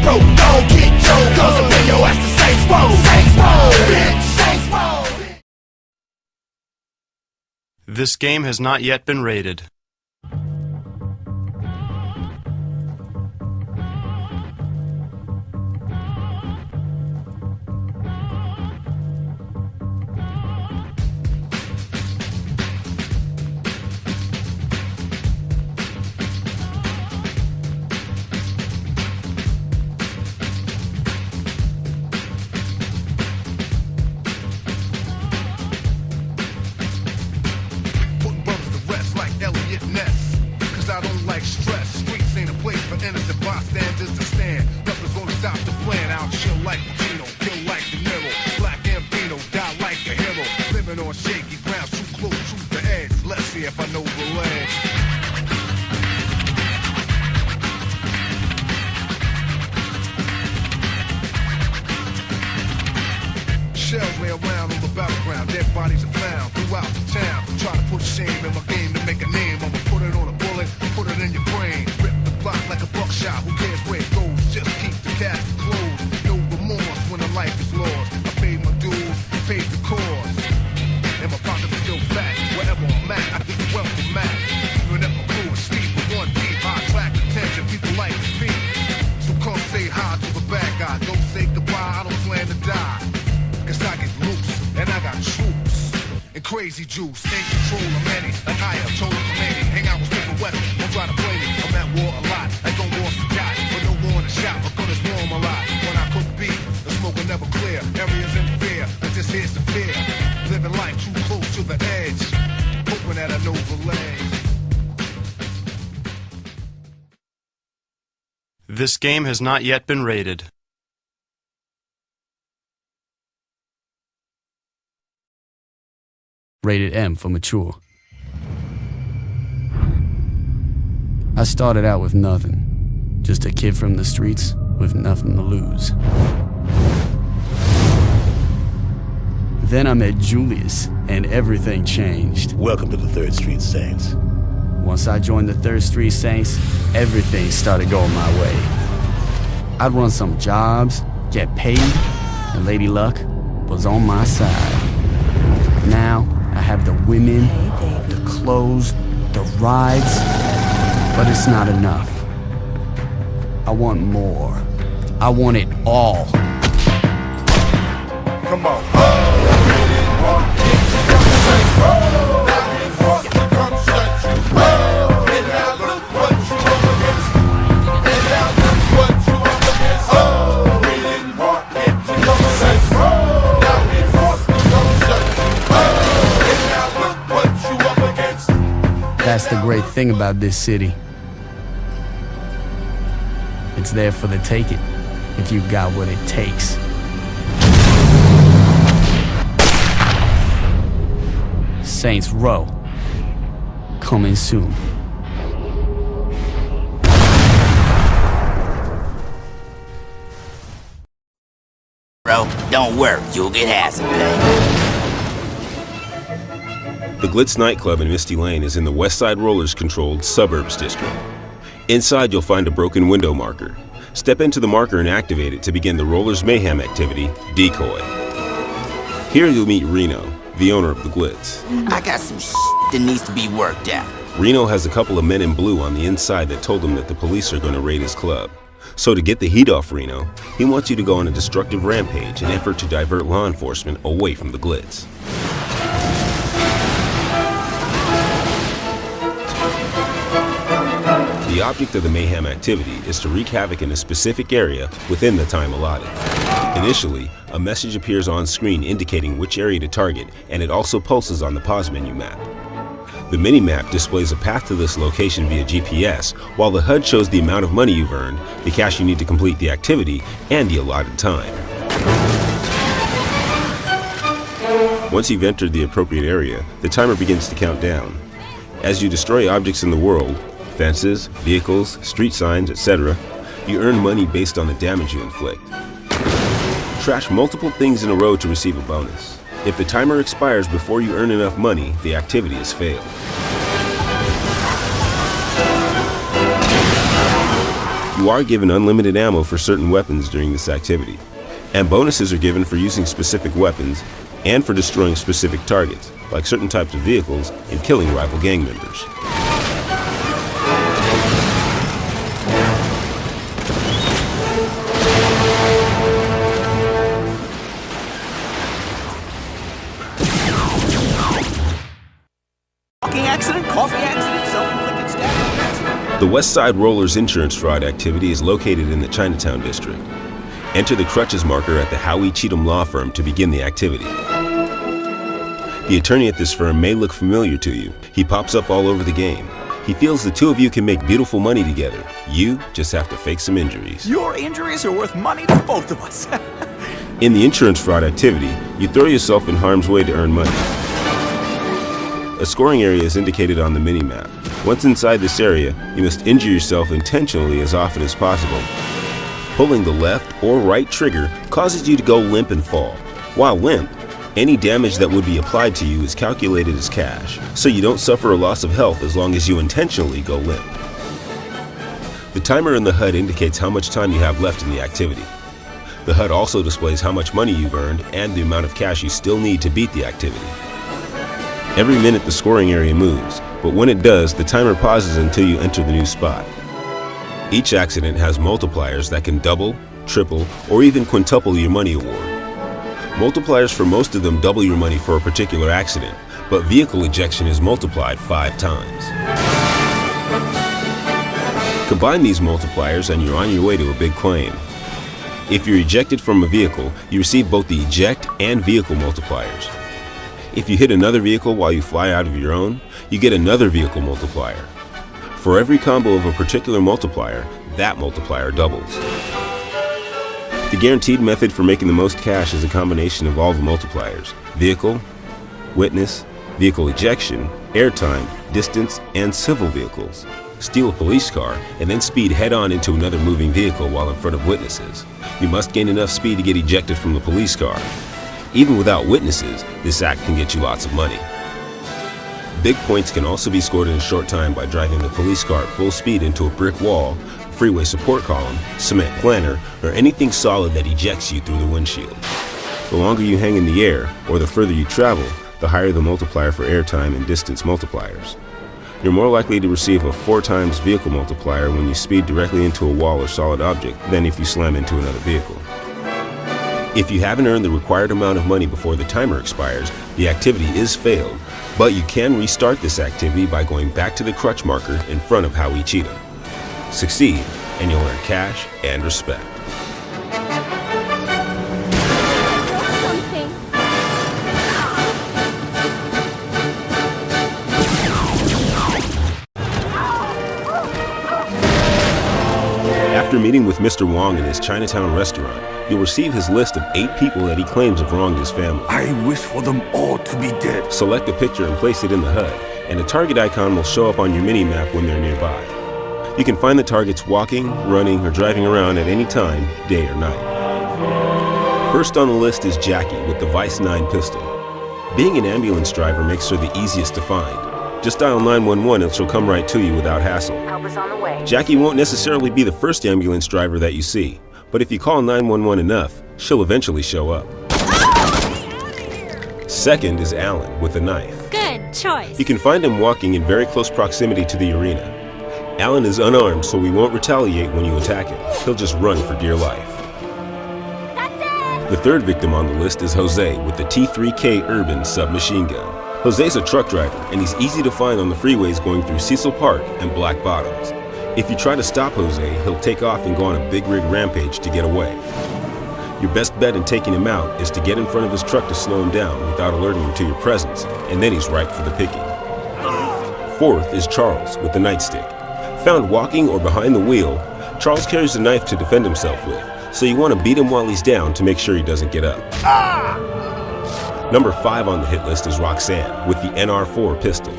broke, don't get choked, cause I bring your ass to Saints Row. Saints Row, bitch, Saints Row. This game has not yet been rated. I don't like stress. Streets ain't a place for innocent bystanders to stand. Nothing's gonna stop the plan. I'll chill like Pacino, kill like De Niro, Black Ambino, die like a hero. Living on shaky ground, too close to the edge. Let's see if I know the ledge. Shells lay around on the battleground. Dead bodies are found throughout the town. Try to put shame in my game to make a name. I'ma put it on a bullet, put it in your brain. Rip the block like a buckshot. Who cares where it goes? Just keep the casket closed. No remorse when the life is lost. I paid my dues, paid the cost. And my pockets are still fat. Wherever I'm at, I get welcome back. Even if my crew is sleep with one deep, high track attention. People like to speak. So come say hi to the bad guy. Don't say goodbye. I don't plan to die. Cause I get loose, and I got troops, and crazy juice, ain't control of many, like I am total commanding, hang out with Smith West, don't try to blame me, I'm at war a lot, like on war forgot, but no war in the shop, but good as warm a lot, when I cook beef, the smoke will never clear, areas in fear, but this here's the fear, living life too close to the edge, hoping that I know the ledge. This game has not yet been rated. Rated M for mature. I started out with nothing. Just a kid from the streets with nothing to lose. Then I met Julius, and everything changed. Welcome to the 3rd Street Saints. Once I joined the 3rd Street Saints, everything started going my way. I'd run some jobs, get paid, and Lady Luck was on my side. Now, I have the women, the clothes, the rides, but it's not enough. I want more. I want it all. Come on. That's the great thing about this city. It's there for the taking, if you got what it takes. Saints Row, coming soon. Bro, don't worry, you'll get hazard pay. The Glitz nightclub in Misty Lane is in the Westside Rollers controlled Suburbs district. Inside you'll find a broken window marker. Step into the marker and activate it to begin the Rollers Mayhem activity, Decoy. Here you'll meet Reno, the owner of the Glitz. I got some that needs to be worked out. Reno has a couple of men in blue on the inside that told him that the police are going to raid his club. So to get the heat off Reno, he wants you to go on a destructive rampage in an effort to divert law enforcement away from the Glitz. The object of the Mayhem activity is to wreak havoc in a specific area within the time allotted. Initially, a message appears on screen indicating which area to target, and it also pulses on the pause menu map. The mini-map displays a path to this location via GPS, while the HUD shows the amount of money you've earned, the cash you need to complete the activity, and the allotted time. Once you've entered the appropriate area, the timer begins to count down. As you destroy objects in the world, fences, vehicles, street signs, etc., you earn money based on the damage you inflict. Trash multiple things in a row to receive a bonus. If the timer expires before you earn enough money, the activity has failed. You You are given unlimited ammo for certain weapons during this activity, and bonuses are given for using specific weapons and for destroying specific targets, like certain types of vehicles and killing rival gang members. Walking accident, coffee accident, self-inflicted stabbing accident. The West Side Rollers insurance fraud activity is located in the Chinatown district. Enter the crutches marker at the Howie Cheatham Law Firm to begin the activity. The attorney at this firm may look familiar to you. He pops up all over the game. He feels the two of you can make beautiful money together. You just have to fake some injuries. Your injuries are worth money to both of us. In the insurance fraud activity, you throw yourself in harm's way to earn money. A scoring area is indicated on the mini-map. Once inside this area, you must injure yourself intentionally as often as possible. Pulling the left or right trigger causes you to go limp and fall. While limp, any damage that would be applied to you is calculated as cash, so you don't suffer a loss of health as long as you intentionally go limp. The timer in the HUD indicates how much time you have left in the activity. The HUD also displays how much money you've earned and the amount of cash you still need to beat the activity. Every minute the scoring area moves, but when it does, the timer pauses until you enter the new spot. Each accident has multipliers that can double, triple, or even quintuple your money award. Multipliers for most of them double your money for a particular accident, but vehicle ejection is multiplied 5 times. Combine these multipliers and you're on your way to a big claim. If you're ejected from a vehicle, you receive both the eject and vehicle multipliers. If you hit another vehicle while you fly out of your own, you get another vehicle multiplier. For every combo of a particular multiplier, that multiplier doubles. The guaranteed method for making the most cash is a combination of all the multipliers: vehicle, witness, vehicle ejection, airtime, distance, and civil vehicles. Steal a police car and then speed head-on into another moving vehicle while in front of witnesses. You must gain enough speed to get ejected from the police car. Even without witnesses, this act can get you lots of money. Big points can also be scored in a short time by driving the police car at full speed into a brick wall, freeway support column, cement planter, or anything solid that ejects you through the windshield. The longer you hang in the air, or the further you travel, the higher the multiplier for airtime and distance multipliers. You're more likely to receive a 4 times vehicle multiplier when you speed directly into a wall or solid object than if you slam into another vehicle. If you haven't earned the required amount of money before the timer expires, the activity is failed, but you can restart this activity by going back to the crutch marker in front of Howie Cheatham. Succeed, and you'll earn cash and respect. After meeting with Mr. Wong in his Chinatown restaurant, you'll receive his list of 8 people that he claims have wronged his family. I wish for them all to be dead. Select a picture and place it in the HUD, and a target icon will show up on your mini-map when they're nearby. You can find the targets walking, running, or driving around at any time, day or night. First on the list is Jackie with the Vice 9 pistol. Being an ambulance driver makes her the easiest to find. Just dial 911 and she'll come right to you without hassle. Help is on the way. Jackie won't necessarily be the first ambulance driver that you see, but if you call 911 enough, she'll eventually show up. Second is Alan with a knife. Good choice. You can find him walking in very close proximity to the arena. Alan is unarmed, so we won't retaliate when you attack him. He'll just run for dear life. That's it. The third victim on the list is Jose with the T3K Urban submachine gun. Jose's a truck driver, and he's easy to find on the freeways going through Cecil Park and Black Bottoms. If you try to stop Jose, he'll take off and go on a big rig rampage to get away. Your best bet in taking him out is to get in front of his truck to slow him down without alerting him to your presence, and then he's ripe for the picking. Fourth is Charles with the nightstick. Found walking or behind the wheel, Charles carries a knife to defend himself with, so you want to beat him while he's down to make sure he doesn't get up. Number 5 on the hit list is Roxanne with the NR4 pistol.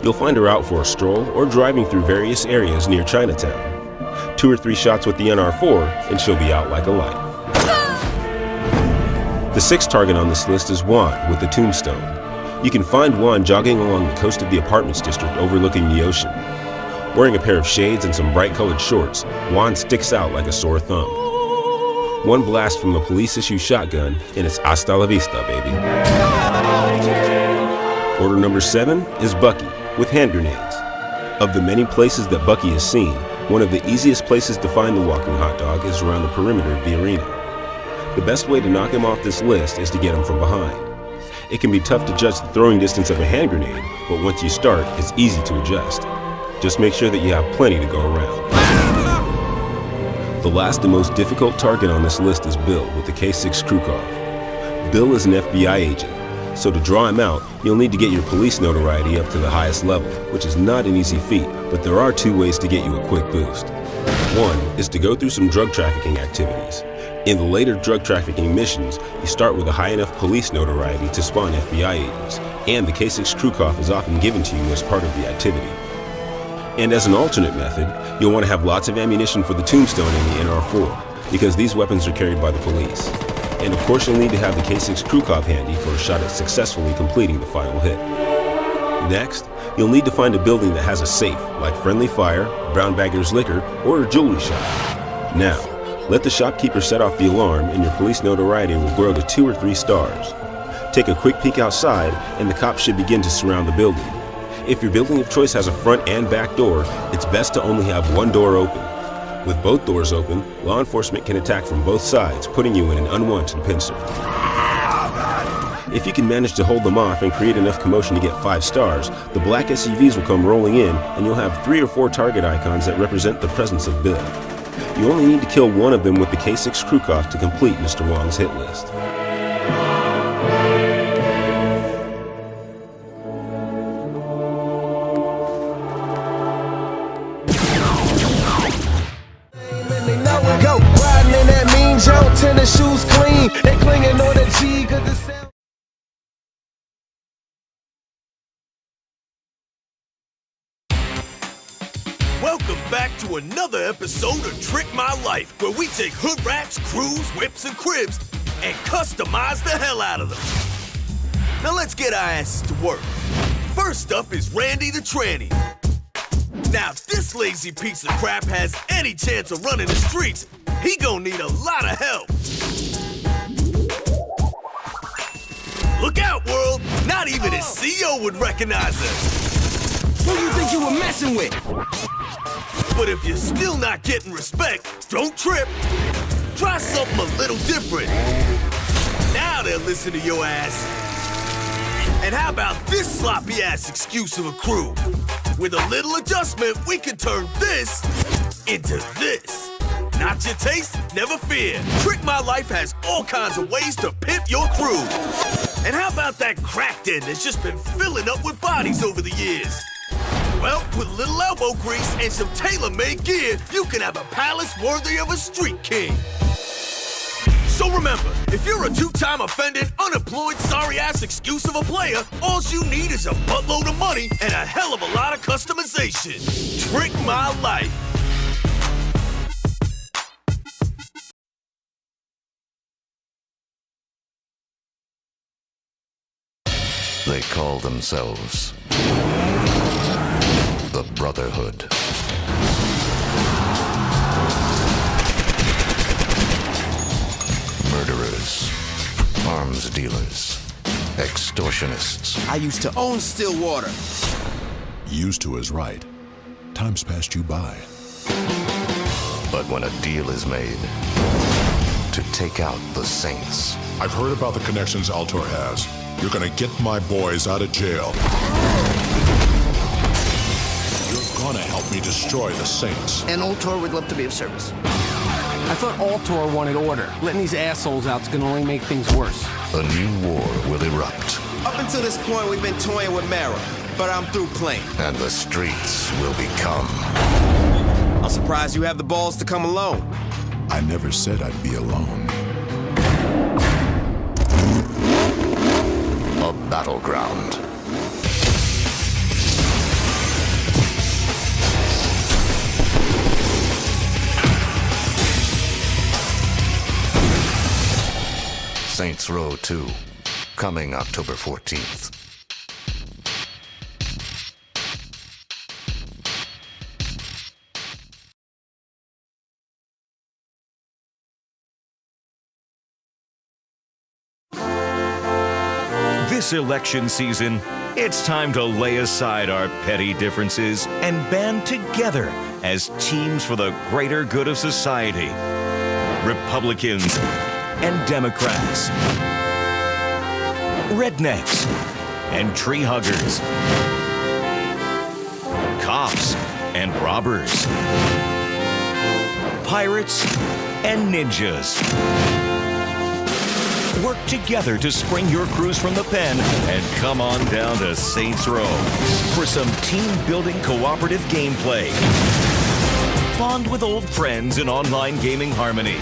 You'll find her out for a stroll or driving through various areas near Chinatown. 2 or 3 shots with the NR4 and she'll be out like a light. The 6th target on this list is Juan with the Tombstone. You can find Juan jogging along the coast of the apartments district overlooking the ocean. Wearing a pair of shades and some bright-colored shorts, Juan sticks out like a sore thumb. One blast from a police-issue shotgun, and it's hasta la vista, baby. Order number 7 is Bucky, with hand grenades. Of the many places that Bucky is seen, one of the easiest places to find the walking hot dog is around the perimeter of the arena. The best way to knock him off this list is to get him from behind. It can be tough to judge the throwing distance of a hand grenade, but once you start, it's easy to adjust. Just make sure that you have plenty to go around. The last and most difficult target on this list is Bill with the K6 Krukov. Bill is an FBI agent, so to draw him out, you'll need to get your police notoriety up to the highest level, which is not an easy feat, but there are 2 ways to get you a quick boost. One is to go through some drug trafficking activities. In the later drug trafficking missions, you start with a high enough police notoriety to spawn FBI agents, and the K6 Krukov is often given to you as part of the activity. And as an alternate method, you'll want to have lots of ammunition for the Tombstone and the NR4, because these weapons are carried by the police. And of course you'll need to have the K6 Krukov handy for a shot at successfully completing the final hit. Next, you'll need to find a building that has a safe, like Friendly Fire, Brown Bagger's Liquor, or a jewelry shop. Now, let the shopkeeper set off the alarm and your police notoriety will grow to 2 or 3 stars. Take a quick peek outside and the cops should begin to surround the building. If your building of choice has a front and back door, it's best to only have one door open. With both doors open, law enforcement can attack from both sides, putting you in an unwanted pincer. If you can manage to hold them off and create enough commotion to get 5 stars, the black SUVs will come rolling in and you'll have 3 or 4 target icons that represent the presence of Bill. You only need to kill one of them with the K6 Krukov to complete Mr. Wong's hit list. Go riding in that mean Joe, tennis shoes clean. They clinging on the G, cause the sound. Welcome back to another episode of Trick My Life, where we take hood rats, crews, whips, and cribs and customize the hell out of them. Now let's get our asses to work. First up is Randy the Tranny. Now, if this lazy piece of crap has any chance of running the streets, he gonna need a lot of help. Look out, world! Not even his CEO would recognize us. Who you think you were messing with? But if you're still not getting respect, don't trip. Try something a little different. Now they'll listen to your ass. And how about this sloppy-ass excuse of a crew? With a little adjustment, we can turn this into this. Not your taste? Never fear. Trick My Life has all kinds of ways to pimp your crew. And how about that crack den that's just been filling up with bodies over the years? Well, with a little elbow grease and some tailor-made gear, you can have a palace worthy of a street king. So remember, if you're a 2-time offended, unemployed, sorry-ass excuse of a player, all you need is a buttload of money and a hell of a lot of customization. Trick My Life. They call themselves the Brotherhood. Murderers, arms dealers, extortionists. I used to own Stillwater. Used to is right. Time's passed you by. But when a deal is made to take out the Saints. I've heard about the connections Altor has. You're gonna get my boys out of jail. You're gonna help me destroy the Saints. And Altor would love to be of service. I thought Altor wanted order. Letting these assholes out's gonna only make things worse. A new war will erupt. Up until this point, we've been toying with Mara, but I'm through playing. And the streets will become. I'm surprised you have the balls to come alone. I never said I'd be alone. A battleground. Saints Row 2, coming October 14th. This election season, it's time to lay aside our petty differences and band together as teams for the greater good of society. Republicans and Democrats. Rednecks and tree huggers. Cops and robbers. Pirates and ninjas. Work together to spring your crews from the pen and come on down to Saints Row for some team-building cooperative gameplay. Bond with old friends in online gaming harmony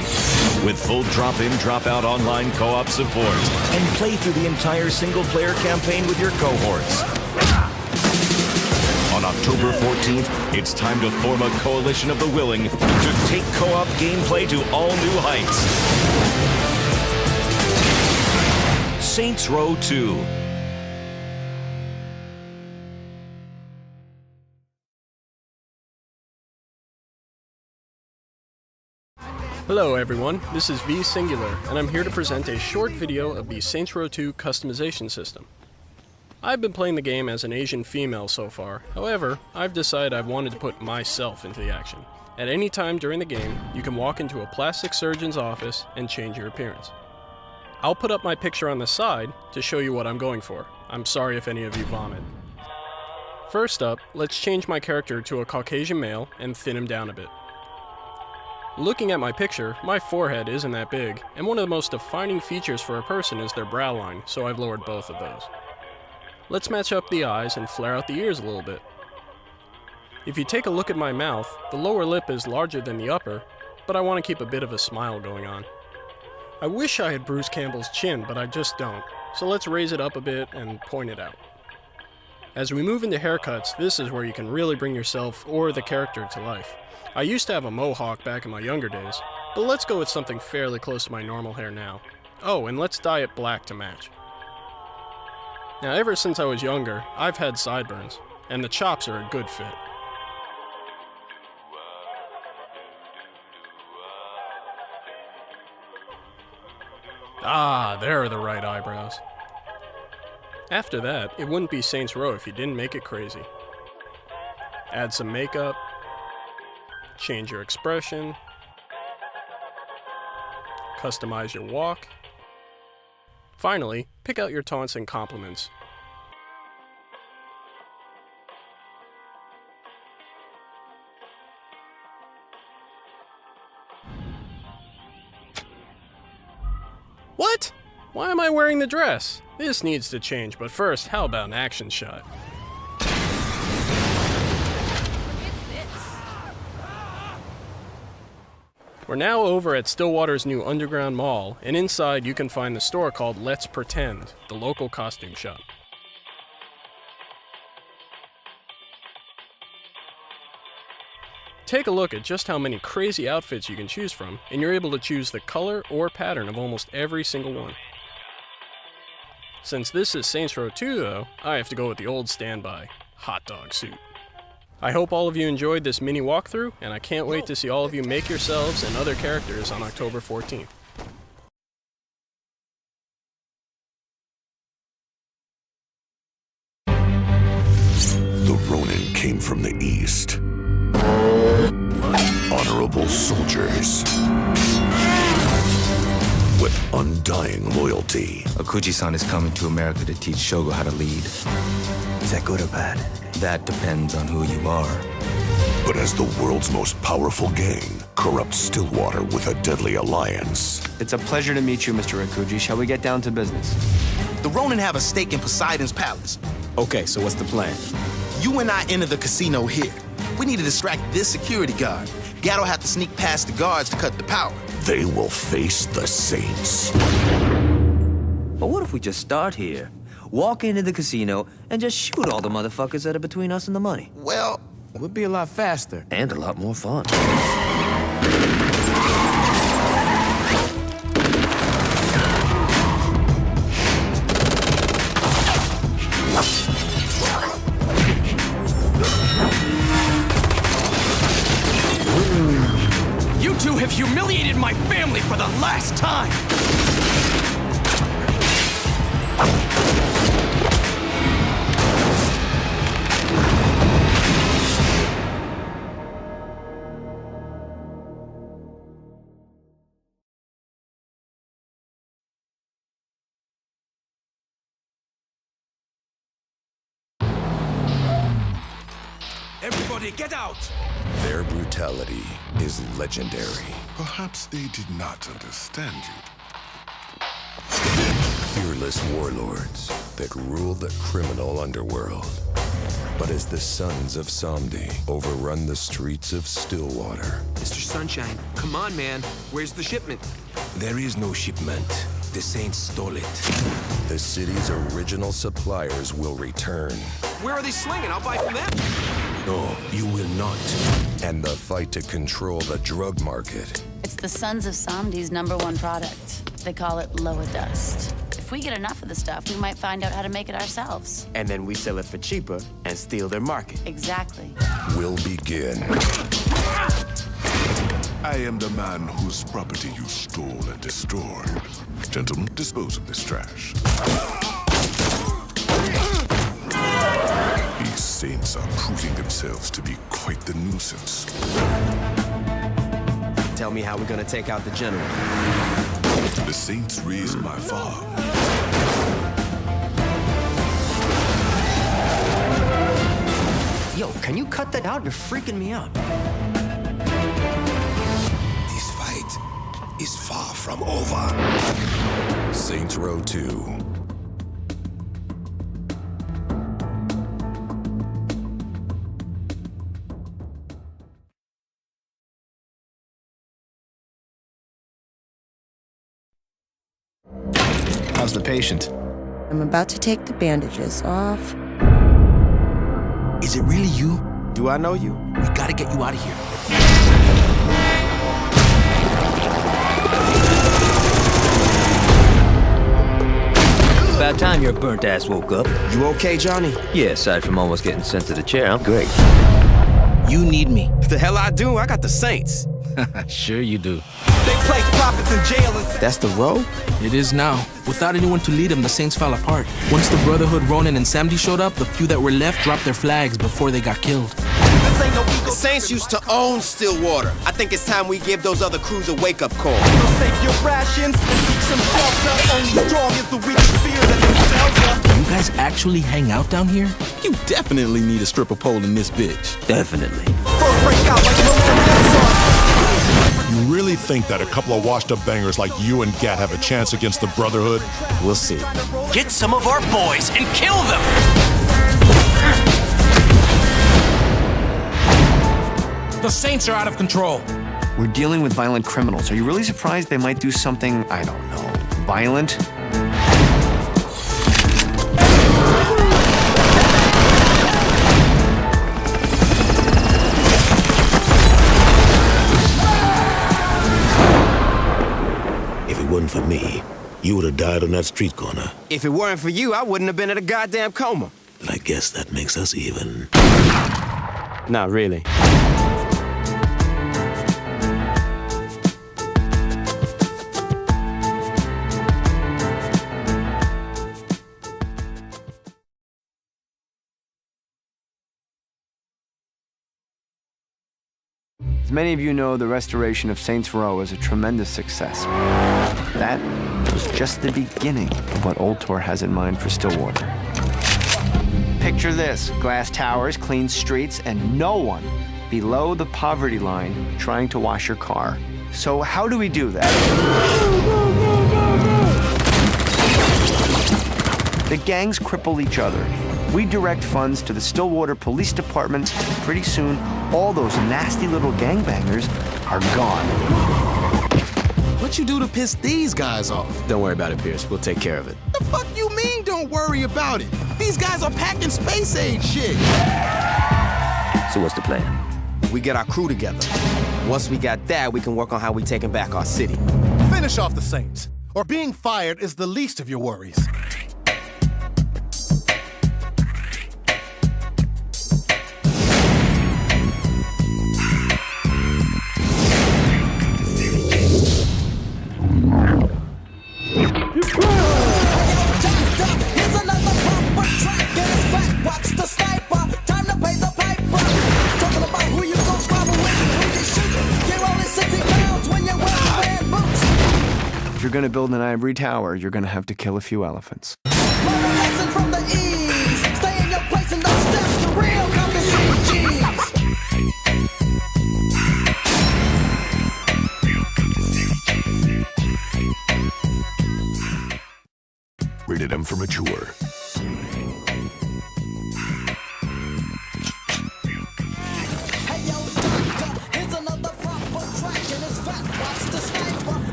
with full drop-in, drop-out online co-op support and play through the entire single-player campaign with your cohorts. On October 14th, it's time to form a coalition of the willing to take co-op gameplay to all new heights. Saints Row 2. Hello everyone, this is V Singular, and I'm here to present a short video of the Saints Row 2 customization system. I've been playing the game as an Asian female so far, however, I've decided I wanted to put myself into the action. At any time during the game, you can walk into a plastic surgeon's office and change your appearance. I'll put up my picture on the side to show you what I'm going for. I'm sorry if any of you vomit. First up, let's change my character to a Caucasian male and thin him down a bit. Looking at my picture, my forehead isn't that big, and one of the most defining features for a person is their brow line, so I've lowered both of those. Let's match up the eyes and flare out the ears a little bit. If you take a look at my mouth, the lower lip is larger than the upper, but I want to keep a bit of a smile going on. I wish I had Bruce Campbell's chin, but I just don't, so let's raise it up a bit and point it out. As we move into haircuts, this is where you can really bring yourself or the character to life. I used to have a mohawk back in my younger days, but let's go with something fairly close to my normal hair now. Oh, and let's dye it black to match. Now, ever since I was younger, I've had sideburns, and the chops are a good fit. Ah, there are the right eyebrows. After that, it wouldn't be Saints Row if you didn't make it crazy. Add some makeup, change your expression, customize your walk. Finally, pick out your taunts and compliments. What? Why am I wearing the dress? This needs to change, but first, how about an action shot? We're now over at Stillwater's new underground mall, and inside you can find the store called Let's Pretend, the local costume shop. Take a look at just how many crazy outfits you can choose from, and you're able to choose the color or pattern of almost every single one. Since this is Saints Row 2 though, I have to go with the old standby, hot dog suit. I hope all of you enjoyed this mini walkthrough, and I can't wait to see all of you make yourselves and other characters on October 14th. The Ronin came from the east. Honorable soldiers with undying loyalty. Okuji-san is coming to America to teach Shogo how to lead. Is that good or bad? That depends on who you are. But as the world's most powerful gang corrupts Stillwater with a deadly alliance. It's a pleasure to meet you, Mr. Okuji. Shall we get down to business? The Ronin have a stake in Poseidon's palace. Okay, so what's the plan? You and I enter the casino here. We need to distract this security guard. Gat'll have to sneak past the guards to cut the power. They will face the Saints. But what if we just start here, walk into the casino, and just shoot all the motherfuckers that are between us and the money? Well, it would be a lot faster. And a lot more fun. You two have humiliated my family for the last time! Everybody, get out! Their brutality is legendary. Perhaps they did not understand you. Fearless warlords that rule the criminal underworld. But as the sons of Samdi overrun the streets of Stillwater. Mr. Sunshine, come on, man. Where's the shipment? There is no shipment. The Saints stole it. The city's original suppliers will return. Where are they slinging? I'll buy from them. No, you will not. And the fight to control the drug market. It's the Sons of Samdi's #1 product. They call it Loa Dust. If we get enough of the stuff, we might find out how to make it ourselves. And then we sell it for cheaper and steal their market. Exactly. Will begin. I am the man whose property you stole and destroyed. Gentlemen, dispose of this trash. These saints are proving themselves to be quite the nuisance. Tell me how we're gonna take out the general. The saints raised my farm. Yo, can you cut that out? You're freaking me out. This fight is far from over. Saints Row 2. How's the patient? I'm about to take the bandages off. Is it really you? Do I know you? We gotta get you out of here. About time your burnt ass woke up. You okay, Johnny? Yeah, aside from almost getting sent to the chair, I'm great. You need me. The hell I do? I got the Saints. Sure you do. They place prophets in jail and... That's the road? It is now. Without anyone to lead them, the Saints fell apart. Once the Brotherhood, Ronin, and Samdi showed up, the few that were left dropped their flags before they got killed. The Saints used to own Stillwater. I think it's time we give those other crews a wake-up call. So save your rations and seek some shelter. Only strong is the weakest fear that themselves Do you guys actually hang out down here? You definitely need a stripper pole in this bitch. Definitely. First break out like You really think that a couple of washed-up bangers like you and Gat have a chance against the Brotherhood? We'll see. Get some of our boys and kill them! The Saints are out of control. We're dealing with violent criminals. Are you really surprised they might do something, I don't know, violent? If it wasn't for me, you would have died on that street corner. If it weren't for you, I wouldn't have been in a goddamn coma. And I guess that makes us even. Not really. As many of you know, the restoration of Saints Row is a tremendous success. That was just the beginning of what Old Tor has in mind for Stillwater. Picture this: glass towers, clean streets, and no one below the poverty line trying to wash your car. So how do we do that? The gangs cripple each other. We direct funds to the Stillwater Police Department. Pretty soon, all those nasty little gangbangers are gone. What you do to piss these guys off? Don't worry about it, Pierce. We'll take care of it. The fuck you mean don't worry about it? These guys are packing space age shit. So what's the plan? We get our crew together. Once we got that, we can work on how we taking back our city. Finish off the Saints, or being fired is the least of your worries. If you're gonna build an ivory tower, you're gonna have to kill a few elephants. from the ease. Stay in your place and don't step to real competition. Rated M for mature.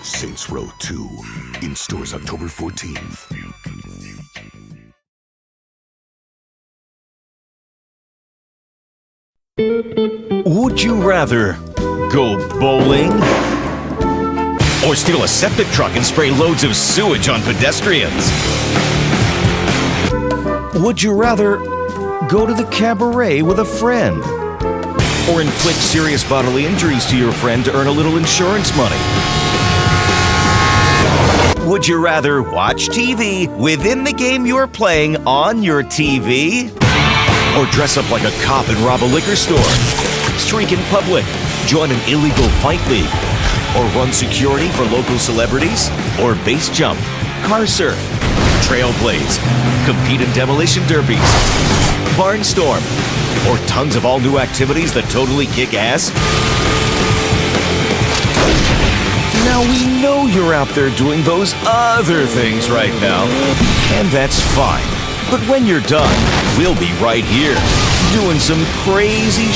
Saints Row 2, in stores October 14th. Would you rather go bowling or steal a septic truck and spray loads of sewage on pedestrians? Would you rather go to the cabaret with a friend or inflict serious bodily injuries to your friend to earn a little insurance money? Would you rather watch TV within the game you're playing on your TV? Or dress up like a cop and rob a liquor store? Streak in public? Join an illegal fight league? Or run security for local celebrities? Or base jump? Car surf? Trailblaze? Compete in demolition derbies? Barnstorm? Or tons of all new activities that totally kick ass? Now we know you're out there doing those other things right now, and that's fine. But when you're done, we'll be right here, doing some crazy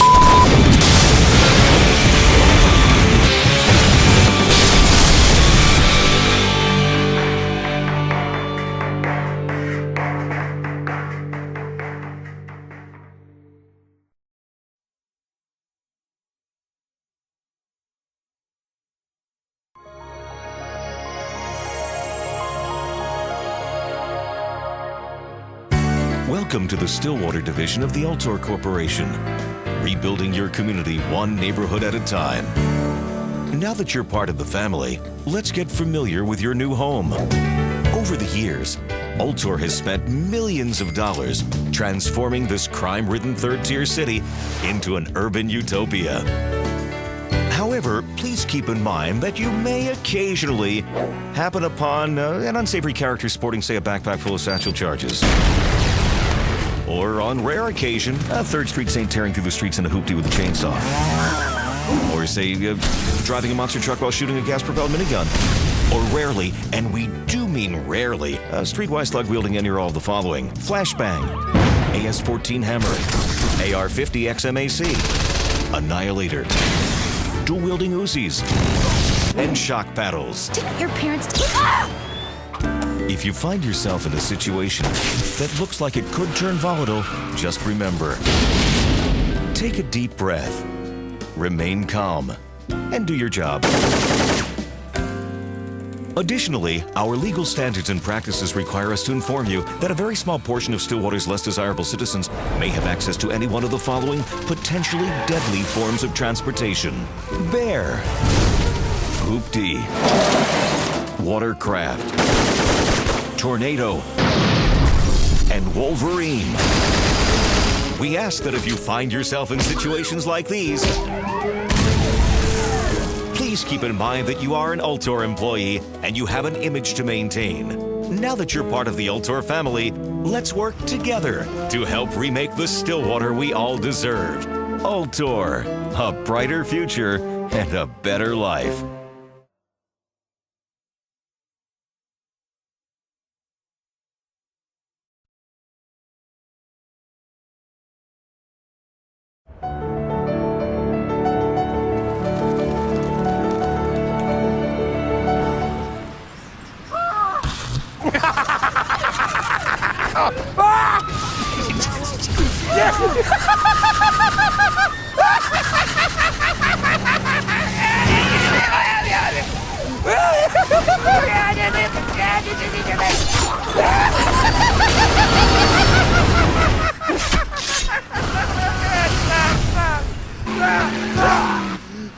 Welcome to the Stillwater division of the Altor Corporation, rebuilding your community one neighborhood at a time. Now that you're part of the family, let's get familiar with your new home. Over the years, Altor has spent millions of dollars transforming this crime-ridden third-tier city into an urban utopia. However, please keep in mind that you may occasionally happen upon an unsavory character sporting, say, a backpack full of satchel charges. Or, on rare occasion, a 3rd Street Saint tearing through the streets in a hoopty with a chainsaw. Or, say, driving a monster truck while shooting a gas-propelled minigun. Or rarely, and we do mean rarely, a streetwise slug wielding any or all of the following: flashbang, AS-14 hammer, AR-50 XMAC, Annihilator, dual-wielding Uzis, and shock paddles. Didn't your parents... If you find yourself in a situation that looks like it could turn volatile, just remember, take a deep breath, remain calm, and do your job. Additionally, our legal standards and practices require us to inform you that a very small portion of Stillwater's less desirable citizens may have access to any one of the following potentially deadly forms of transportation: bear, hoopty, watercraft, tornado, and Wolverine. We ask that if you find yourself in situations like these, please keep in mind that you are an Altor employee and you have an image to maintain. Now that you're part of the Altor family, let's work together to help remake the Stillwater we all deserve. Altor, a brighter future and a better life.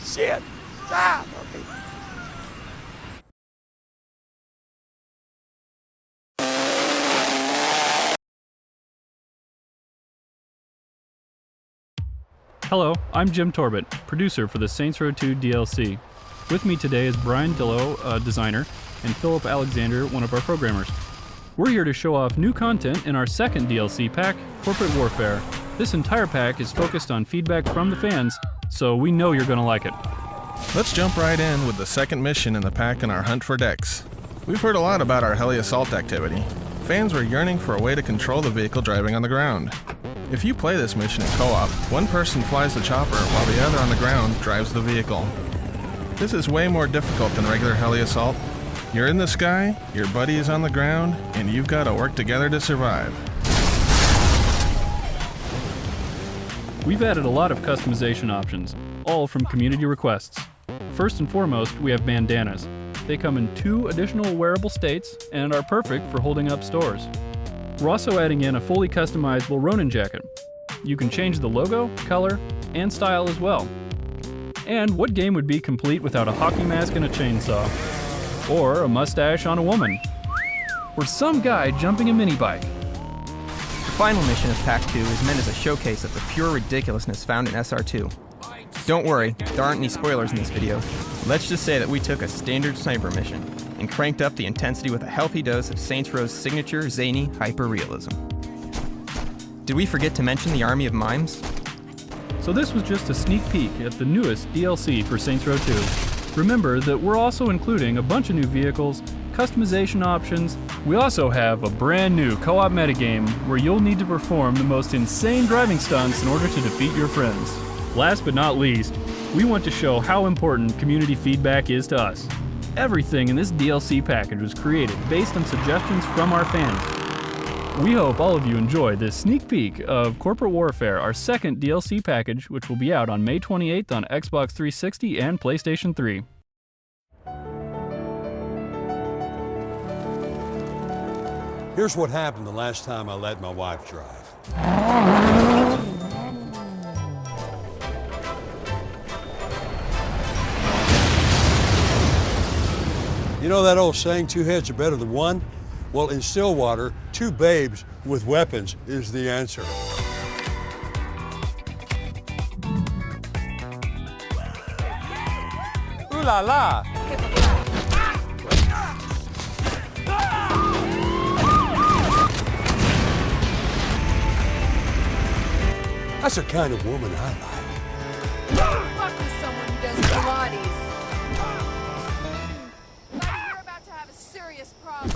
Shit! Stop! Okay. Hello, I'm Jim Torbett, producer for the Saints Row 2 DLC. With me today is Brian Dillow, a designer, and Philip Alexander, one of our programmers. We're here to show off new content in our second DLC pack, Corporate Warfare. This entire pack is focused on feedback from the fans, so we know you're gonna like it. Let's jump right in with the second mission in the pack in our hunt for decks. We've heard a lot about our heli assault activity. Fans were yearning for a way to control the vehicle driving on the ground. If you play this mission in co-op, one person flies the chopper while the other on the ground drives the vehicle. This is way more difficult than regular heli assault. You're in the sky, your buddy is on the ground, and you've got to work together to survive. We've added a lot of customization options, all from community requests. First and foremost, we have bandanas. They come in 2 additional wearable states and are perfect for holding up stores. We're also adding in a fully customizable Ronin jacket. You can change the logo, color, and style as well. And what game would be complete without a hockey mask and a chainsaw? Or a mustache on a woman? Or some guy jumping a mini bike? The final mission of Pack 2 is meant as a showcase of the pure ridiculousness found in SR2. Don't worry, there aren't any spoilers in this video. Let's just say that we took a standard sniper mission and cranked up the intensity with a healthy dose of Saints Row's signature zany hyper-realism. Did we forget to mention the army of mimes? So this was just a sneak peek at the newest DLC for Saints Row 2. Remember that we're also including a bunch of new vehicles, customization options. We also have a brand new co-op metagame where you'll need to perform the most insane driving stunts in order to defeat your friends. Last but not least, we want to show how important community feedback is to us. Everything in this DLC package was created based on suggestions from our fans. We hope all of you enjoy this sneak peek of Corporate Warfare, our second DLC package, which will be out on May 28th on Xbox 360 and PlayStation 3. Here's what happened the last time I let my wife drive. You know that old saying, 2 heads are better than one? Well, in Stillwater, 2 babes with weapons is the answer. Ooh la la! That's the kind of woman I like. Fuck with someone who does Pilates. You're about to have a serious problem.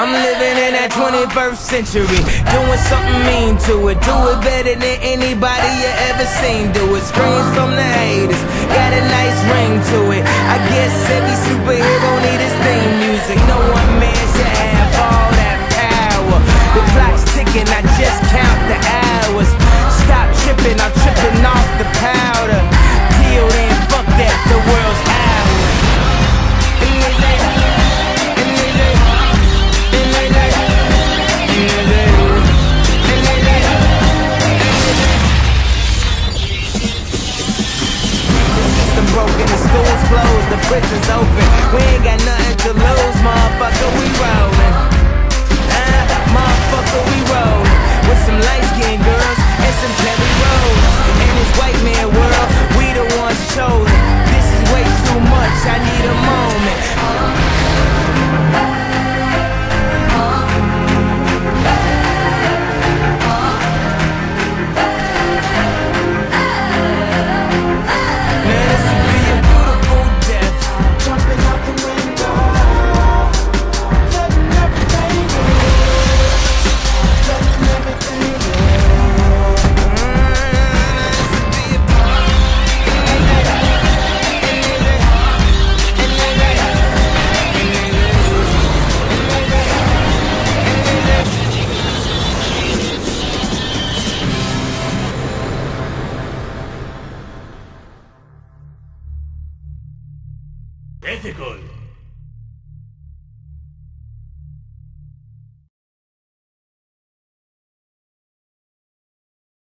I'm living in that 21st century, doing something mean to it. Do it better than anybody you ever seen do it. Screams from the haters, got a nice ring to it. I guess every superhero need his theme music. No one man should have all that power. The clock's ticking, I just count the hours. Stop tripping, I'm tripping off the powder. Till then, fuck that, the world's ours. Broken, the school's closed, the prison's open. We ain't got nothing to lose, mom.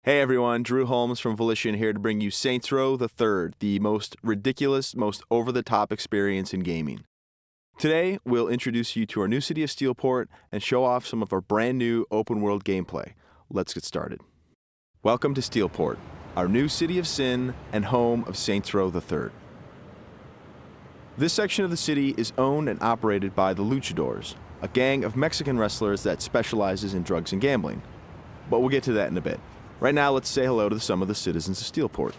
Hey everyone, Drew Holmes from Volition here to bring you Saints Row the Third, the most ridiculous, most over-the-top experience in gaming. Today, we'll introduce you to our new city of Steelport and show off some of our brand new open-world gameplay. Let's get started. Welcome to Steelport, our new city of sin and home of Saints Row the Third. This section of the city is owned and operated by the Luchadors, a gang of Mexican wrestlers that specializes in drugs and gambling. But we'll get to that in a bit. Right now, let's say hello to some of the citizens of Steelport.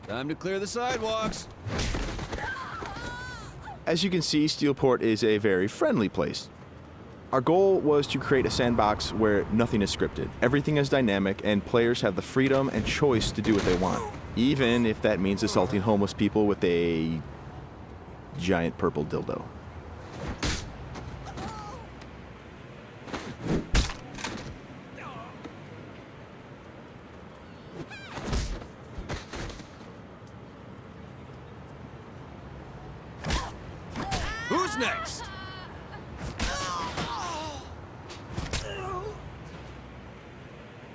Time to clear the sidewalks. As you can see, Steelport is a very friendly place. Our goal was to create a sandbox where nothing is scripted. Everything is dynamic, and players have the freedom and choice to do what they want, even if that means assaulting homeless people with a giant purple dildo. Who's next?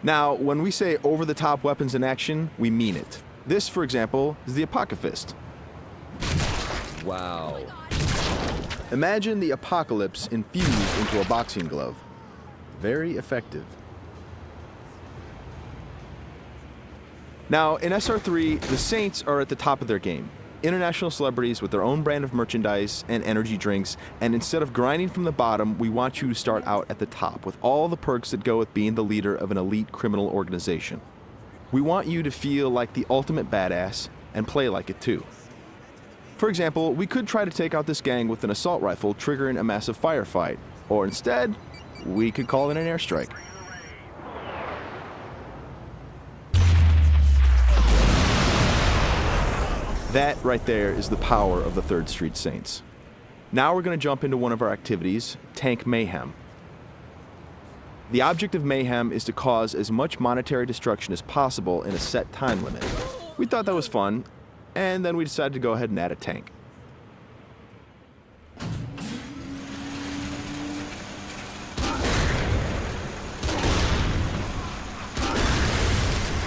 Now, when we say over-the-top weapons in action, we mean it. This, for example, is the Apocalypse. Wow. Imagine the apocalypse infused into a boxing glove. Very effective. Now, in SR3, the Saints are at the top of their game. International celebrities with their own brand of merchandise and energy drinks, and instead of grinding from the bottom, we want you to start out at the top with all the perks that go with being the leader of an elite criminal organization. We want you to feel like the ultimate badass and play like it too. For example, we could try to take out this gang with an assault rifle triggering a massive firefight, or instead, we could call it an airstrike. That right there is the power of the 3rd Street Saints. Now we're going to jump into one of our activities, Tank Mayhem. The object of Mayhem is to cause as much monetary destruction as possible in a set time limit. We thought that was fun, and then we decided to go ahead and add a tank.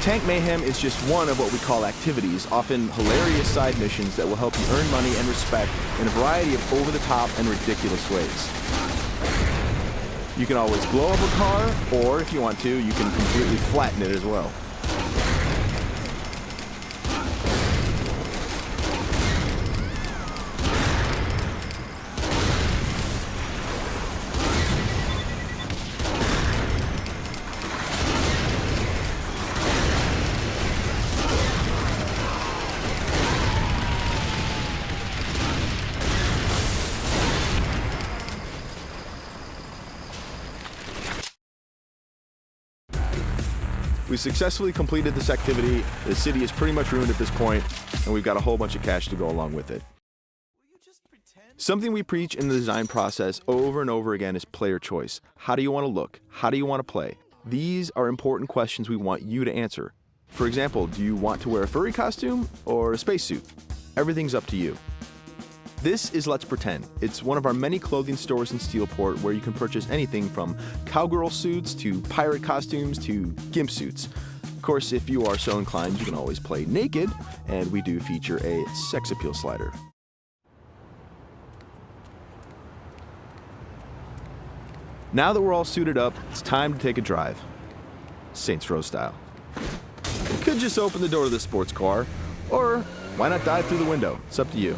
Tank Mayhem is just one of what we call activities, often hilarious side missions that will help you earn money and respect in a variety of over-the-top and ridiculous ways. You can always blow up a car, or if you want to, you can completely flatten it as well. We successfully completed this activity. The city is pretty much ruined at this point, and we've got a whole bunch of cash to go along with it. Something we preach in the design process over and over again is player choice. How do you want to look? How do you want to play? These are important questions we want you to answer. For example, do you want to wear a furry costume or a spacesuit? Everything's up to you. This is Let's Pretend. It's one of our many clothing stores in Steelport where you can purchase anything from cowgirl suits to pirate costumes to gimp suits. Of course, if you are so inclined, you can always play naked, and we do feature a sex appeal slider. Now that we're all suited up, it's time to take a drive. Saints Row style. You could just open the door to the sports car, or why not dive through the window? It's up to you.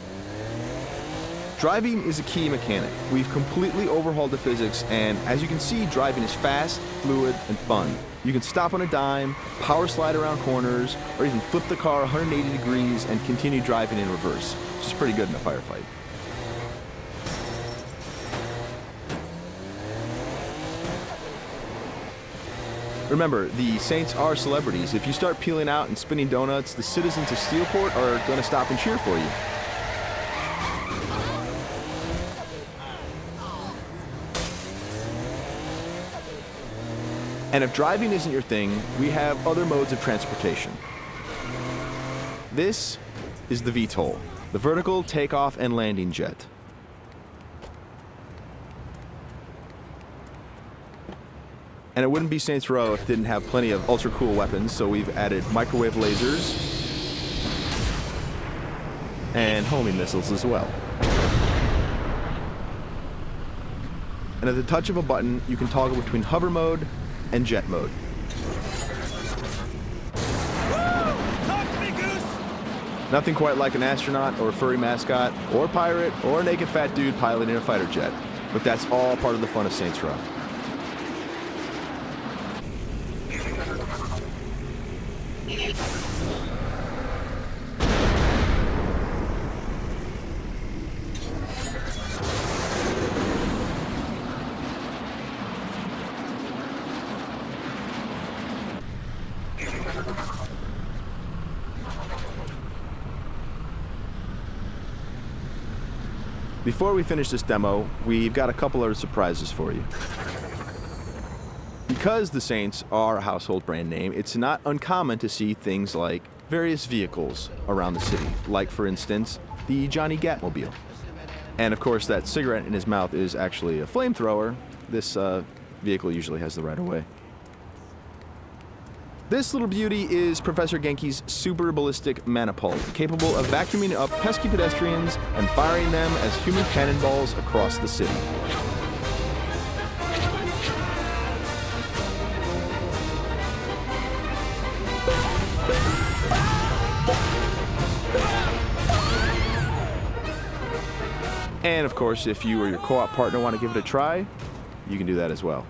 Driving is a key mechanic. We've completely overhauled the physics, and as you can see, driving is fast, fluid, and fun. You can stop on a dime, power slide around corners, or even flip the car 180 degrees and continue driving in reverse, which is pretty good in a firefight. Remember, the Saints are celebrities. If you start peeling out and spinning donuts, the citizens of Steelport are going to stop and cheer for you. And if driving isn't your thing, we have other modes of transportation. This is the VTOL. the vertical takeoff and landing jet. And it wouldn't be Saints Row if it didn't have plenty of ultra cool weapons, so we've added microwave lasers and homing missiles as well. And at the touch of a button, you can toggle between hover mode and jet mode. Nothing quite like an astronaut or a furry mascot or pirate or a naked fat dude piloting a fighter jet, but that's all part of the fun of Saints Row. Before we finish this demo, we've got a couple other surprises for you. Because the Saints are a household brand name, it's not uncommon to see things like various vehicles around the city, like, for instance, the Johnny Gatmobile. And of course, that cigarette in his mouth is actually a flamethrower. This vehicle usually has the right-of-way. This little beauty is Professor Genki's super ballistic manipult, capable of vacuuming up pesky pedestrians and firing them as human cannonballs across the city. And of course, if you or your co-op partner want to give it a try, you can do that as well.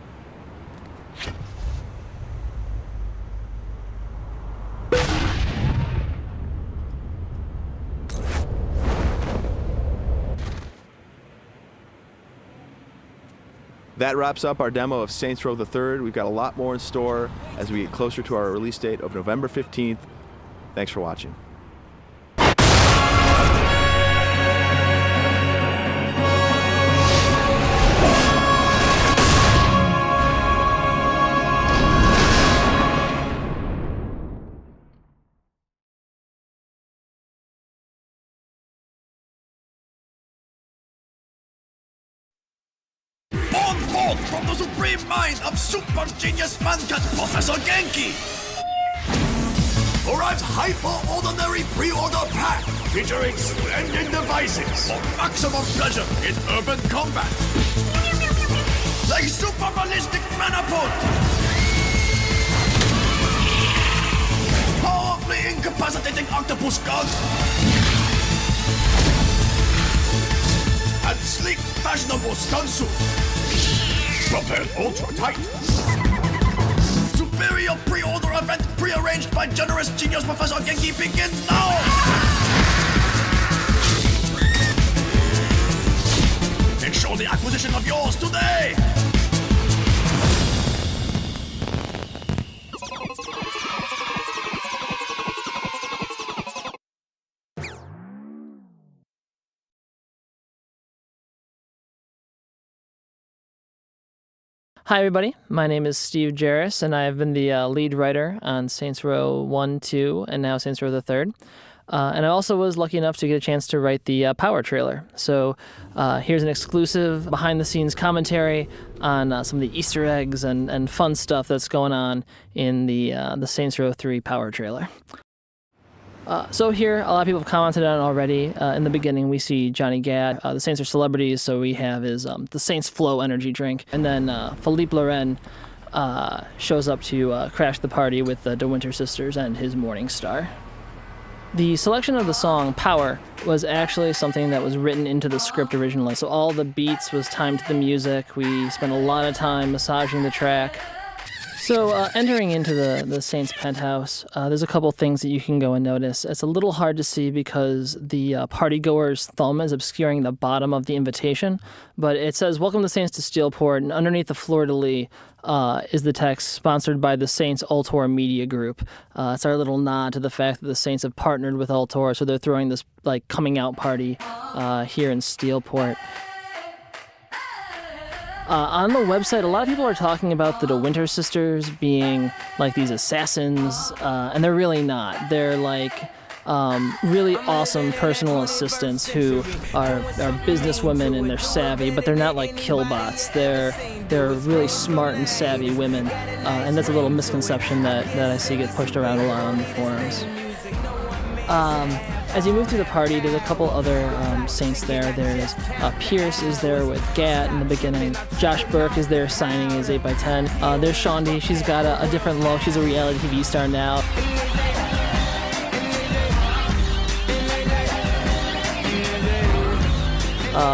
That wraps up our demo of Saints Row the Third. We've got a lot more in store as we get closer to our release date of November 15th. Thanks for watching. From the supreme mind of super genius mancat Professor Genki arrives hyper-ordinary pre-order pack featuring splendid devices for maximum pleasure in urban combat, like super ballistic manipult, powerfully incapacitating octopus gun, and sleek, fashionable stun suit. Propelled ultra tight. Superior pre-order event pre-arranged by generous genius Professor Genki begins now! Ensure the acquisition of yours today! Hi everybody, my name is Steve Jarris, and I've been the lead writer on Saints Row 1, 2, and now Saints Row the Third. And I also was lucky enough to get a chance to write the Power trailer. So here's an exclusive behind-the-scenes commentary on some of the Easter eggs and fun stuff that's going on in the Saints Row 3 Power trailer. So here, a lot of people have commented on it already. In the beginning, we see Johnny Gat. The Saints are celebrities, so we have his the Saints Flow energy drink. And then Philippe Loren shows up to crash the party with the De Winter sisters and his Morning Star. The selection of the song, Power, was actually something that was written into the script originally. So all the beats was timed to the music. We spent a lot of time massaging the track. So entering into the Saints penthouse, there's a couple things that you can go and notice. It's a little hard to see because the partygoer's thumb is obscuring the bottom of the invitation, but it says, "Welcome the Saints to Steelport," and underneath the fleur-de-lis is the text sponsored by the Saints Ultor Media Group. It's our little nod to the fact that the Saints have partnered with Ultor, so they're throwing this like coming out party here in Steelport. On the website, a lot of people are talking about the De Winter sisters being like these assassins, and they're really not. They're like really awesome personal assistants who are businesswomen and they're savvy, but they're not like killbots. They're really smart and savvy women, and that's a little misconception that I see get pushed around a lot on the forums. As you move through the party, there's a couple other Saints there. There's Pierce is there with Gat in the beginning. Josh Burke is there signing his 8x10. There's Shaundi. She's got a different look. She's a reality TV star now.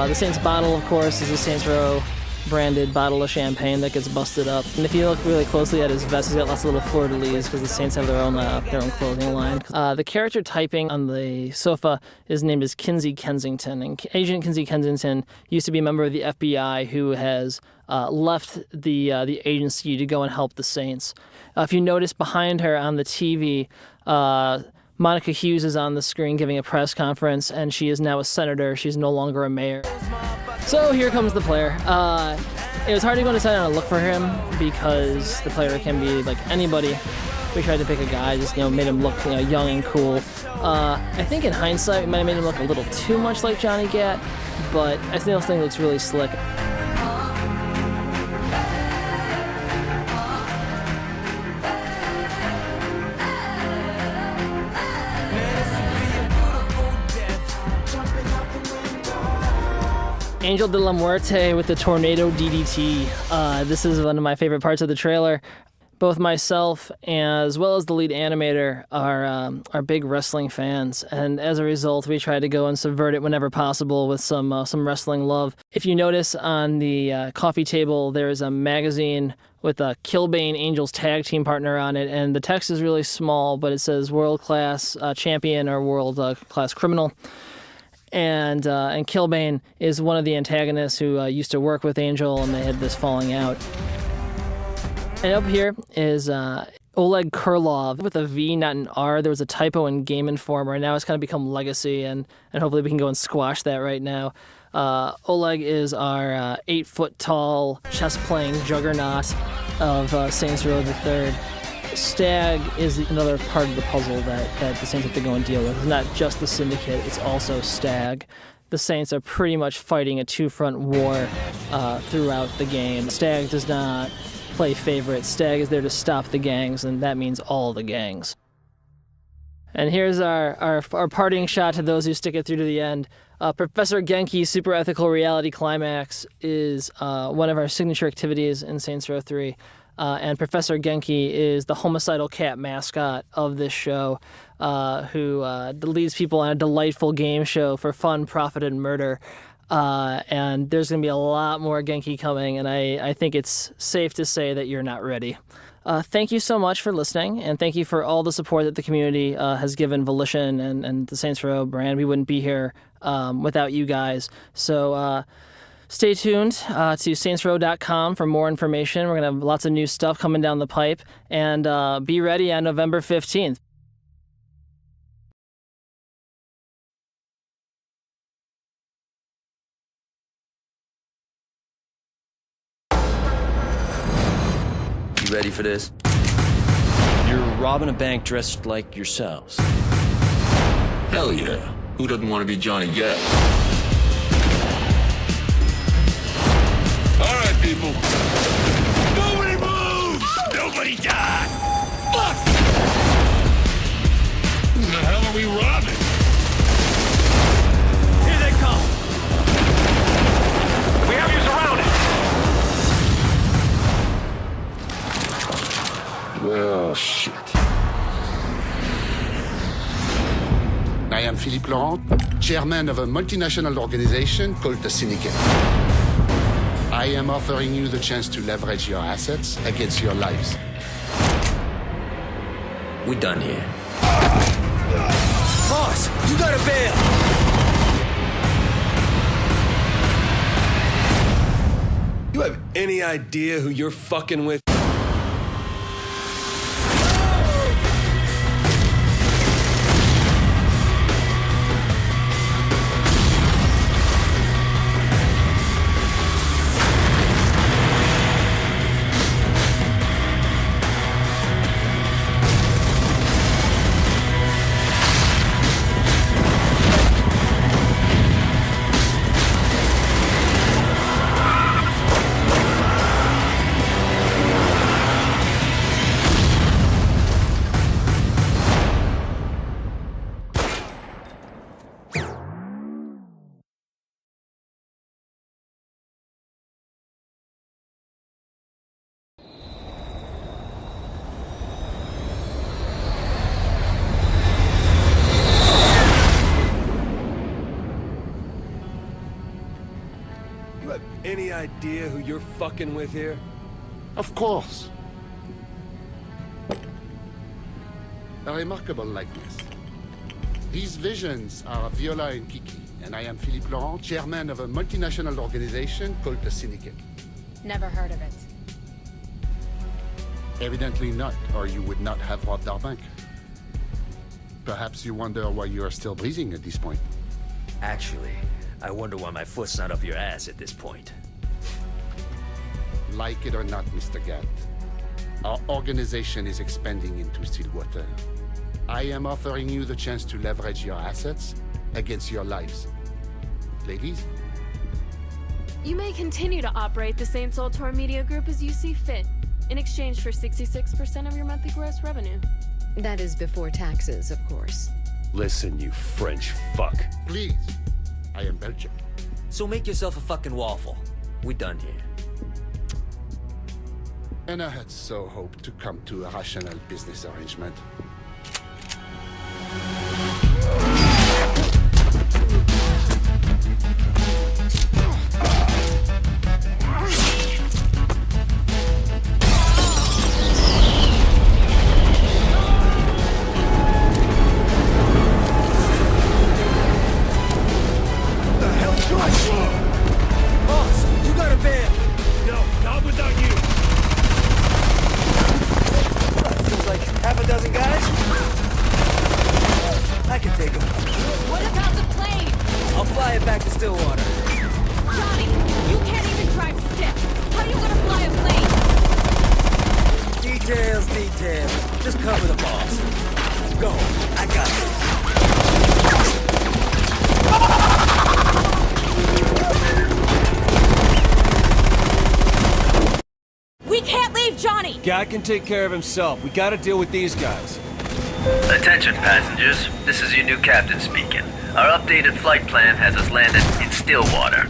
The Saints bottle, of course, is a Saints Row branded bottle of champagne that gets busted up. And if you look really closely at his vest, he's got lots of little fleur-de-lis because the Saints have their own clothing line. The character typing on the sofa is named as Kinsey Kensington. And Agent Kinsey Kensington used to be a member of the FBI who has left the agency to go and help the Saints. If you notice behind her on the TV, Monica Hughes is on the screen giving a press conference, and she is now a senator. She's no longer a mayor. So here comes the player. It was hard to go decide on a look for him because the player can be like anybody. We tried to pick a guy, just made him look young and cool. I think in hindsight, we might have made him look a little too much like Johnny Gat, but I still think he looks really slick. Angel de la Muerte with the Tornado DDT. This is one of my favorite parts of the trailer. Both myself as well as the lead animator are big wrestling fans, and as a result, we try to go and subvert it whenever possible with some wrestling love. If you notice on the coffee table, there is a magazine with a Killbane Angels tag team partner on it, and the text is really small, but it says World Class Champion or World Class Criminal. And Killbane is one of the antagonists who used to work with Angel, and they had this falling out. And up here is Oleg Kurlov with a V, not an R. There was a typo in Game Informer, and now it's kind of become Legacy, and hopefully we can go and squash that right now. Oleg is our 8-foot-tall, chess-playing juggernaut of Saints Row the Third. Stag is another part of the puzzle that the Saints have to go and deal with. It's not just the Syndicate, it's also Stag. The Saints are pretty much fighting a two-front war throughout the game. Stag does not play favorites. Stag is there to stop the gangs, and that means all the gangs. And here's our parting shot to those who stick it through to the end. Professor Genki's Super Ethical Reality Climax is one of our signature activities in Saints Row 3. And Professor Genki is the homicidal cat mascot of this show, who leads people on a delightful game show for fun, profit, and murder. And there's going to be a lot more Genki coming, and I think it's safe to say that you're not ready. Thank you so much for listening, and thank you for all the support that the community has given Volition and the Saints Row brand. We wouldn't be here without you guys. So stay tuned to saintsrow.com for more information. We're going to have lots of new stuff coming down the pipe, and be ready on November 15th. You ready for this? You're robbing a bank dressed like yourselves. Hell yeah. Who doesn't want to be Johnny Gat? All right, people. Nobody moves! Nobody dies! Fuck! Who the hell are we robbing? Here they come! We have you surrounded! Well, shit. I am Philippe Laurent, chairman of a multinational organization called the Syndicate. I am offering you the chance to leverage your assets against your lives. We done here. Boss, you gotta bail! You have any idea who you're fucking with? any idea who you're fucking with here? Of course. A remarkable likeness. These visions are Viola and Kiki, and I am Philippe Laurent, chairman of a multinational organization called the Syndicate. Never heard of it. Evidently not, or you would not have robbed our bank. Perhaps you wonder why you are still breathing at this point. Actually, I wonder why my foot's not up your ass at this point. Like it or not, Mr. Gat, our organization is expanding into Stillwater. I am offering you the chance to leverage your assets against your lives. Ladies? You may continue to operate the Saints Row Media Group as you see fit, in exchange for 66% of your monthly gross revenue. That is before taxes, of course. Listen, you French fuck. Please. I am Belgian. So make yourself a fucking waffle. We done here. And I had so hoped to come to a rational business arrangement. Boss, you got a van! No, not without you! Seems like half a dozen guys? I can take them. What about the plane? I'll fly it back to Stillwater. Johnny, you can't even drive stick. How are you gonna fly a plane? Details. Just cover the boss. Go, I got this. We can't leave Johnny! Gat can take care of himself. We gotta deal with these guys. Attention passengers, this is your new captain speaking. Our updated flight plan has us landed in Stillwater.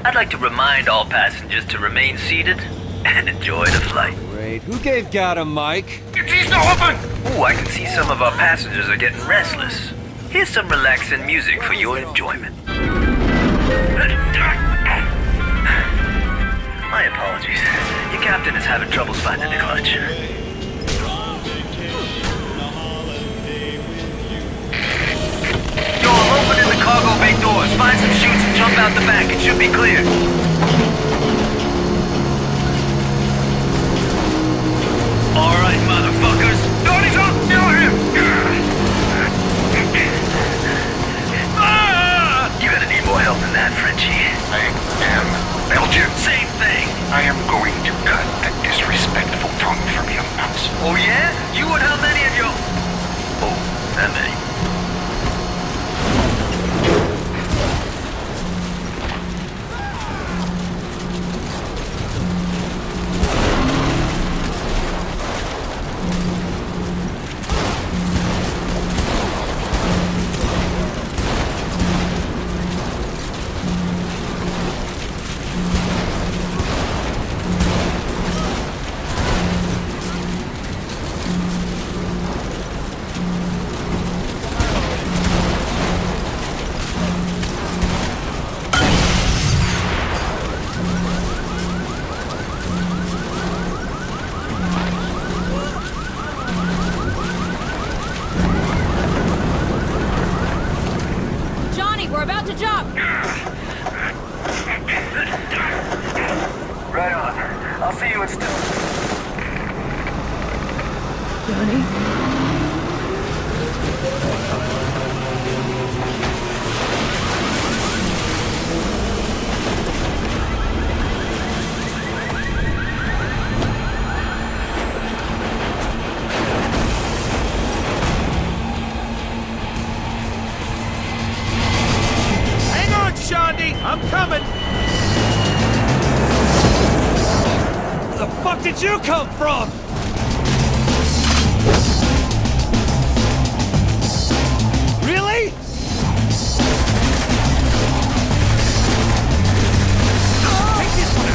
I'd like to remind all passengers to remain seated and enjoy the flight. Great. Who gave Gat a mic? It's not open! Ooh, I can see some of our passengers are getting restless. Here's some relaxing music for your enjoyment. My apologies. Your captain is having troubles finding the clutch. Yo, I'm opening the cargo bay doors. Find some chutes and jump out the back. It should be clear. All right, motherfuckers. Doors up! Kill him! You're gonna need more help than that, Frenchie. I am Belgian. Same thing. I am going to cut that disrespectful tongue from your nuts. Oh yeah? You and how many of your... Oh, that many. Johnny, we're about to jump! Right on. I'll see you in Still. Hang on, Shondi! I'm coming! Where the fuck did you come from? Really? Take this one out!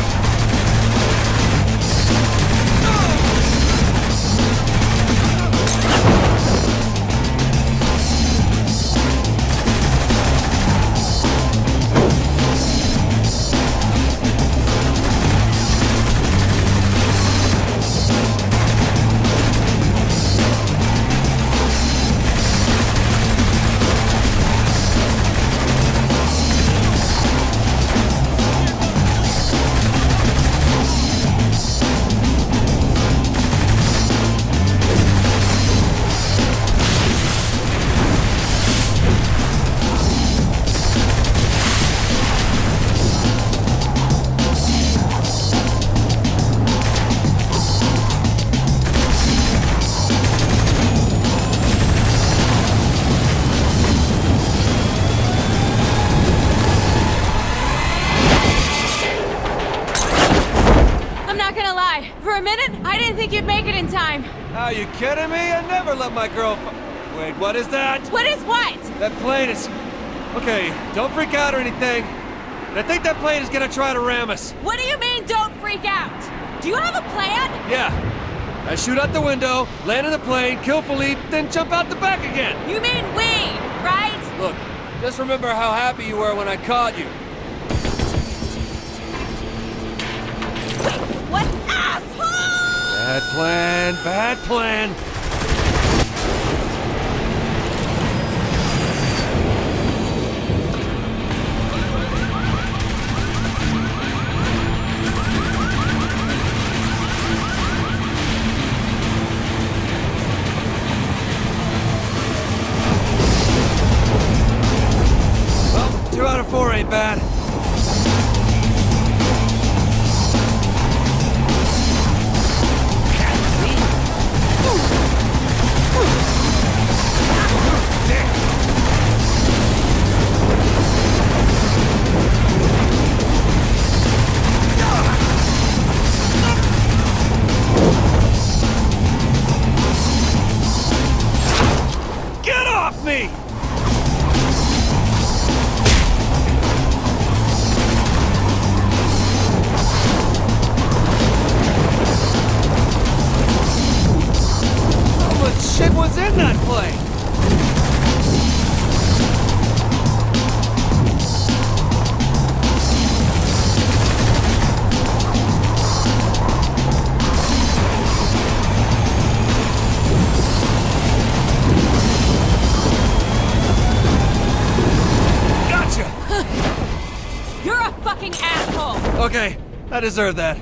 gonna lie. For a minute, I didn't think you'd make it in time. Are you kidding me? I never let my girl Wait, what is that? What is what? That plane is... Okay, don't freak out or anything. But I think that plane is gonna try to ram us. What do you mean, don't freak out? Do you have a plan? Yeah. I shoot out the window, land in the plane, kill Philippe, then jump out the back again. You mean we, right? Look, just remember how happy you were when I caught you. Wait, what asshole? Bad plan, bad plan. Well, 2 out of 4 ain't bad. Get off me! How much shit was in that plane? Gotcha! You're a fucking asshole! Okay, I deserve that.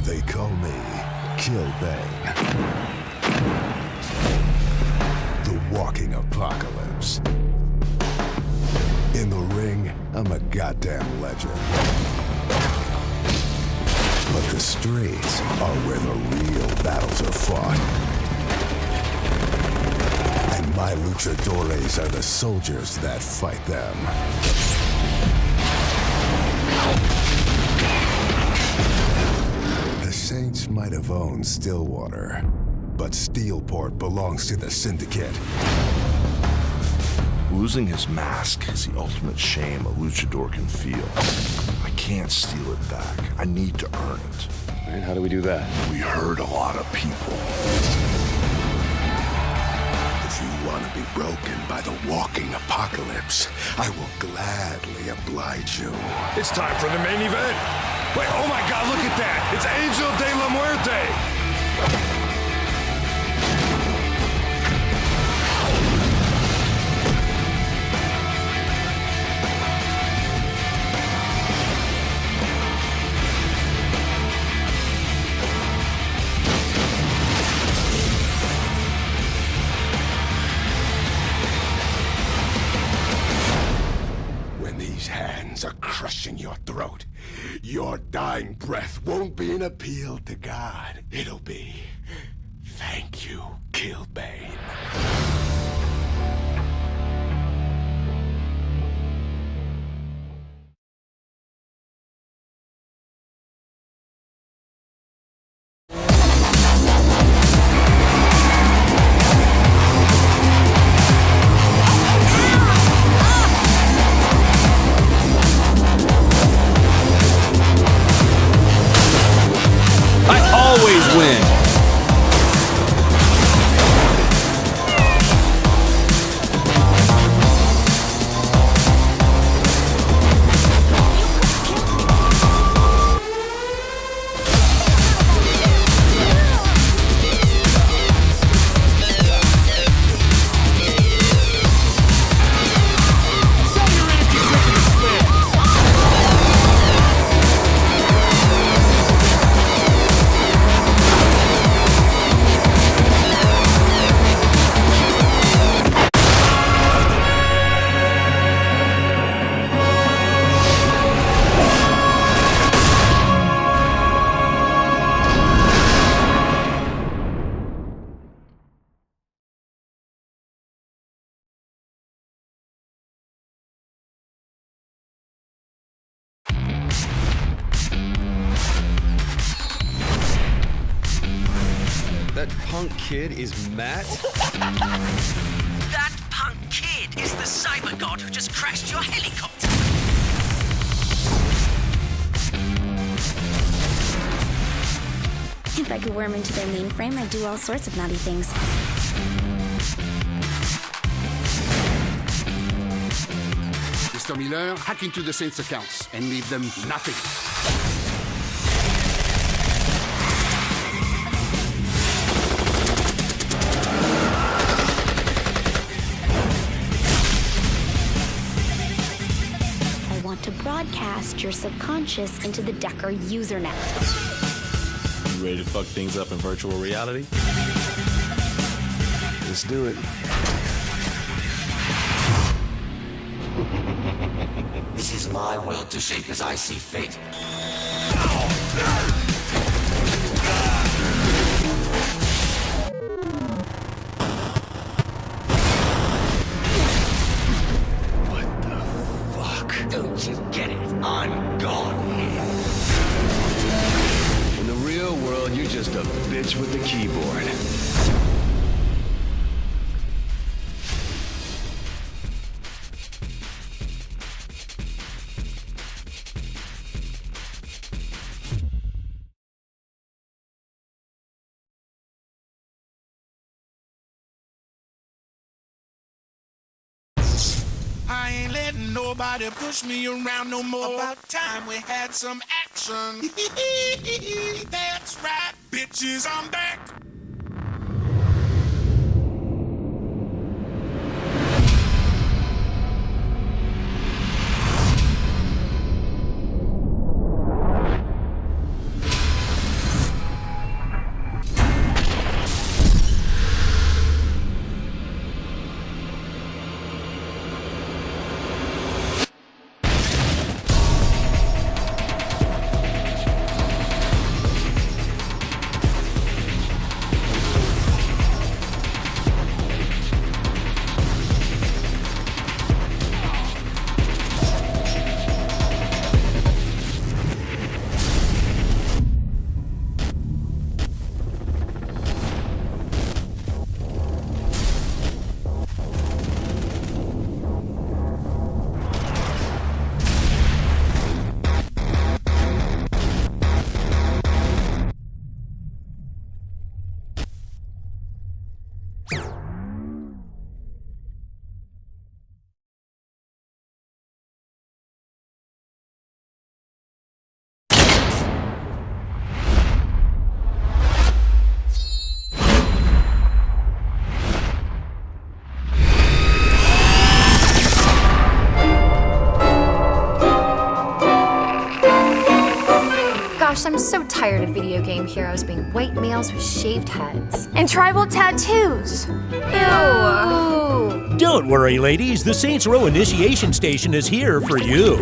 They call me Kill Bane. The walking apocalypse. In the ring, I'm a goddamn legend. But the streets are where the real battles are fought. And my luchadores are the soldiers that fight them. The Saints might have owned Stillwater, but Steelport belongs to the Syndicate. Losing his mask is the ultimate shame a luchador can feel. I can't steal it back. I need to earn it. And how do we do that? We hurt a lot of people. If you want to be broken by the walking apocalypse, I will gladly oblige you. It's time for the main event. Wait, oh my God, look at that. It's Angel de la Muerte. When these hands are crushing your throat, your dying breath won't be an appeal to God. It'll be, thank you, Kill Bane. I always win. That punk kid is Matt? That punk kid is the cyber god who just crashed your helicopter. If I could worm into their mainframe, I'd do all sorts of naughty things. Mr. Miller, hack into the Saints accounts and leave them nothing. I want to broadcast your subconscious into the Decker usernet. You ready to fuck things up in virtual reality? Let's do it. This is my world to shape as I see fate. What the fuck? Don't you get it? I'm gone here. In the real world, you're just a bitch with a keyboard. I ain't letting nobody push me around no more. About time we had some action. That's right, bitches, I'm back. I'm so tired of video game heroes being white males with shaved heads. And tribal tattoos. Ew. Don't worry, ladies. The Saints Row Initiation Station is here for you.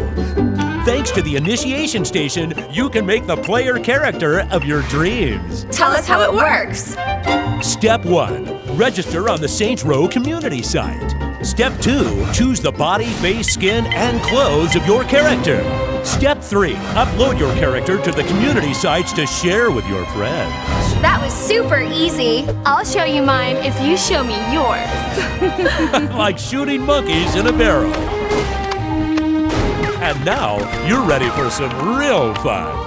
Thanks to the Initiation Station, you can make the player character of your dreams. Tell us how it works. Step 1. Register on the Saints Row community site. Step 2. Choose the body, face, skin, and clothes of your character. Step 3. Upload your character to the community sites to share with your friends. That was super easy. I'll show you mine if you show me yours. Like shooting monkeys in a barrel. And now, you're ready for some real fun.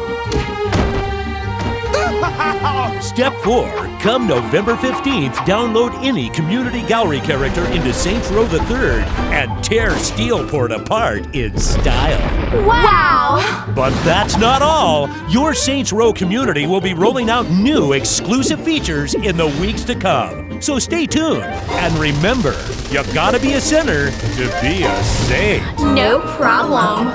Step 4. Come November 15th, download any community gallery character into Saints Row the Third and tear Steelport apart in style. Wow! But that's not all. Your Saints Row community will be rolling out new exclusive features in the weeks to come. So stay tuned. And remember, you gotta be a sinner to be a saint. No problem.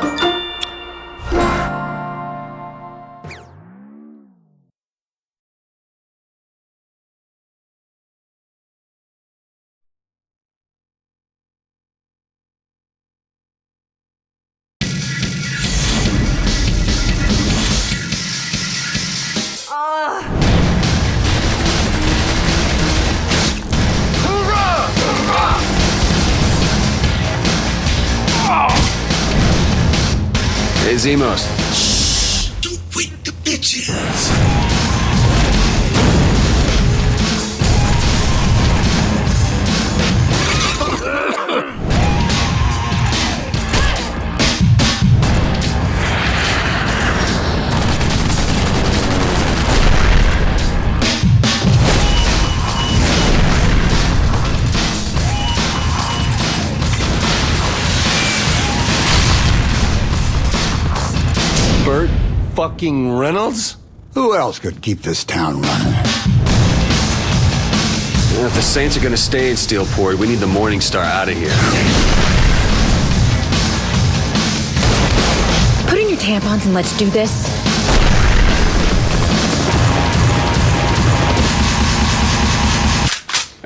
Hey, Zemos. Shh! Don't wake the bitches! fucking Reynolds? Who else could keep this town running? Well, if the Saints are gonna stay in Steelport, we need the Morning Star out of here. Put in your tampons and let's do this.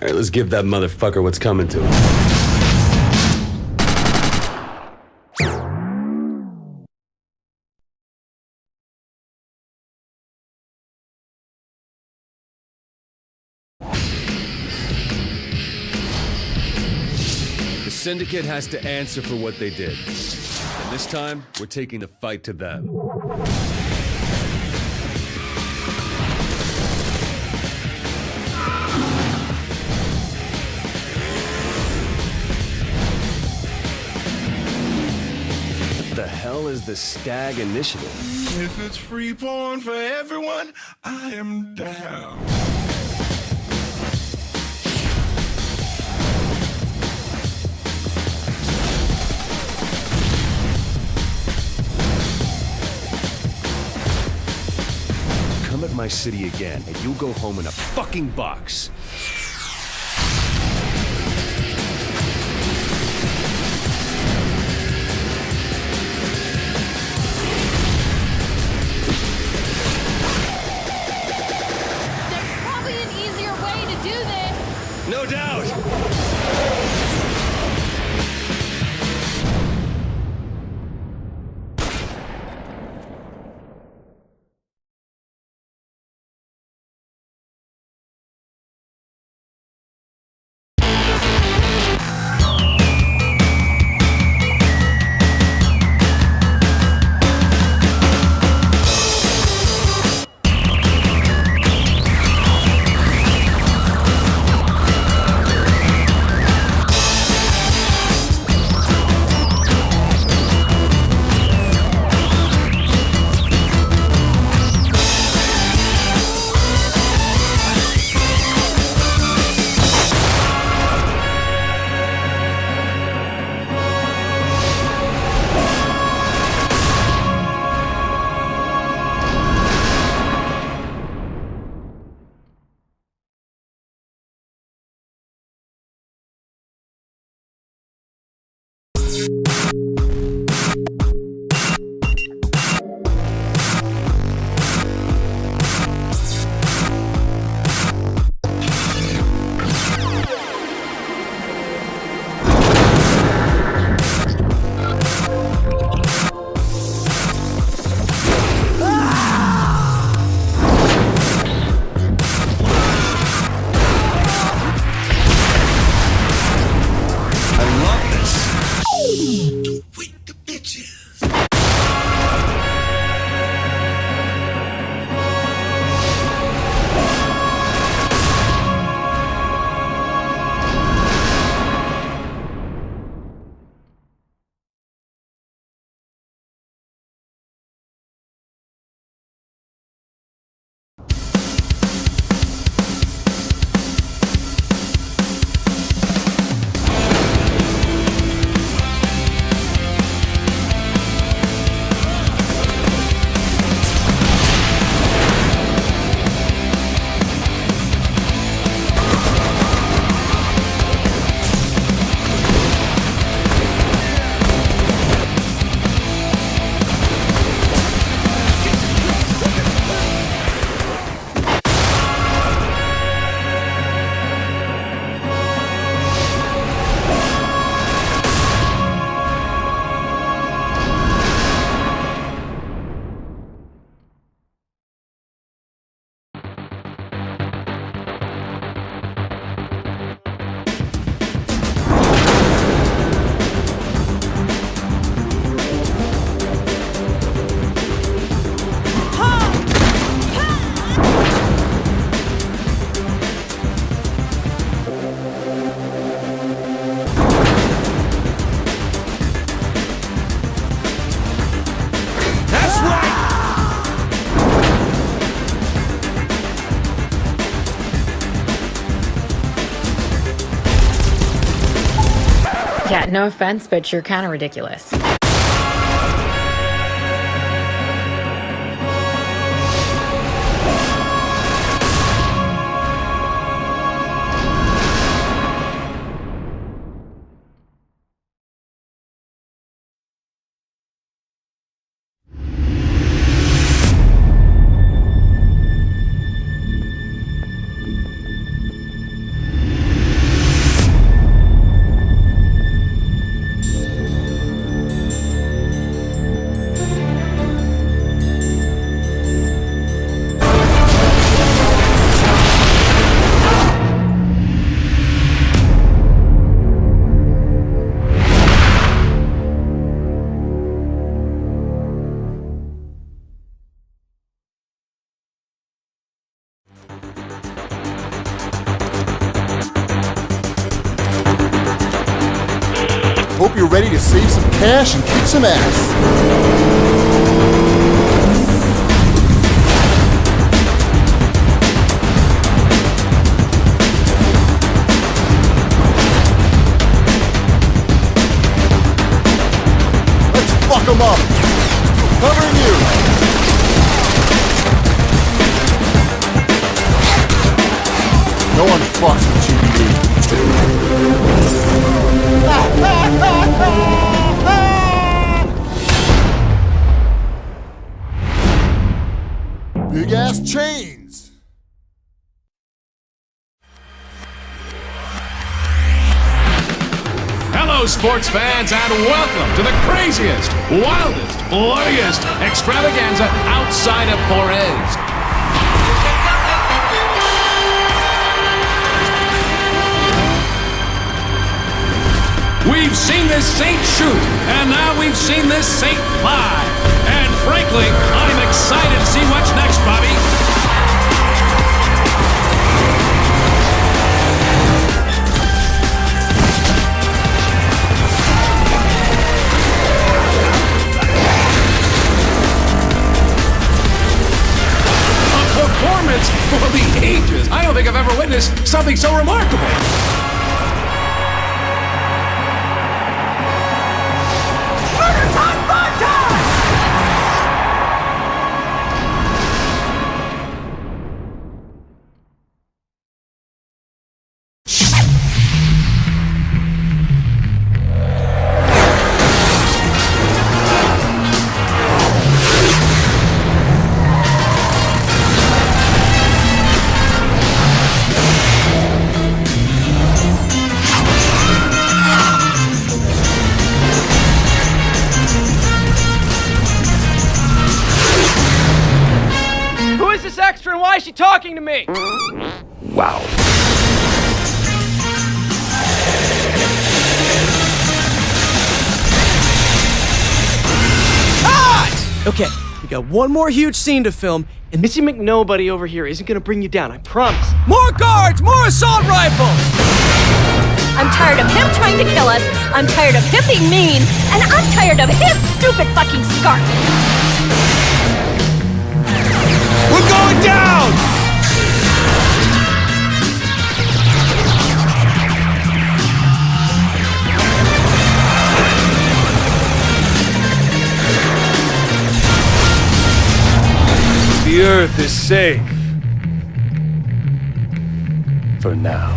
All right, let's give that motherfucker what's coming to him. The Syndicate has to answer for what they did. And this time, we're taking the fight to them. What the hell is the Stag Initiative? If it's free porn for everyone, I am down. Come at my city again, and you'll go home in a fucking box. There's probably an easier way to do this. No doubt! Yeah, no offense, but you're kind of ridiculous. Hope you're ready to save some cash and kick some ass. Fuck him up! Covering you! No one fucks with GPD. Big ass chains! Hello, sports fans, and welcome to the craziest, wildest, bloodiest extravaganza outside of Juarez. We've seen this saint shoot, and now we've seen this saint fly. And frankly, I'm excited to see what's next, Bobby. Performance for the ages. I don't think I've ever witnessed something so remarkable. Murder time, fun time! Why is she talking to me? Wow. Okay, we got one more huge scene to film, and Missy McNobody over here isn't gonna bring you down, I promise. More guards! More assault rifles! I'm tired of him trying to kill us, I'm tired of him being mean, and I'm tired of his stupid fucking scarf! We're going down! The Earth is safe. For now.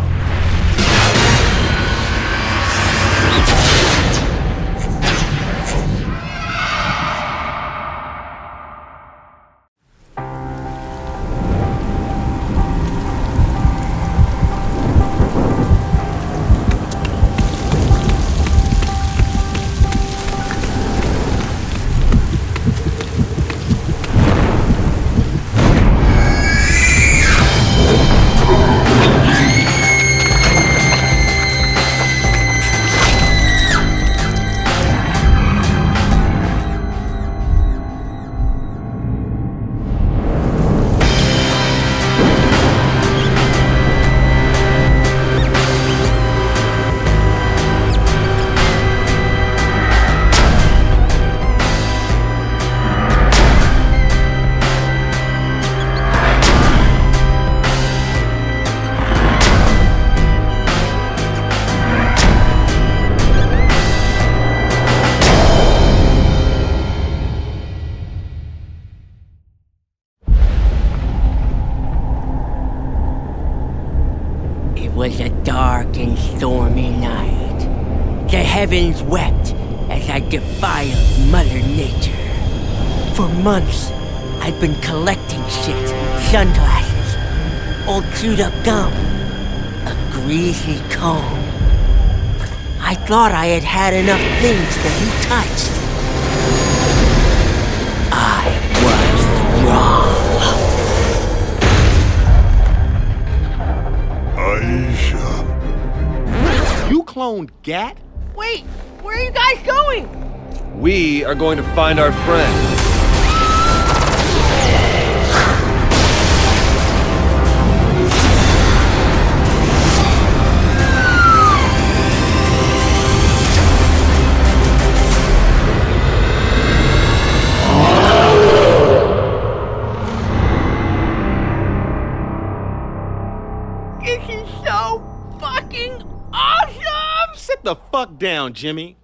It was a dark and stormy night. The heavens wept as I defiled Mother Nature. For months, I'd been collecting shit. Sunglasses, old chewed up gum, a greasy comb. I thought I had had enough things to be touched. I was wrong. Aisha. You cloned Gat? Wait, where are you guys going? We are going to find our friend. Get the fuck down, Jimmy.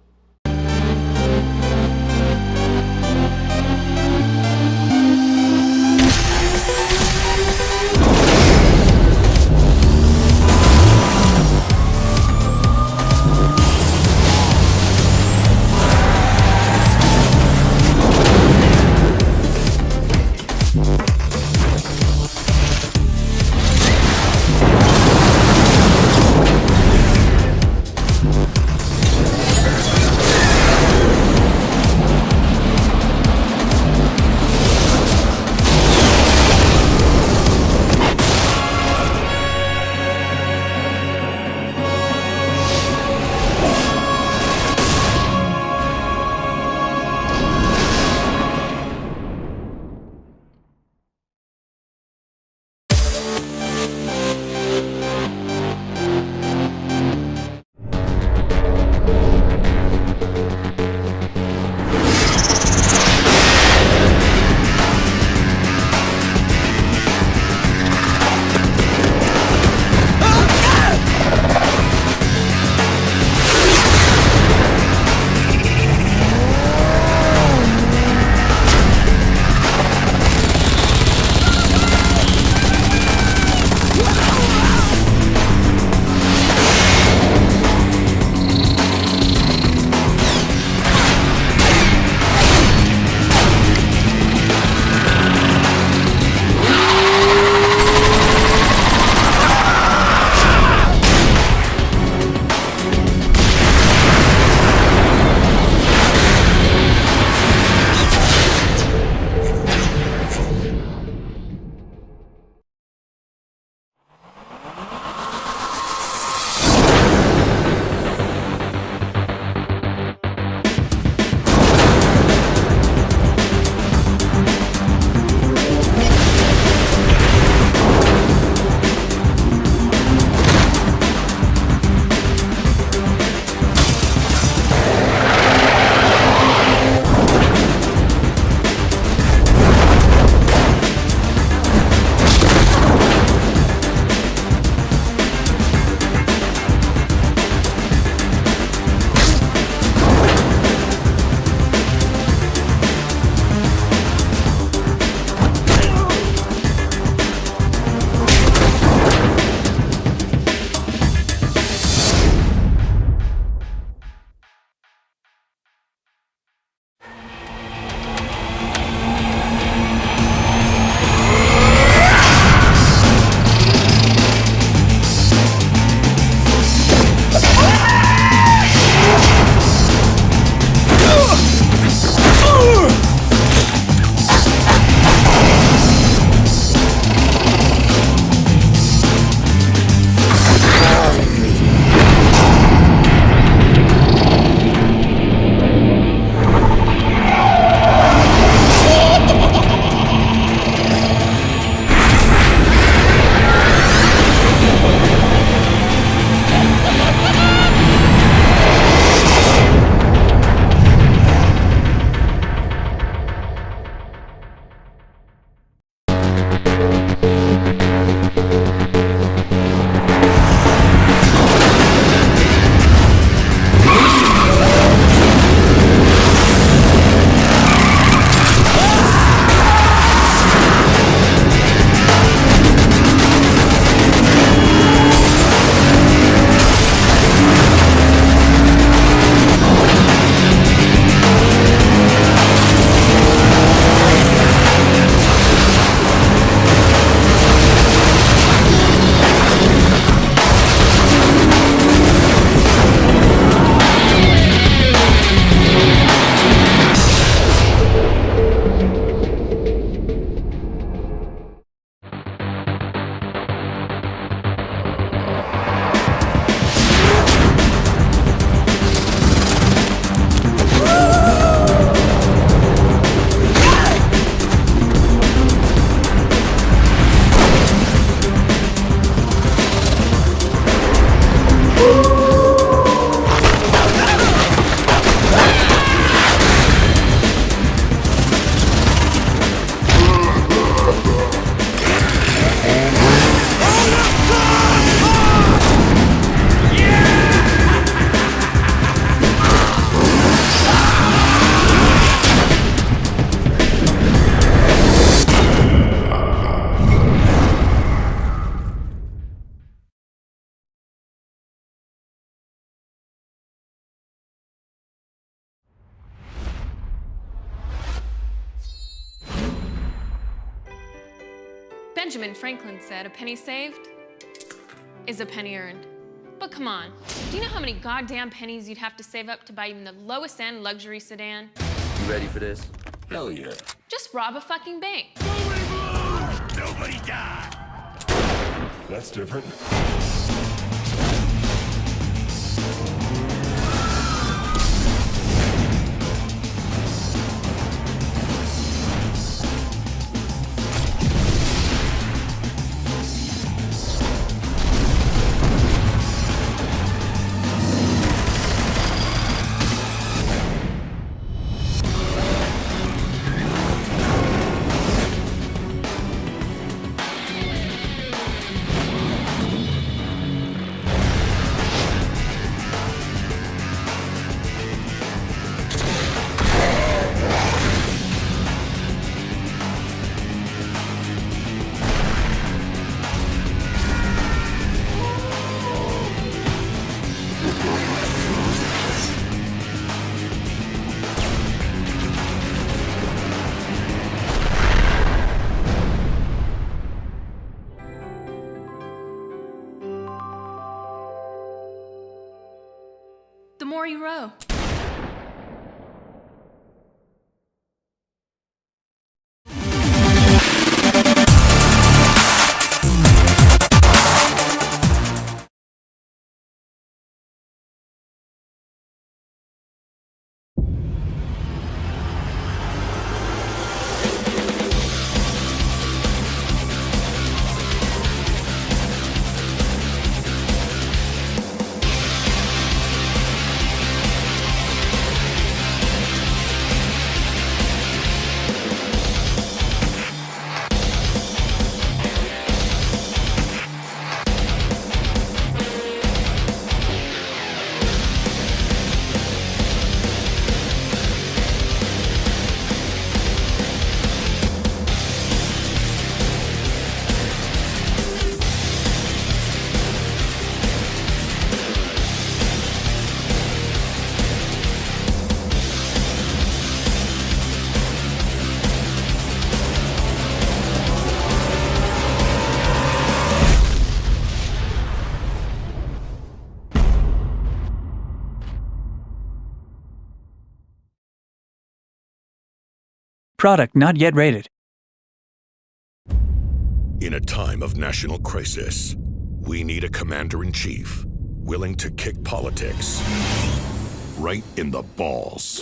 Benjamin Franklin said, "A penny saved is a penny earned." But come on, do you know how many goddamn pennies you'd have to save up to buy even the lowest end luxury sedan? You ready for this? Hell yeah. Just rob a fucking bank. Nobody died. That's different. The more you row. Product not yet rated. In a time of national crisis, we need a commander-in-chief willing to kick politics right in the balls.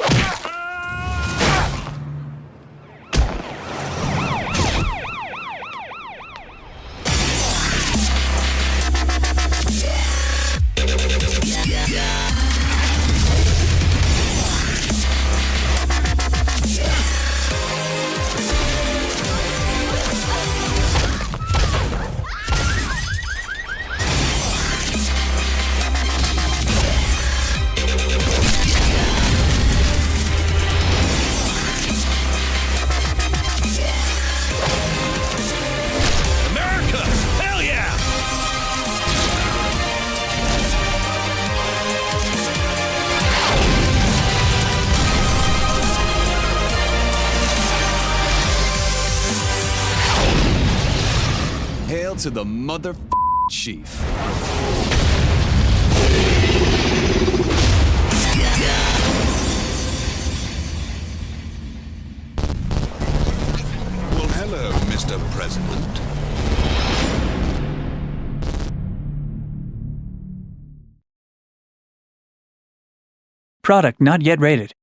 Hail to the mother chief. Well, hello, Mr. President. Product not yet rated.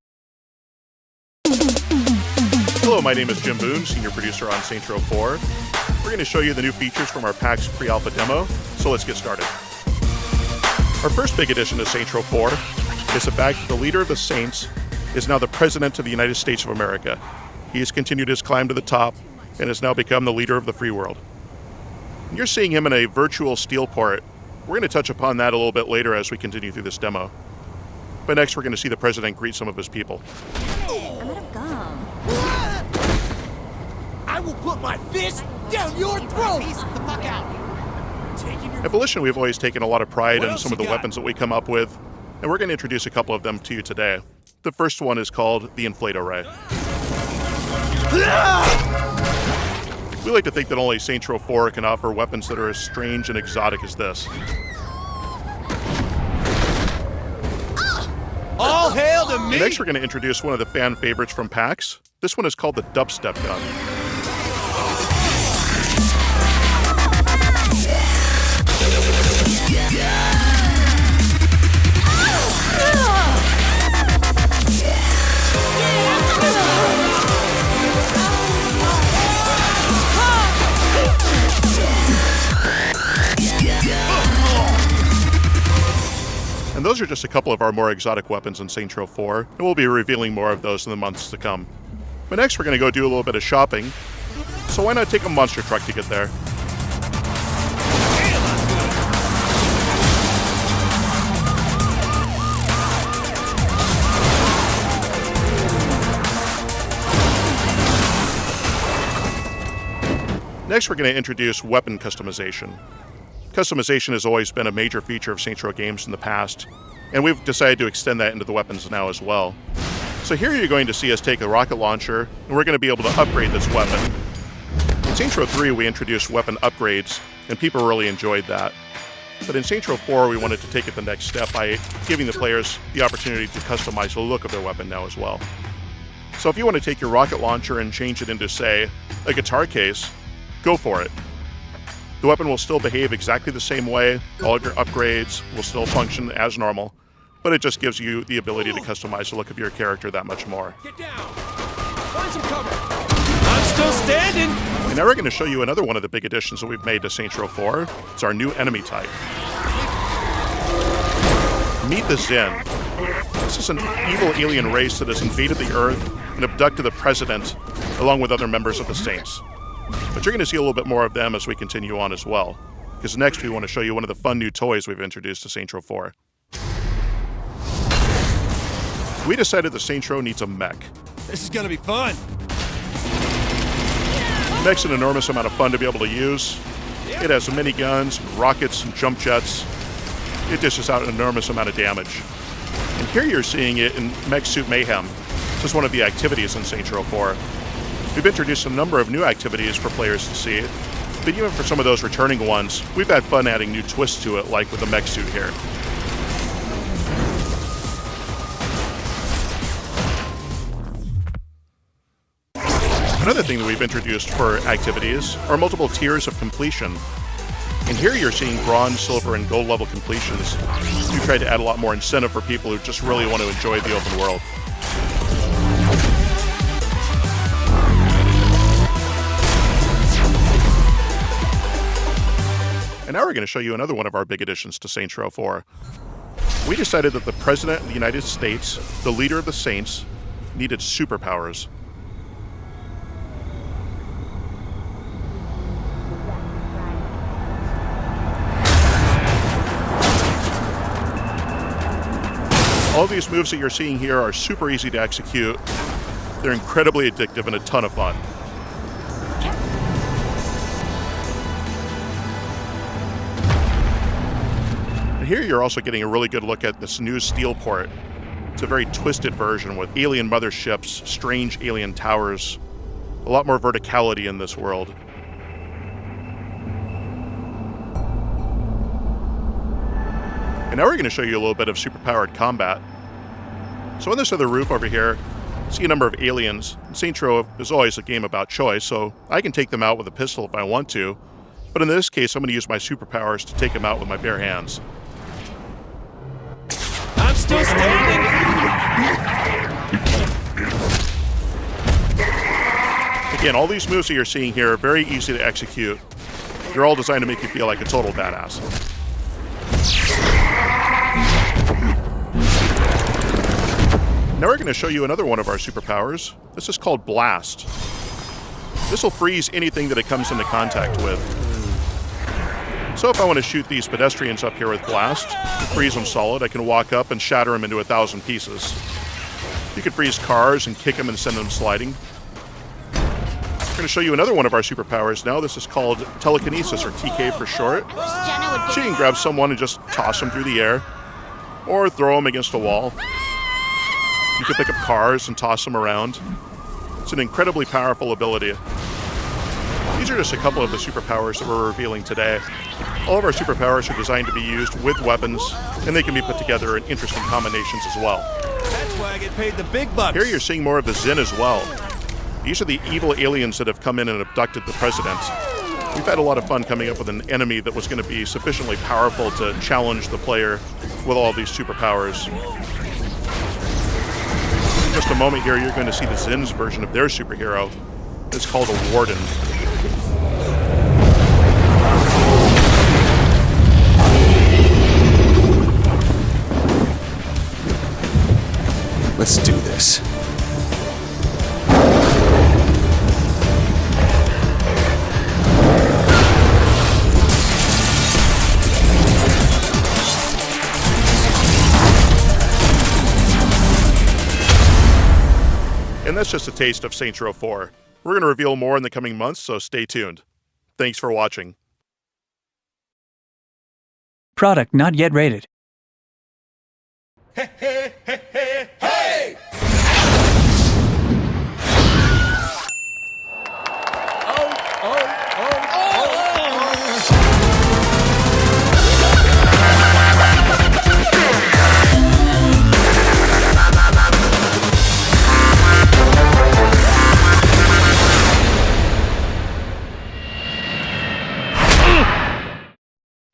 Hello, my name is Jim Boone, Senior Producer on Saints Row 4. We're going to show you the new features from our PAX pre-alpha demo, so let's get started. Our first big addition to Saints Row 4 is the fact that the leader of the Saints is now the President of the United States of America. He has continued his climb to the top and has now become the leader of the free world. You're seeing him in a virtual steel port. We're going to touch upon that a little bit later as we continue through this demo. But next we're going to see the President greet some of his people. I'm gonna gum. I will put my fist down your throat! Piece the fuck out! At Volition, we've always taken a lot of pride in some of the weapons that we come up with, and we're going to introduce a couple of them to you today. The first one is called the Inflate Array. We like to think that only Saints Row 4 can offer weapons that are as strange and exotic as this. All hail to me! Next, we're going to introduce one of the fan favorites from PAX. This one is called the Dubstep Gun. And those are just a couple of our more exotic weapons in Saints Row 4, and we'll be revealing more of those in the months to come. But next we're going to go do a little bit of shopping, so why not take a monster truck to get there? Next we're going to introduce weapon customization. Customization has always been a major feature of Saints Row games in the past, and we've decided to extend that into the weapons now as well. So here you're going to see us take a rocket launcher, and we're going to be able to upgrade this weapon. In Saints Row 3 we introduced weapon upgrades, and people really enjoyed that. But in Saints Row 4 we wanted to take it the next step by giving the players the opportunity to customize the look of their weapon now as well. So if you want to take your rocket launcher and change it into, say, a guitar case, go for it. The weapon will still behave exactly the same way, all of your upgrades will still function as normal, but it just gives you the ability to customize the look of your character that much more. Get down! Find some cover! I'm still standing! And now we're going to show you another one of the big additions that we've made to Saints Row 4. It's our new enemy type. Meet the Zen. This is an evil alien race that has invaded the Earth and abducted the President, along with other members of the Saints. But you're going to see a little bit more of them as we continue on as well, because next we want to show you one of the fun new toys we've introduced to Saints Row 4. We decided that Saints Row needs a mech. This is going to be fun! Mech's an enormous amount of fun to be able to use. It has miniguns, rockets, and jump jets. It dishes out an enormous amount of damage. And here you're seeing it in Mech Suit Mayhem. This is one of the activities in Saints Row 4. We've introduced a number of new activities for players to see, but even for some of those returning ones, we've had fun adding new twists to it, like with the mech suit here. Another thing that we've introduced for activities are multiple tiers of completion. And here you're seeing bronze, silver, and gold level completions. We tried to add a lot more incentive for people who just really want to enjoy the open world. And now we're going to show you another one of our big additions to Saints Row 4. We decided that the President of the United States, the leader of the Saints, needed superpowers. All these moves that you're seeing here are super easy to execute. They're incredibly addictive and a ton of fun. And here you're also getting a really good look at this new steel port. It's a very twisted version with alien motherships, strange alien towers, a lot more verticality in this world. And now we're going to show you a little bit of superpowered combat. So on this other roof over here, see a number of aliens. Saints Row is always a game about choice, so I can take them out with a pistol if I want to. But in this case, I'm going to use my superpowers to take them out with my bare hands. I'm still standing! Again, all these moves that you're seeing here are very easy to execute. They're all designed to make you feel like a total badass. Now we're going to show you another one of our superpowers. This is called Blast. This will freeze anything that it comes into contact with. So if I want to shoot these pedestrians up here with Blast, and freeze them solid, I can walk up and shatter them into 1,000 pieces. You can freeze cars and kick them and send them sliding. We're going to show you another one of our superpowers now. This is called Telekinesis, or TK for short. So you can grab someone and just toss them through the air, or throw them against a wall. You can pick up cars and toss them around. It's an incredibly powerful ability. These are just a couple of the superpowers that we're revealing today. All of our superpowers are designed to be used with weapons, and they can be put together in interesting combinations as well. That's why I get paid the big bucks. Here you're seeing more of the Zin as well. These are the evil aliens that have come in and abducted the president. We've had a lot of fun coming up with an enemy that was going to be sufficiently powerful to challenge the player with all these superpowers. In just a moment here, you're going to see the Zin's version of their superhero. It's called a Warden. Let's do this. And that's just a taste of Saints Row 4. We're going to reveal more in the coming months, so stay tuned. Thanks for watching. Product not yet rated.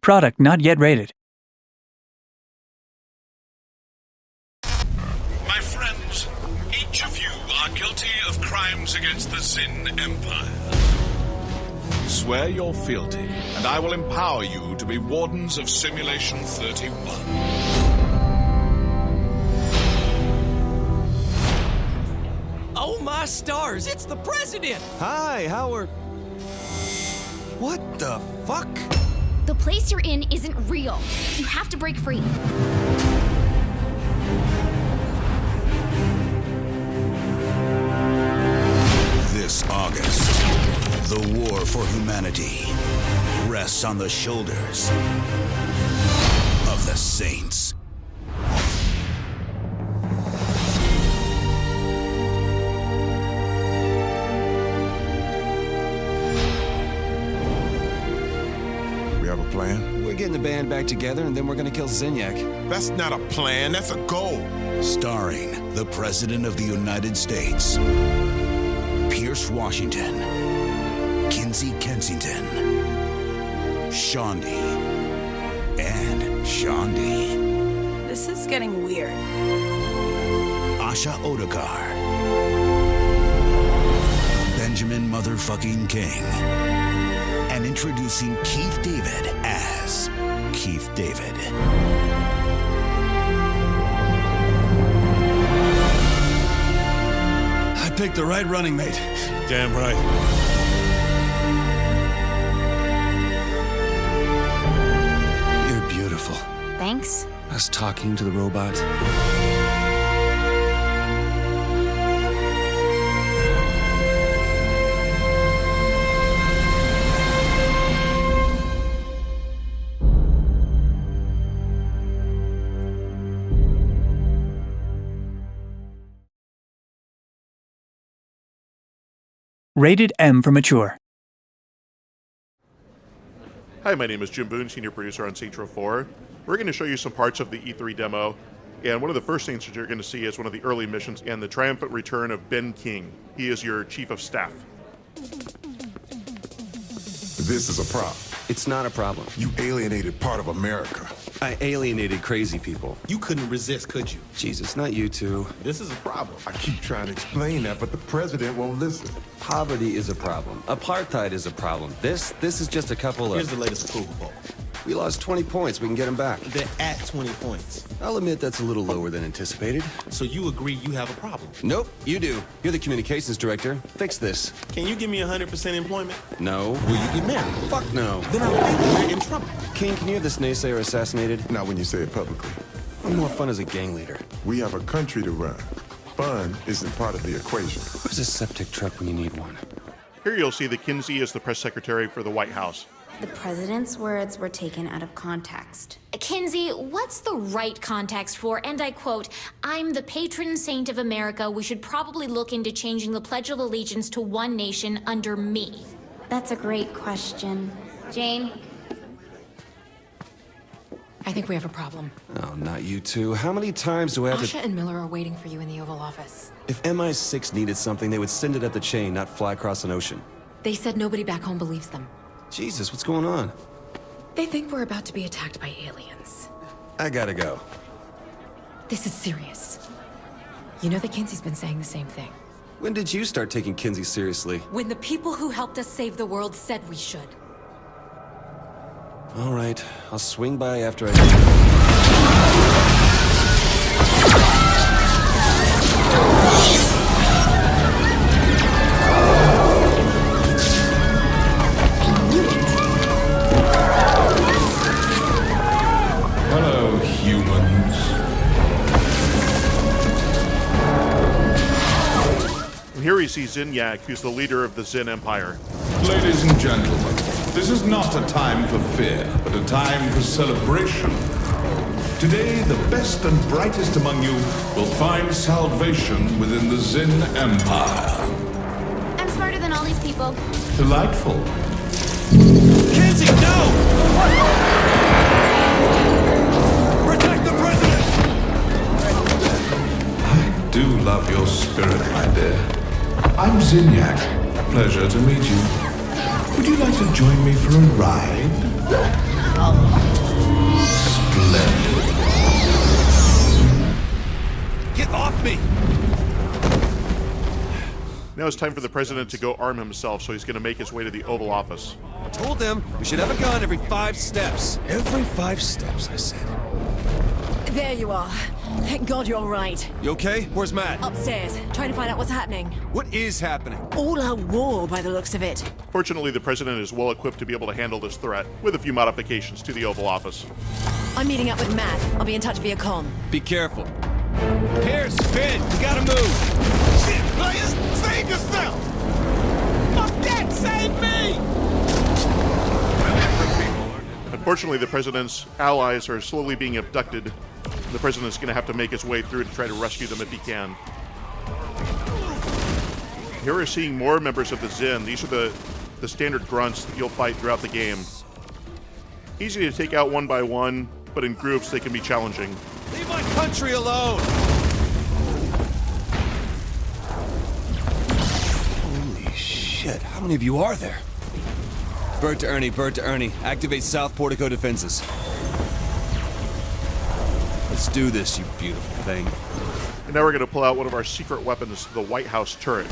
Product not yet rated. My friends, each of you are guilty of crimes against the Zin Empire. Swear you're fealty, and I will empower you to be wardens of Simulation 31. Oh my stars, it's the president! Hi, Howard. What the fuck? The place you're in isn't real. You have to break free. This August, the war for humanity rests on the shoulders of the Saints. Have a plan? We're getting the band back together and then we're gonna kill Zinyak. That's not a plan, that's a goal. Starring the President of the United States, Pierce Washington, Kinsey Kensington, Shondi, and Shondi. This is getting weird. Asha Odekar, Benjamin Motherfucking King. And introducing Keith David as Keith David. I picked the right running mate. Damn right. You're beautiful. Thanks. Us talking to the robot. Rated M for mature. Hi, my name is Jim Boone, senior producer on Saints Row 4. We're going to show you some parts of the E3 demo, and one of the first things that you're going to see is one of the early missions and the triumphant return of Ben King. He is your chief of staff. This is a problem. It's not a problem. You alienated part of America. I alienated crazy people. You couldn't resist, could you? Jesus, not you two. This is a problem. I keep trying to explain that, but the president won't listen. Poverty is a problem. Apartheid is a problem. This is just a couple of... Here's the latest approval poll. We lost 20 points. We can get them back. They're at 20 points. I'll admit that's a little lower than anticipated. So you agree you have a problem? Nope, you do. You're the communications director. Fix this. Can you give me 100% employment? No. Will you get married? Fuck no. Then I think we're in trouble. King, can you have this naysayer assassinated? Not when you say it publicly. I'm more fun as a gang leader. We have a country to run. Fun isn't part of the equation. Where's a septic truck when you need one? Here you'll see that Kinsey is the press secretary for the White House. The president's words were taken out of context. Kinsey, what's the right context for, and I quote, "I'm the patron saint of America. We should probably look into changing the Pledge of Allegiance to one nation under me." That's a great question. Jane? I think we have a problem. Oh, not you two. How many times do I have Asha and Miller are waiting for you in the Oval Office. If MI6 needed something, they would send it up the chain, not fly across an ocean. They said nobody back home believes them. Jesus, what's going on? They think we're about to be attacked by aliens. I gotta go. This is serious. You know that Kinsey's been saying the same thing. When did you start taking Kinsey seriously? When the people who helped us save the world said we should. All right, I'll swing by after I... Hello, humans. Here we see Zinyak, who's the leader of the Zin Empire. Ladies and gentlemen, this is not a time for fear, but a time for celebration. Today, the best and brightest among you will find salvation within the Zin Empire. I'm smarter than all these people. Delightful. Kinsey, no! Protect the president! I do love your spirit, my dear. I'm Zinyak. Pleasure to meet you. Would you like to join me for a ride? Splendid. Get off me! Now it's time for the president to go arm himself, so he's going to make his way to the Oval Office. I told them we should have a gun every 5 steps. Every 5 steps, I said. There you are. Thank God you're all right. You okay? Where's Matt? Upstairs, trying to find out what's happening. What is happening? All out war by the looks of it. Fortunately, the president is well equipped to be able to handle this threat, with a few modifications to the Oval Office. I'm meeting up with Matt. I'll be in touch via comm. Be careful. Pierce, Finn, you gotta move. Shit, players! Save yourself! Fuck that! Save me! Unfortunately, the president's allies are slowly being abducted. The president's going to have to make his way through to try to rescue them if he can. Here we're seeing more members of the Zin. These are the standard grunts that you'll fight throughout the game. Easy to take out one by one, but in groups they can be challenging. Leave my country alone! Holy shit, how many of you are there? Bird to Ernie. Activate South Portico defenses. Let's do this, you beautiful thing. And now we're going to pull out one of our secret weapons, the White House turret.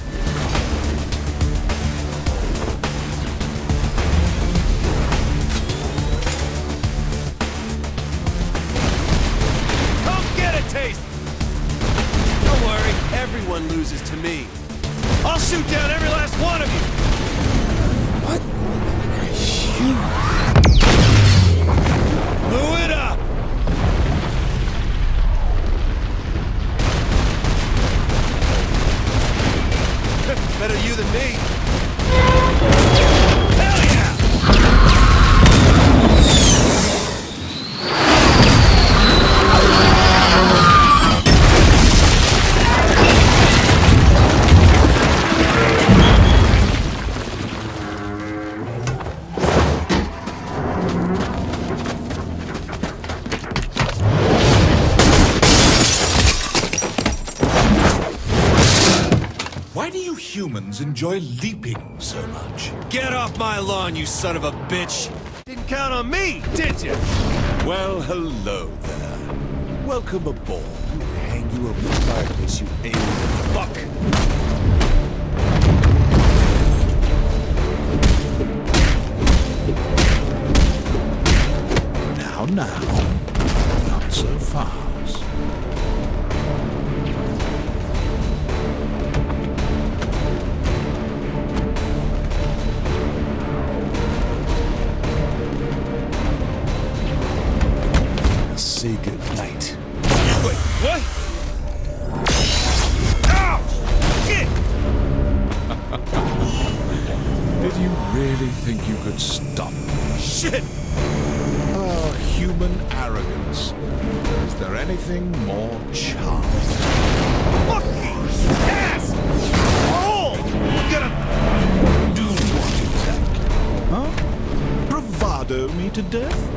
Come get a taste! Don't worry, everyone loses to me. I'll shoot down every last one of you! What? Blew it up! Better you than me. Hell yeah! Why do you humans enjoy leaping so much? Get off my lawn, you son of a bitch! Didn't count on me, did you? Well, hello there. Welcome aboard. Hang you over the fireplace, you alien fuck. Now, not so fast. Say goodnight. Wait, what? Ow! Shit! Did you really think you could stop me? Shit! Oh, human arrogance. Is there anything more charming? Fucking ass! Oh! We're gonna do what is that? bravado me to death?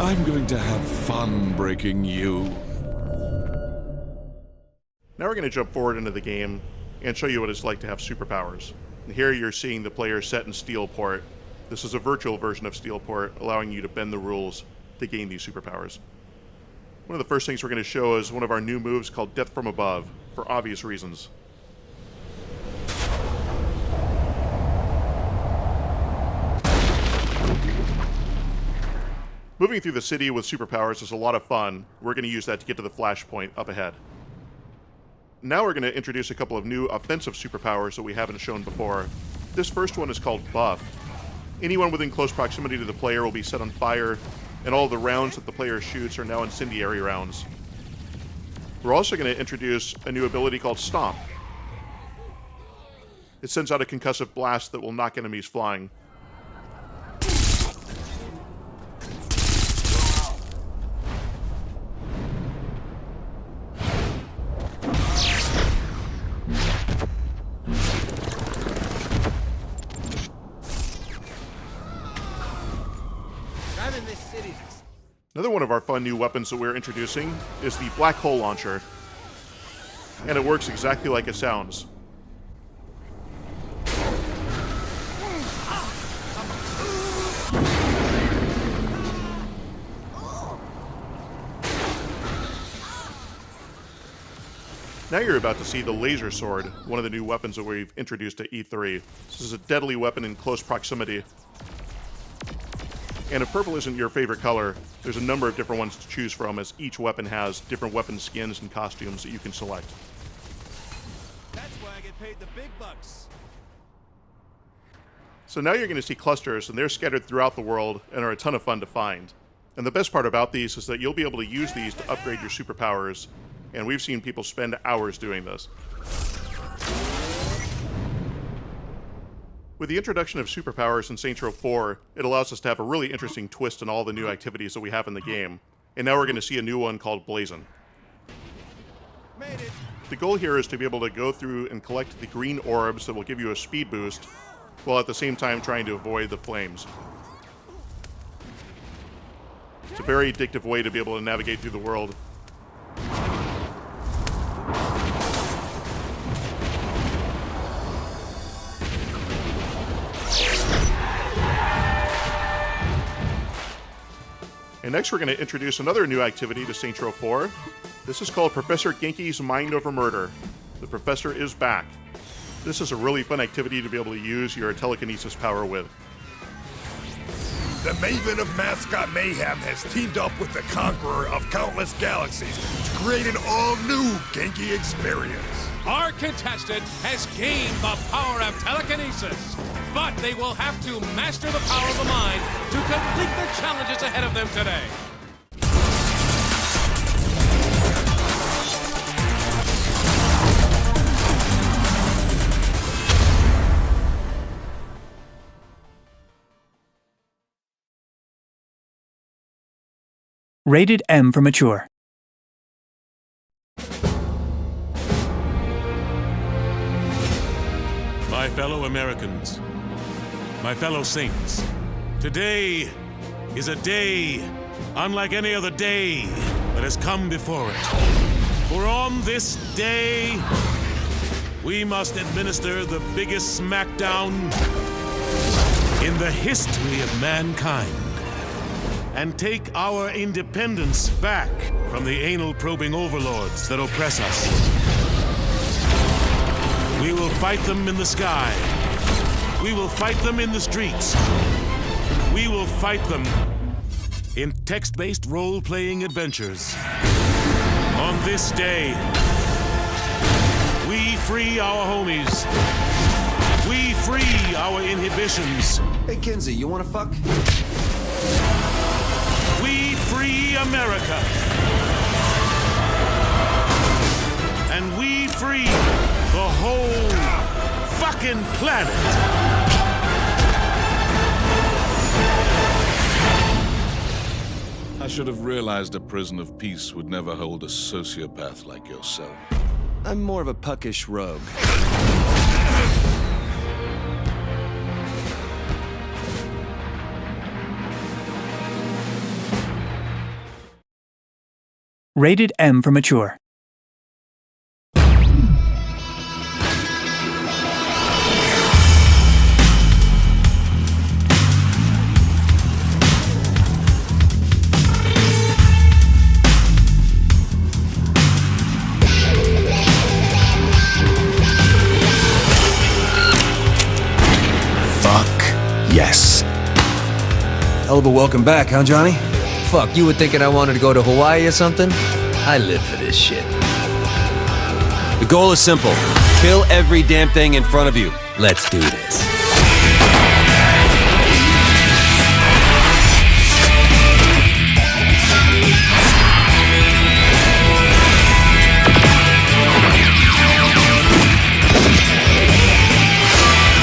I'm going to have fun breaking you. Now we're going to jump forward into the game and show you what it's like to have superpowers. And here you're seeing the player set in Steelport. This is a virtual version of Steelport, allowing you to bend the rules to gain these superpowers. One of the first things we're going to show is one of our new moves called Death from Above, for obvious reasons. Moving through the city with superpowers is a lot of fun. We're going to use that to get to the flashpoint up ahead. Now we're going to introduce a couple of new offensive superpowers that we haven't shown before. This first one is called Buff. Anyone within close proximity to the player will be set on fire, and all the rounds that the player shoots are now incendiary rounds. We're also going to introduce a new ability called Stomp. It sends out a concussive blast that will knock enemies flying. Another one of our fun new weapons that we're introducing is the Black Hole Launcher. And it works exactly like it sounds. Now you're about to see the Laser Sword, one of the new weapons that we've introduced at E3. This is a deadly weapon in close proximity. And if purple isn't your favorite color, there's a number of different ones to choose from, as each weapon has different weapon skins and costumes that you can select. That's why I get paid the big bucks. So now you're going to see clusters, and they're scattered throughout the world and are a ton of fun to find. And the best part about these is that you'll be able to use these to upgrade your superpowers, and we've seen people spend hours doing this. With the introduction of superpowers in Saints Row 4, it allows us to have a really interesting twist in all the new activities that we have in the game. And now we're going to see a new one called Blazon. The goal here is to be able to go through and collect the green orbs that will give you a speed boost, while at the same time trying to avoid the flames. It's a very addictive way to be able to navigate through the world. And next we're going to introduce another new activity to Saints Row 4. This is called Professor Genki's Mind Over Murder. The Professor is back. This is a really fun activity to be able to use your telekinesis power with. The Maven of Mascot Mayhem has teamed up with the Conqueror of Countless Galaxies to create an all-new Genki experience. Our contestant has gained the power of telekinesis, but they will have to master the power of the mind to complete the challenges ahead of them today. Rated M for mature. My fellow Americans, my fellow Saints, today is a day unlike any other day that has come before it. For on this day, we must administer the biggest smackdown in the history of mankind and take our independence back from the anal-probing overlords that oppress us. We will fight them in the sky. We will fight them in the streets. We will fight them in text-based role-playing adventures. On this day, we free our homies. We free our inhibitions. Hey, Kinsey, you wanna fuck? We free America. And we free the whole fucking planet. I should have realized a prison of peace would never hold a sociopath like yourself. I'm more of a puckish rogue. Rated M for mature. Yes. Hell of a welcome back, huh, Johnny? Fuck, you were thinking I wanted to go to Hawaii or something? I live for this shit. The goal is simple. Kill every damn thing in front of you. Let's do this.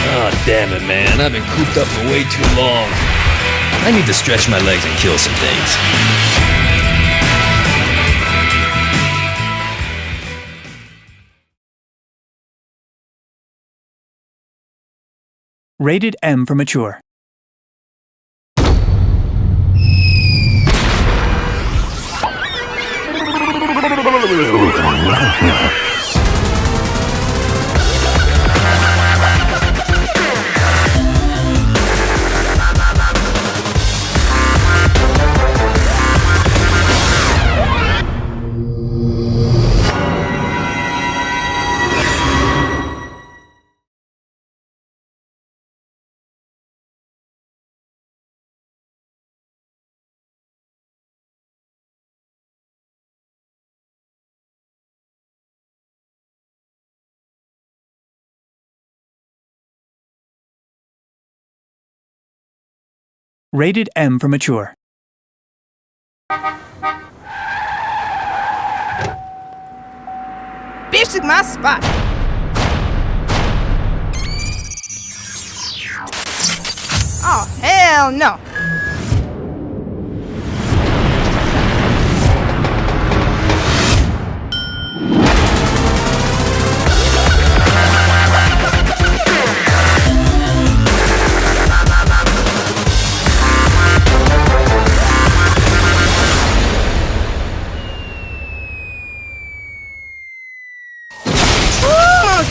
Oh, damn it, man. I've been cooped up for way too long. I need to stretch my legs and kill some things. Rated M for mature. Rated M for mature. Bitch took my spot. Oh, hell no.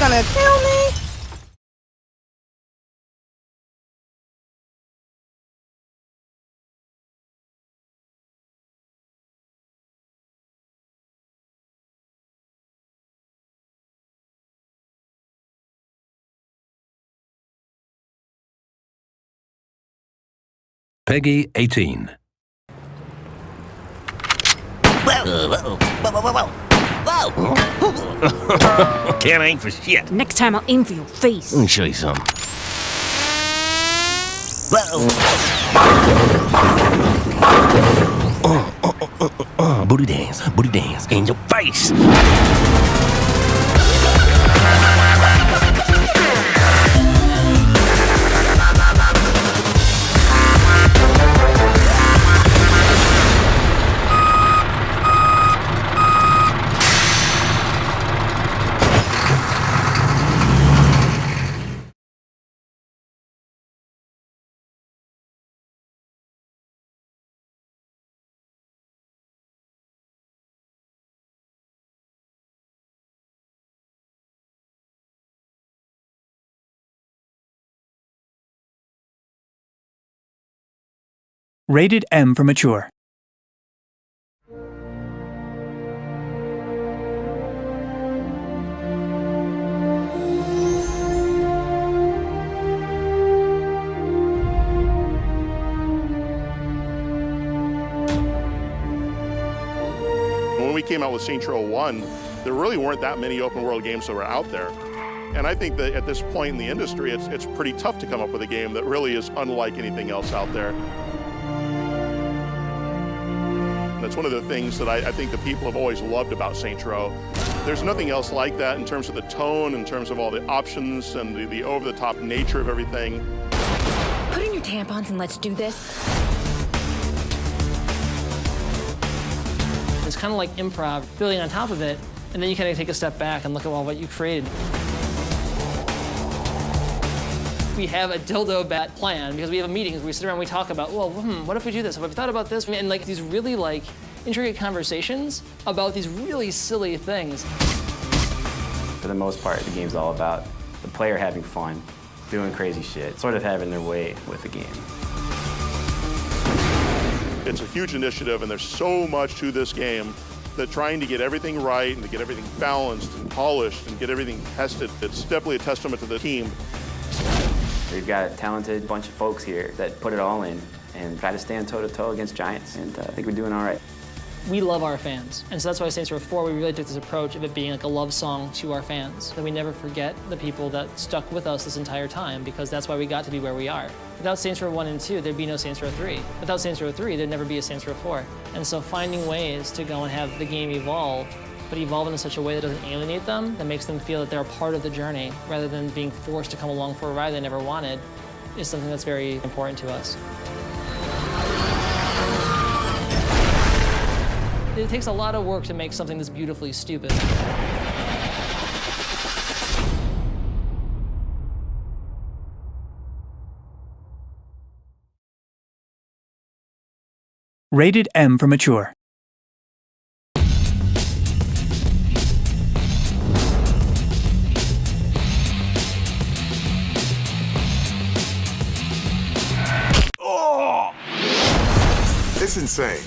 Gonna kill me? Peggy 18. Can't aim for shit. Next time I'll aim for your face. Let me show you something. Booty dance in your face. Rated M for mature. When we came out with Saints Row 1, there really weren't that many open world games that were out there. And I think that at this point in the industry, it's pretty tough to come up with a game that really is unlike anything else out there. That's one of the things that I think the people have always loved about Saints Row. There's nothing else like that in terms of the tone, in terms of all the options and the over-the-top nature of everything. Put in your tampons and let's do this. It's kind of like improv, building on top of it, and then you kind of take a step back and look at what you created. We have a dildo bat plan because we have meetings where we sit around and we talk about, well, what if we do this? Have we thought about this? And like these really like intricate conversations about these really silly things. For the most part, the game's all about the player having fun, doing crazy shit, sort of having their way with the game. It's a huge initiative, and there's so much to this game that trying to get everything right and to get everything balanced and polished and get everything tested, it's definitely a testament to the team. We've got a talented bunch of folks here that put it all in and try to stand toe-to-toe against giants, and I think we're doing all right. We love our fans, and so that's why Saints Row 4, we really took this approach of it being like a love song to our fans. That we never forget the people that stuck with us this entire time, because that's why we got to be where we are. Without Saints Row 1 and 2, there'd be no Saints Row 3. Without Saints Row 3, there'd never be a Saints Row 4. And so finding ways to go and have the game evolve, but evolve in such a way that doesn't alienate them, that makes them feel that they're a part of the journey, rather than being forced to come along for a ride they never wanted, is something that's very important to us. It takes a lot of work to make something this beautifully stupid. Rated M for mature. It's insane.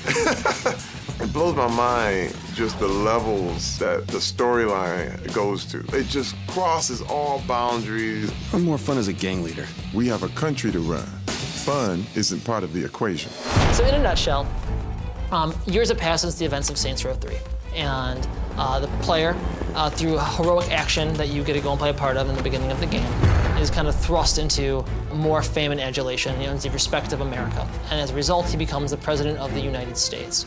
It blows my mind just the levels that the storyline goes to. It just crosses all boundaries. I'm more fun as a gang leader. We have a country to run. Fun isn't part of the equation. So in a nutshell, years have passed since the events of Saints Row 3. And the player, through heroic action that you get to go and play a part of in the beginning of the game, is kind of thrust into more fame and adulation, in the respect of America. And as a result, he becomes the President of the United States.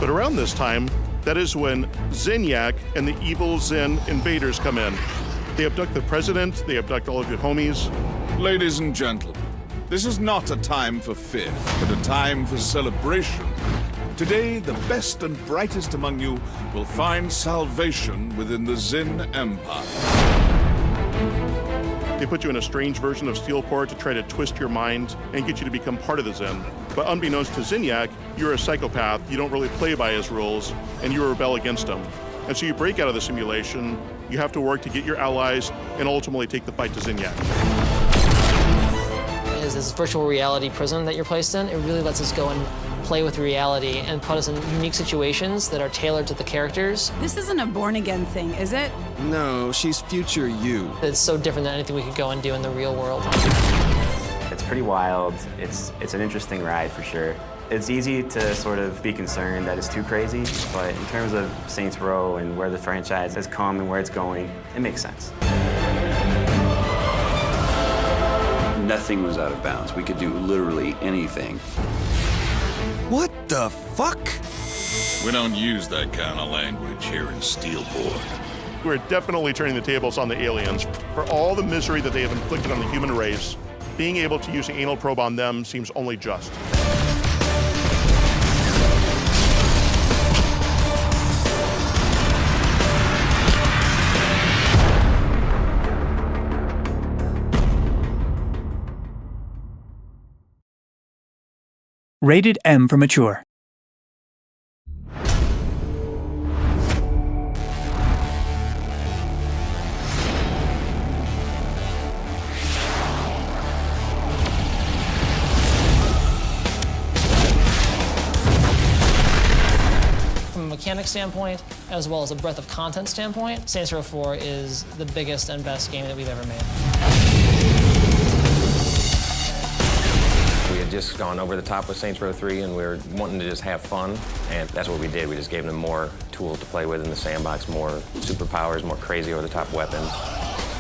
But around this time, that is when Zinyak and the evil Zen invaders come in. They abduct the president, they abduct all of your homies. Ladies and gentlemen, this is not a time for fear, but a time for celebration. Today, the best and brightest among you will find salvation within the Zin Empire. They put you in a strange version of Steelport to try to twist your mind and get you to become part of the Zen. But unbeknownst to Zinyak, you're a psychopath, you don't really play by his rules, and you rebel against him. And so you break out of the simulation, you have to work to get your allies, and ultimately take the fight to Zinyak. Is this virtual reality prison that you're placed in? It really lets us go and play with reality and put us in unique situations that are tailored to the characters. This isn't a born-again thing, is it? No, she's future you. It's so different than anything we could go and do in the real world. It's pretty wild. It's an interesting ride for sure. It's easy to sort of be concerned that it's too crazy, but in terms of Saints Row and where the franchise has come and where it's going, it makes sense. Nothing was out of bounds. We could do literally anything. What the fuck? We don't use that kind of language here in Steelport. We're definitely turning the tables on the aliens. For all the misery that they have inflicted on the human race, being able to use the anal probe on them seems only just. Rated M for mature. From a mechanic standpoint, as well as a breadth of content standpoint, Saints Row 4 is the biggest and best game that we've ever made. We had just gone over the top with Saints Row 3 and we were wanting to just have fun, and that's what we did. We just gave them more tools to play with in the sandbox, more superpowers, more crazy over-the-top weapons.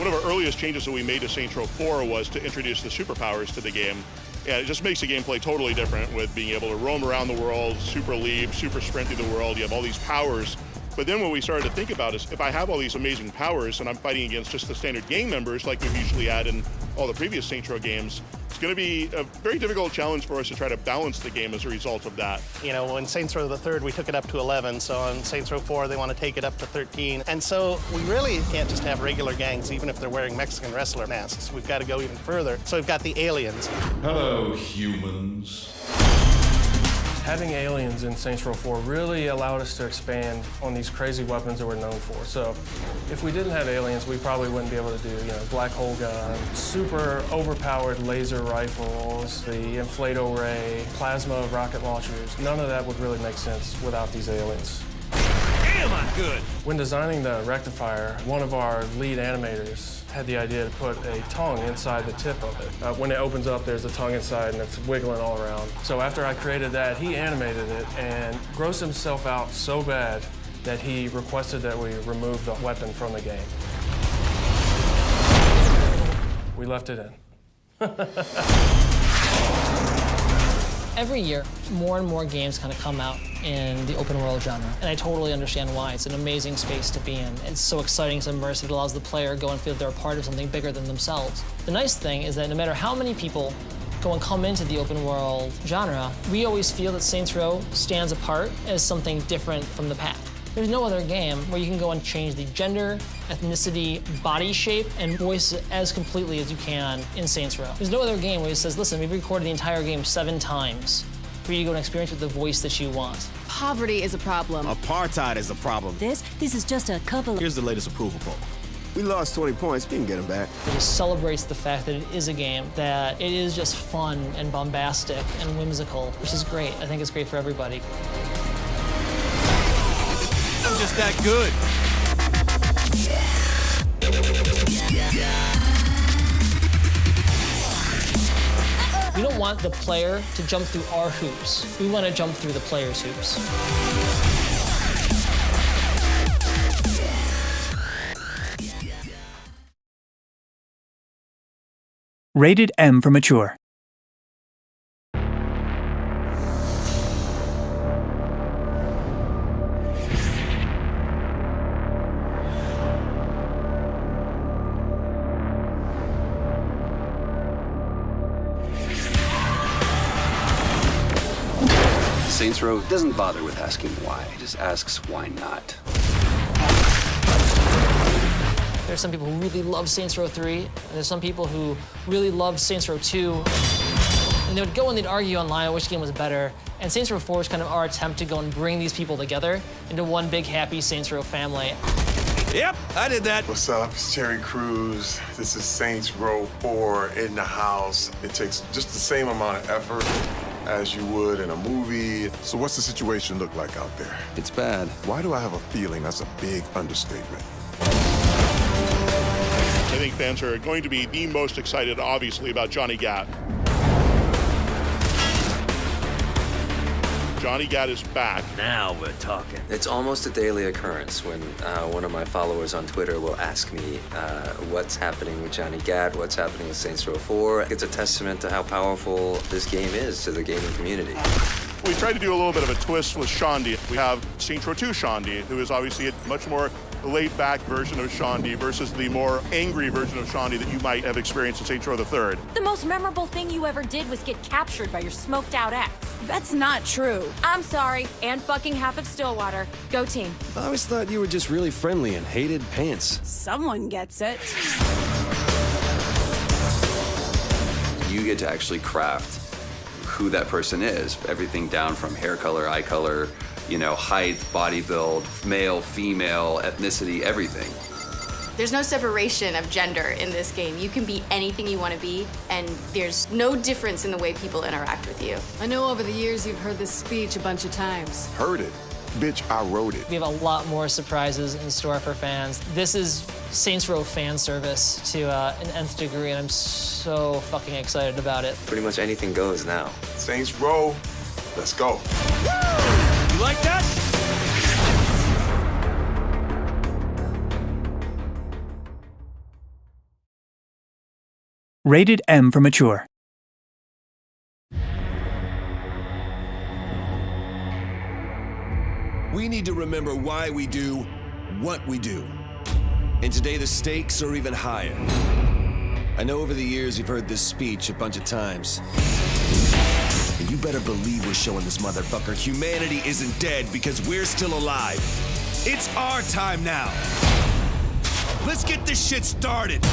One of our earliest changes that we made to Saints Row 4 was to introduce the superpowers to the game. And it just makes the gameplay totally different with being able to roam around the world, super leap, super sprint through the world. You have all these powers. But then what we started to think about is if I have all these amazing powers and I'm fighting against just the standard gang members like we've usually had in all the previous Saints Row games, it's going to be a very difficult challenge for us to try to balance the game as a result of that. You know, in Saints Row the Third, we took it up to 11, so on Saints Row 4, they want to take it up to 13. And so we really can't just have regular gangs, even if they're wearing Mexican wrestler masks. We've got to go even further. So we've got the aliens. Hello, humans. Having aliens in Saints Row 4 really allowed us to expand on these crazy weapons that we're known for. So if we didn't have aliens, we probably wouldn't be able to do, black hole gun, super overpowered laser rifles, the inflato ray, plasma rocket launchers. None of that would really make sense without these aliens. Damn, I'm good! When designing the rectifier, one of our lead animators had the idea to put a tongue inside the tip of it. When it opens up, there's a tongue inside and it's wiggling all around. So after I created that, he animated it and grossed himself out so bad that he requested that we remove the weapon from the game. We left it in. Every year, more and more games kind of come out in the open world genre, and I totally understand why. It's an amazing space to be in. It's so exciting, it's immersive, it allows the player to go and feel they're a part of something bigger than themselves. The nice thing is that no matter how many people go and come into the open world genre, we always feel that Saints Row stands apart as something different from the pack. There's no other game where you can go and change the gender, ethnicity, body shape, and voice as completely as you can in Saints Row. There's no other game where it says, listen, we've recorded the entire game 7 times for you to go and experience with the voice that you want. Poverty is a problem. Apartheid is a problem. This is just a couple of... Here's the latest approval poll. We lost 20 points, we can get them back. It just celebrates the fact that it is a game, that it is just fun and bombastic and whimsical, which is great. I think it's great for everybody. I'm just that good. We don't want the player to jump through our hoops. We want to jump through the player's hoops. Rated M for Mature. Saints Row doesn't bother with asking why, it just asks why not. There's some people who really love Saints Row 3, and there's some people who really love Saints Row 2. And they would go and they'd argue online which game was better. And Saints Row 4 is kind of our attempt to go and bring these people together into one big happy Saints Row family. Yep, I did that. What's up? It's Terry Crews. This is Saints Row 4 in the house. It takes just the same amount of effort as you would in a movie. So what's the situation look like out there? It's bad. Why do I have a feeling that's a big understatement? I think fans are going to be the most excited, obviously, about Johnny Gat. Johnny Gat is back. Now we're talking. It's almost a daily occurrence when one of my followers on Twitter will ask me what's happening with Johnny Gat, what's happening with Saints Row 4. It's a testament to how powerful this game is to the gaming community. We tried to do a little bit of a twist with Shandy. We have Saints Row 2 Shandy, who is obviously a much more laid-back version of Shandy versus the more angry version of Shandy that you might have experienced in Saints Row the Third. The most memorable thing you ever did was get captured by your smoked-out ex. That's not true. I'm sorry, and fucking half of Stillwater. Go team. I always thought you were just really friendly and hated pants. Someone gets it. You get to actually craft who that person is. Everything down from hair color, eye color, height, body build, male, female, ethnicity, everything. There's no separation of gender in this game. You can be anything you want to be, and there's no difference in the way people interact with you. I know over the years you've heard this speech a bunch of times. Heard it. Bitch, I wrote it. We have a lot more surprises in store for fans. This is Saints Row fan service to an nth degree, and I'm so fucking excited about it. Pretty much anything goes now. Saints Row, let's go. You like that? Rated M for Mature. We need to remember why we do what we do. And today the stakes are even higher. I know over the years you've heard this speech a bunch of times. And you better believe we're showing this motherfucker humanity isn't dead because we're still alive. It's our time now. Let's get this shit started.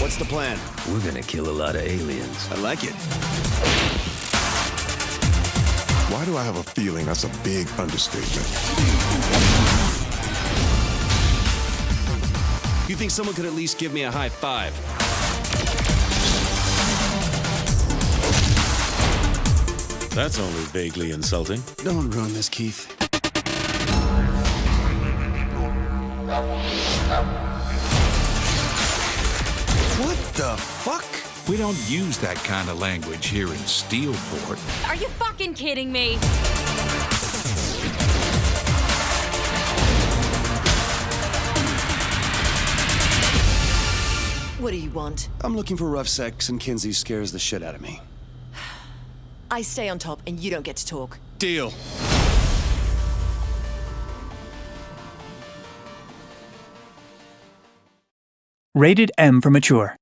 What's What's the plan? We're gonna kill a lot of aliens. I like it. Why do I have a feeling that's a big understatement? You think someone could at least give me a high five? That's only vaguely insulting. Don't ruin this, Keith. What the fuck? We don't use that kind of language here in Steelport. Are you fucking kidding me? What do you want? I'm looking for rough sex, and Kinsey scares the shit out of me. I stay on top and you don't get to talk. Deal. Rated M for Mature.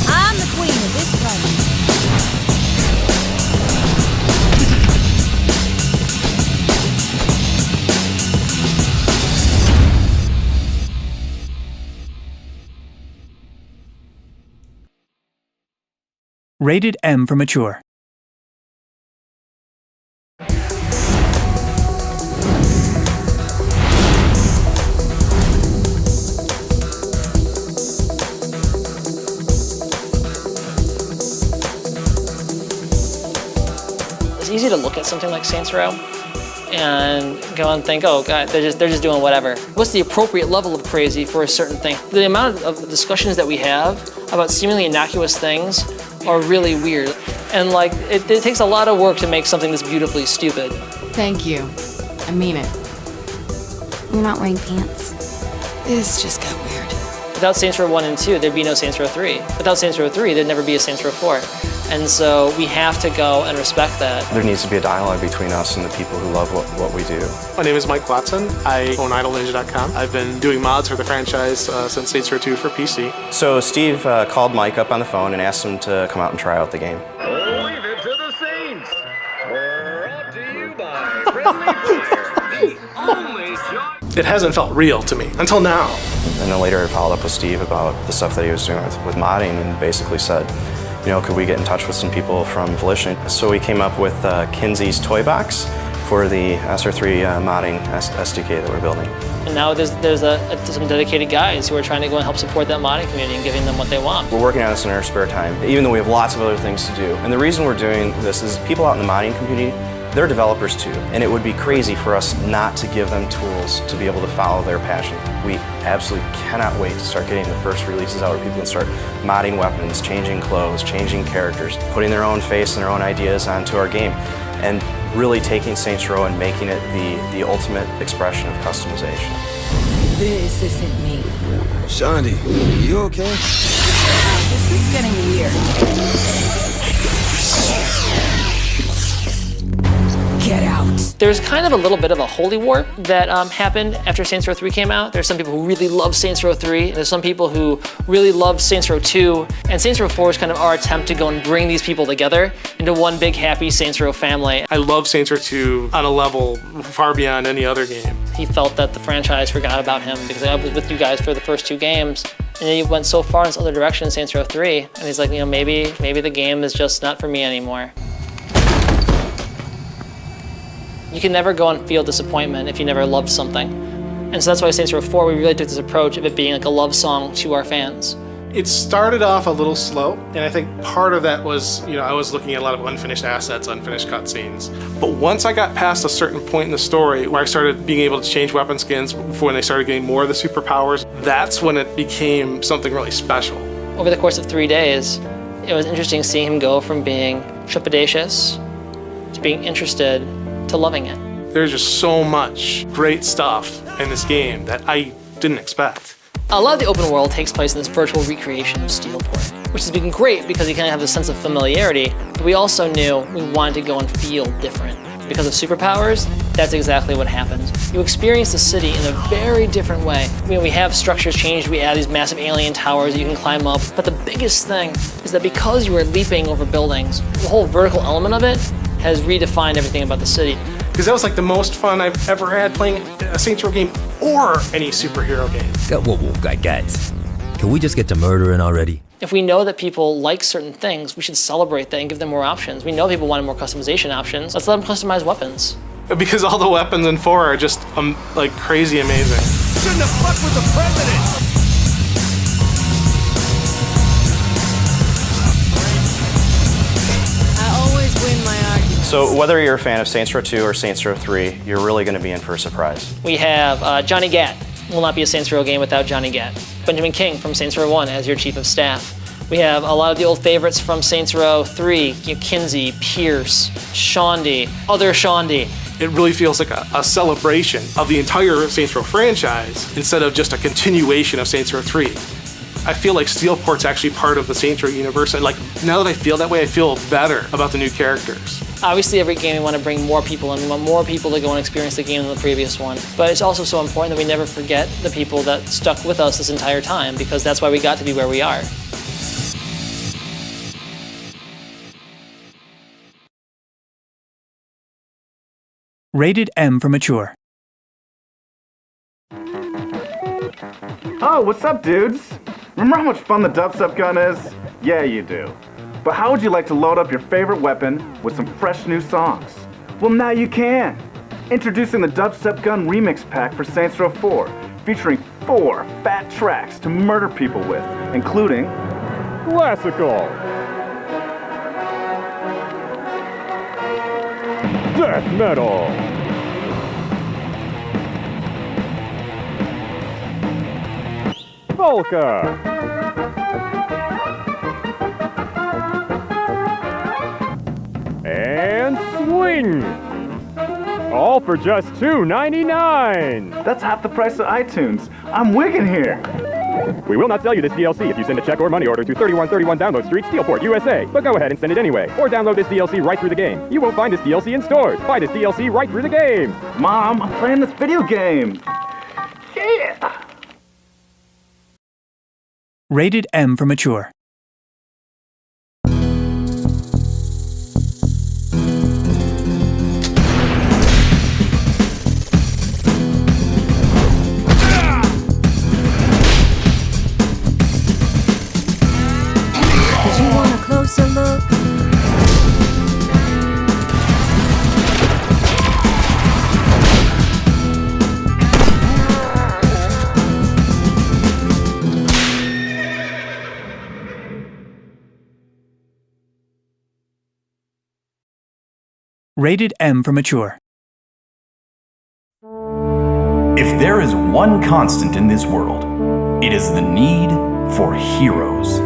I'm the queen of this place. Rated M for Mature. It's easy to look at something like Saints Row and go and think, oh god, they're just doing whatever. What's the appropriate level of crazy for a certain thing? The amount of discussions that we have about seemingly innocuous things are really weird. And like, it takes a lot of work to make something this beautifully stupid. Thank you. I mean it. You're not wearing pants. This just got weird. Without Saints Row 1 and 2, there'd be no Saints Row 3. Without Saints Row 3, there'd never be a Saints Row 4. And so we have to go and respect that. There needs to be a dialogue between us and the people who love what we do. My name is Mike Watson. I own IdleNinja.com. I've been doing mods for the franchise since Saints Row 2 for PC. So Steve called Mike up on the phone and asked him to come out and try out the game. Leave it to the Saints. Brought to you by Friendly Fire, the only It hasn't felt real to me until now. And then later I followed up with Steve about the stuff that he was doing with modding and basically said, you know, could we get in touch with some people from Volition? So we came up with Kinsey's Toy Box for the SR3 modding SDK that we're building. And now there's some dedicated guys who are trying to go and help support that modding community and giving them what they want. We're working on this in our spare time, even though we have lots of other things to do. And the reason we're doing this is people out in the modding community, they're developers too, and it would be crazy for us not to give them tools to be able to follow their passion. We absolutely cannot wait to start getting the first releases out where people can start modding weapons, changing clothes, changing characters, putting their own face and their own ideas onto our game, and really taking Saints Row and making it the ultimate expression of customization. This isn't me. Shandi, you okay? This is getting weird. Get out. There's kind of a little bit of a holy war that happened after Saints Row 3 came out. There's some people who really love Saints Row 3. There's some people who really love Saints Row 2. And Saints Row 4 is kind of our attempt to go and bring these people together into one big happy Saints Row family. I love Saints Row 2 on a level far beyond any other game. He felt that the franchise forgot about him because I was with you guys for the first 2 games. And then he went so far in this other direction in Saints Row 3. And he's like, you know, maybe the game is just not for me anymore. You can never go and feel disappointment if you never loved something. And so that's why Saints Row 4, we really took this approach of it being like a love song to our fans. It started off a little slow, and I think part of that was, I was looking at a lot of unfinished assets, unfinished cutscenes. But once I got past a certain point in the story where I started being able to change weapon skins when they started getting more of the superpowers, that's when it became something really special. Over the course of 3 days, it was interesting seeing him go from being trepidatious to being interested to loving it. There's just so much great stuff in this game that I didn't expect. A lot of the open world takes place in this virtual recreation of Steelport, which has been great because you kind of have a sense of familiarity, but we also knew we wanted to go and feel different. Because of superpowers, that's exactly what happens. You experience the city in a very different way. I mean, we have structures changed, we add these massive alien towers that you can climb up, but the biggest thing is that because you are leaping over buildings, the whole vertical element of it has redefined everything about the city. Because that was like the most fun I've ever had playing a Saints Row game or any superhero game. Whoa, guys. Can we just get to murdering already? If we know that people like certain things, we should celebrate that and give them more options. We know people wanted more customization options. Let's let them customize weapons. Because all the weapons in 4 are just like crazy amazing. Shouldn't have fucked with the president! I always win my argument. So whether you're a fan of Saints Row 2 or Saints Row 3, you're really going to be in for a surprise. We have Johnny Gat. Will not be a Saints Row game without Johnny Gat. Benjamin King from Saints Row 1 as your chief of staff. We have a lot of the old favorites from Saints Row 3, Kinsey, Pierce, Shaundi, other Shaundi. It really feels like a celebration of the entire Saints Row franchise instead of just a continuation of Saints Row 3. I feel like Steelport's actually part of the Saints Row universe, and like now that I feel that way, I feel better about the new characters. Obviously, every game we want to bring more people in. We want more people to go and experience the game than the previous one. But it's also so important that we never forget the people that stuck with us this entire time, because that's why we got to be where we are. Rated M for mature. Oh, what's up, dudes? Remember how much fun the dubstep gun is? Yeah, you do. But how would you like to load up your favorite weapon with some fresh new songs? Well, now you can! Introducing the Dubstep Gun Remix Pack for Saints Row 4, featuring 4 fat tracks to murder people with, including Classical, Death Metal, Polka, and Swing. All for just $2.99. That's half the price of iTunes. I'm wigging here. We will not sell you this DLC if you send a check or money order to 3131 Download Street, Steelport, USA. But go ahead and send it anyway. Or download this DLC right through the game. You won't find this DLC in stores. Buy this DLC right through the game. Mom, I'm playing this video game. Yeah! Rated M for mature. Did you want a closer look? Rated M for mature. If there is one constant in this world, it is the need for heroes.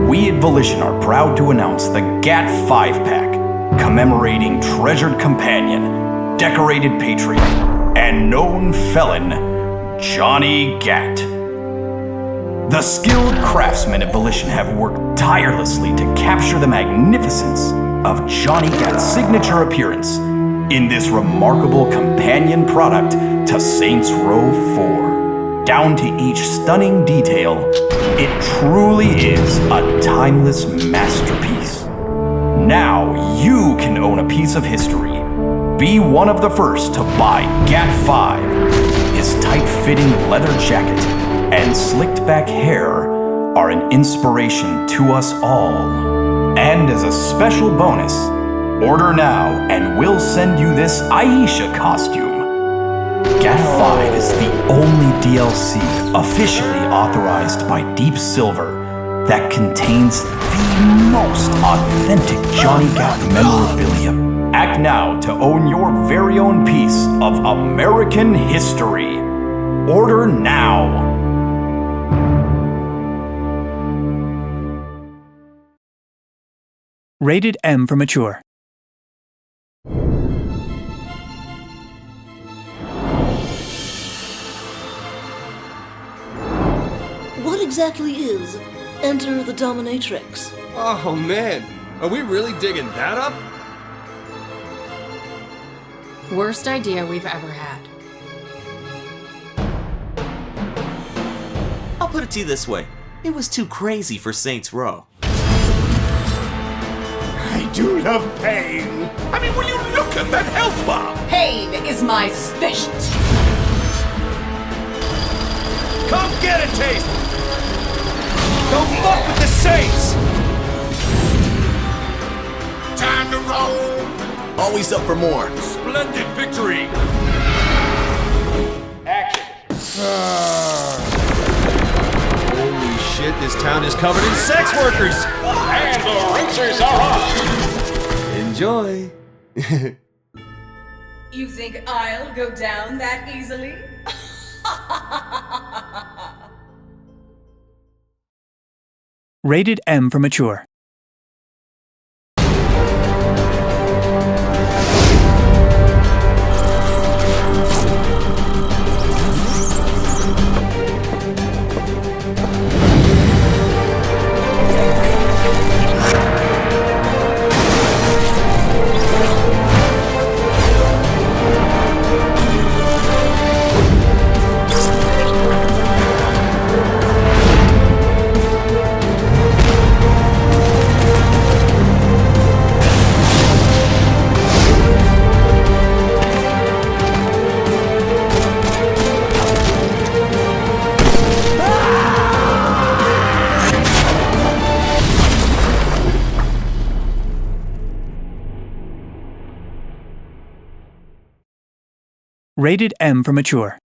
We at Volition are proud to announce the Gat 5-pack, commemorating treasured companion, decorated patriot, and known felon, Johnny Gat. The skilled craftsmen at Volition have worked tirelessly to capture the magnificence of Johnny Gat's signature appearance in this remarkable companion product to Saints Row 4. Down to each stunning detail, it truly is a timeless masterpiece. Now you can own a piece of history. Be one of the first to buy Gat 5. His tight-fitting leather jacket and slicked-back hair are an inspiration to us all. And as a special bonus, order now and we'll send you this Aisha costume. Gat 5 is the only DLC officially authorized by Deep Silver that contains the most authentic Johnny Gat memorabilia. Act now to own your very own piece of American history. Order now. Rated M for mature. exactly is Enter the Dominatrix? Oh man, are we really digging that up? Worst idea we've ever had. I'll put it to you this way. It was too crazy for Saints Row. I do love pain. I mean, will you look at that health bar? Pain is my specialty. Come get a taste! Don't fuck with the Saints! Time to roll! Always up for more. Splendid victory! Action! Holy shit, this town is covered in sex workers! And the racers are off! Enjoy. You think I'll go down that easily? Rated M for Mature. Rated M for Mature.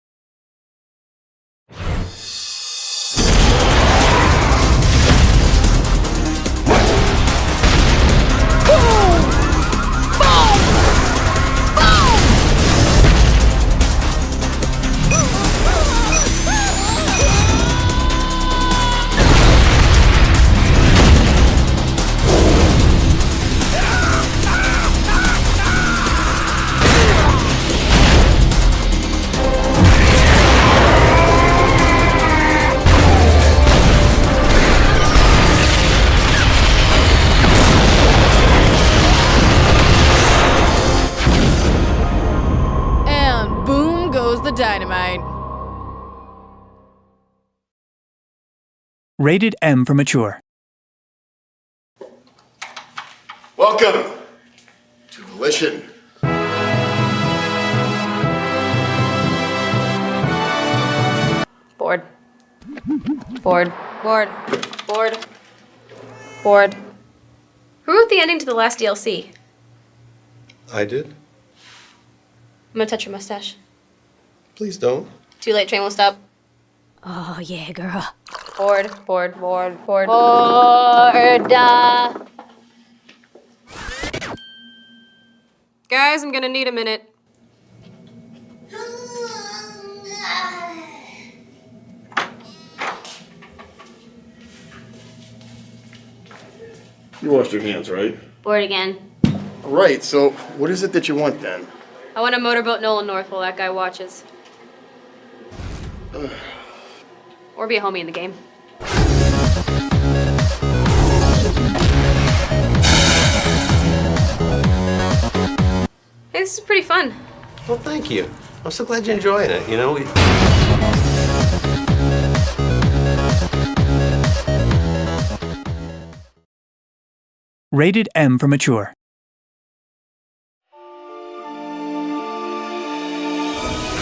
Dynamite. Rated M for Mature. Welcome to Volition. Bored. Bored. Bored. Bored. Bored. Who wrote the ending to the last DLC? I did. I'm gonna touch your mustache. Please don't. Too late, train will stop. Oh, yeah, girl. Bored, bored, bored, bored. Bored. Guys, I'm gonna need a minute. You washed your hands, right? Bored again. Right, so what is it that you want then? I want to motorboat Nolan North while that guy watches. Or be a homie in the game. Hey, this is pretty fun. Well, thank you. I'm so glad you're enjoying it. You know, Rated M for Mature.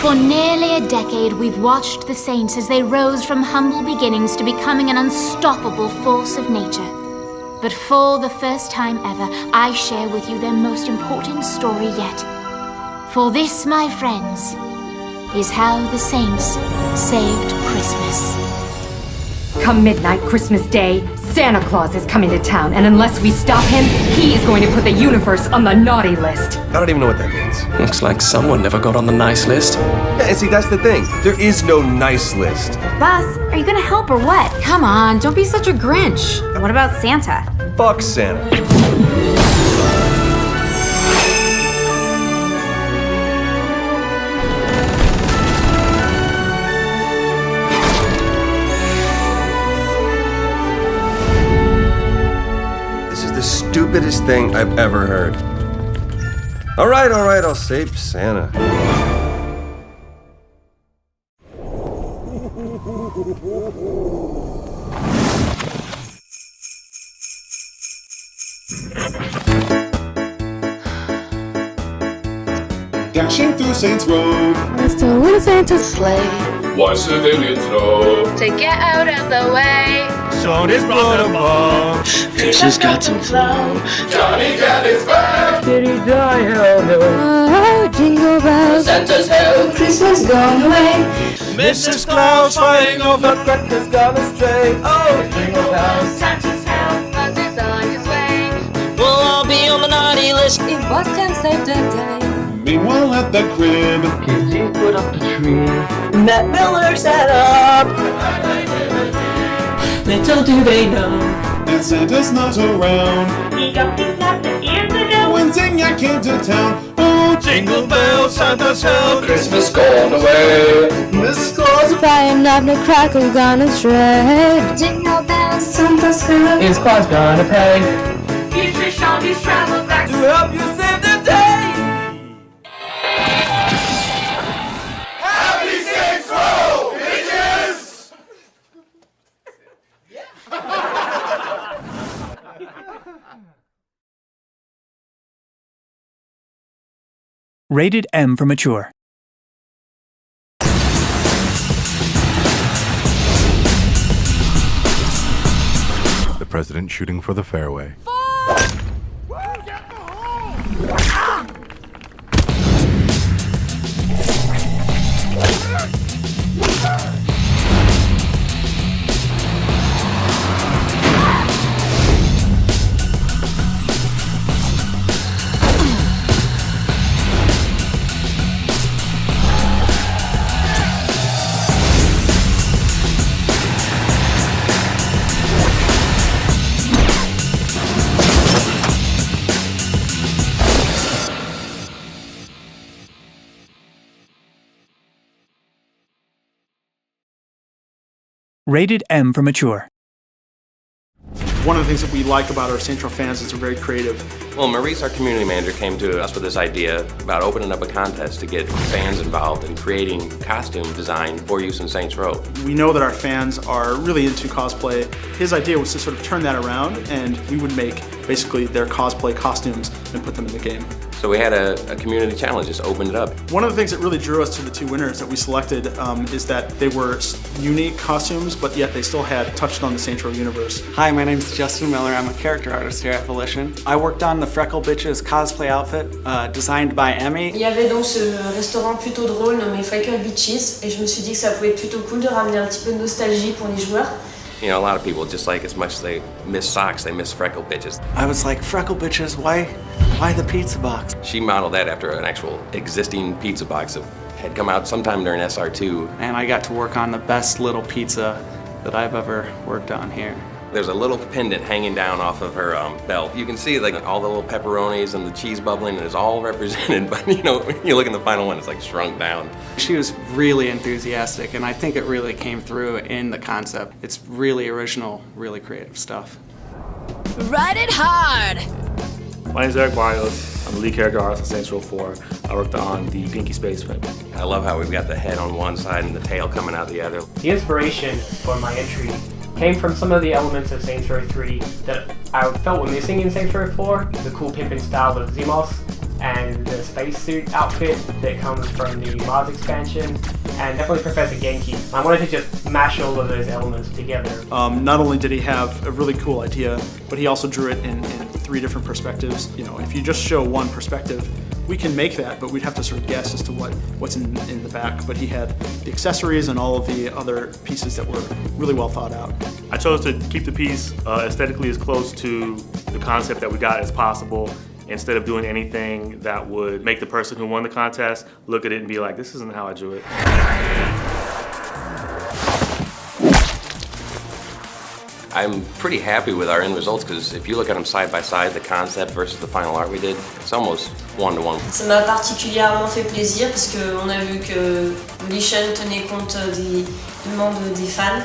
For nearly a decade, we've watched the Saints as they rose from humble beginnings to becoming an unstoppable force of nature. But for the first time ever, I share with you their most important story yet. For this, my friends, is how the Saints saved Christmas. Come midnight Christmas Day, Santa Claus is coming to town, and unless we stop him, he is going to put the universe on the naughty list. I don't even know what that means. Looks like someone never got on the nice list. Yeah, and see, that's the thing. There is no nice list. Bus, are you gonna help or what? Come on, don't be such a Grinch. What about Santa? Fuck Santa. stupidest thing I've ever heard. All right, I'll save Santa. Dashing through Saints Row. Let's go with Santa's sleigh. Watch the village know. To get out of the way. Shorty's brought a bomb. Prince's got some flow. Johnny got his back. Diddy die, hell no. Oh, jingle bells. Santa's hell. Christmas gone away. Mrs. Claus flying over crackers gone astray. Oh, jingle bells. Santa's hell. Santa's on his way. We'll all be on the naughty list. It was 10 saved the day. Meanwhile at the crib, Kids, you put up the tree. Matt Miller set up. Little do they know. and Santa's not around. He got things at the end of the When Zinyak came to town, oh, jingle bells, Santa's hell, Christmas gone away. Miss Claus flying up the crackle gonna shred. Jingle bells, Santa's hell. Is Claus gonna pay? Future Shawnee's travel back to help you save the day. Happy Saints Row, bitches! Rated M for mature. The president shooting for the fairway. Rated M for mature. One of the things that we like about our Saints Row fans is they're very creative. Well, Maurice, our community manager, came to us with this idea about opening up a contest to get fans involved in creating costume design for use in Saints Row. We know that our fans are really into cosplay. His idea was to sort of turn that around, and we would make basically their cosplay costumes and put them in the game. So we had a community challenge, just opened it up. One of the things that really drew us to the two winners that we selected is that they were unique costumes, but yet they still had touched on the Saints Row universe. Hi, my name's Justin Miller. I'm a character artist here at Volition. I worked on the Freckle Bitches cosplay outfit designed by Emmy. Il y avait donc ce restaurant plutôt drôle nommé Freckle Bitches et je me suis dit que ça pouvait être plutôt cool de ramener un petit peu de nostalgie pour les joueurs. You know, a lot of people, just like as much as they miss socks, they miss Freckle Bitches. I was like, Freckle Bitches, why the pizza box? She modeled that after an actual existing pizza box that had come out sometime during SR2. And I got to work on the best little pizza that I've ever worked on here. There's a little pendant hanging down off of her belt. You can see like all the little pepperonis and the cheese bubbling, and it's all represented, but you know, when you look in the final one, it's like shrunk down. She was really enthusiastic, and I think it really came through in the concept. It's really original, really creative stuff. Ride it hard! My name's Eric Barrios. I'm the lead character artist on Saints Row 4. I worked on the Pinky Space Weapon. I love how we've got the head on one side and the tail coming out the other. The inspiration for my entry came from some of the elements of Saints Row 3 that I felt were missing in Saints Row 4. The cool pimpin' style of Zimos and the spacesuit outfit that comes from the Mars expansion, and definitely Professor Genki. I wanted to just mash all of those elements together. Not only did he have a really cool idea, but he also drew it in 3 different perspectives. You know, if you just show one perspective, we can make that, but we'd have to sort of guess as to what's in the back. But he had the accessories and all of the other pieces that were really well thought out. I chose to keep the piece aesthetically as close to the concept that we got as possible, instead of doing anything that would make the person who won the contest look at it and be like, this isn't how I drew it. I'm pretty happy with our end results, because if you look at them side by side, the concept versus the final art we did, it's almost one-to-one. Ça m'a particulièrement fait plaisir parce qu'on a vu que Volition tenait compte du monde des fans.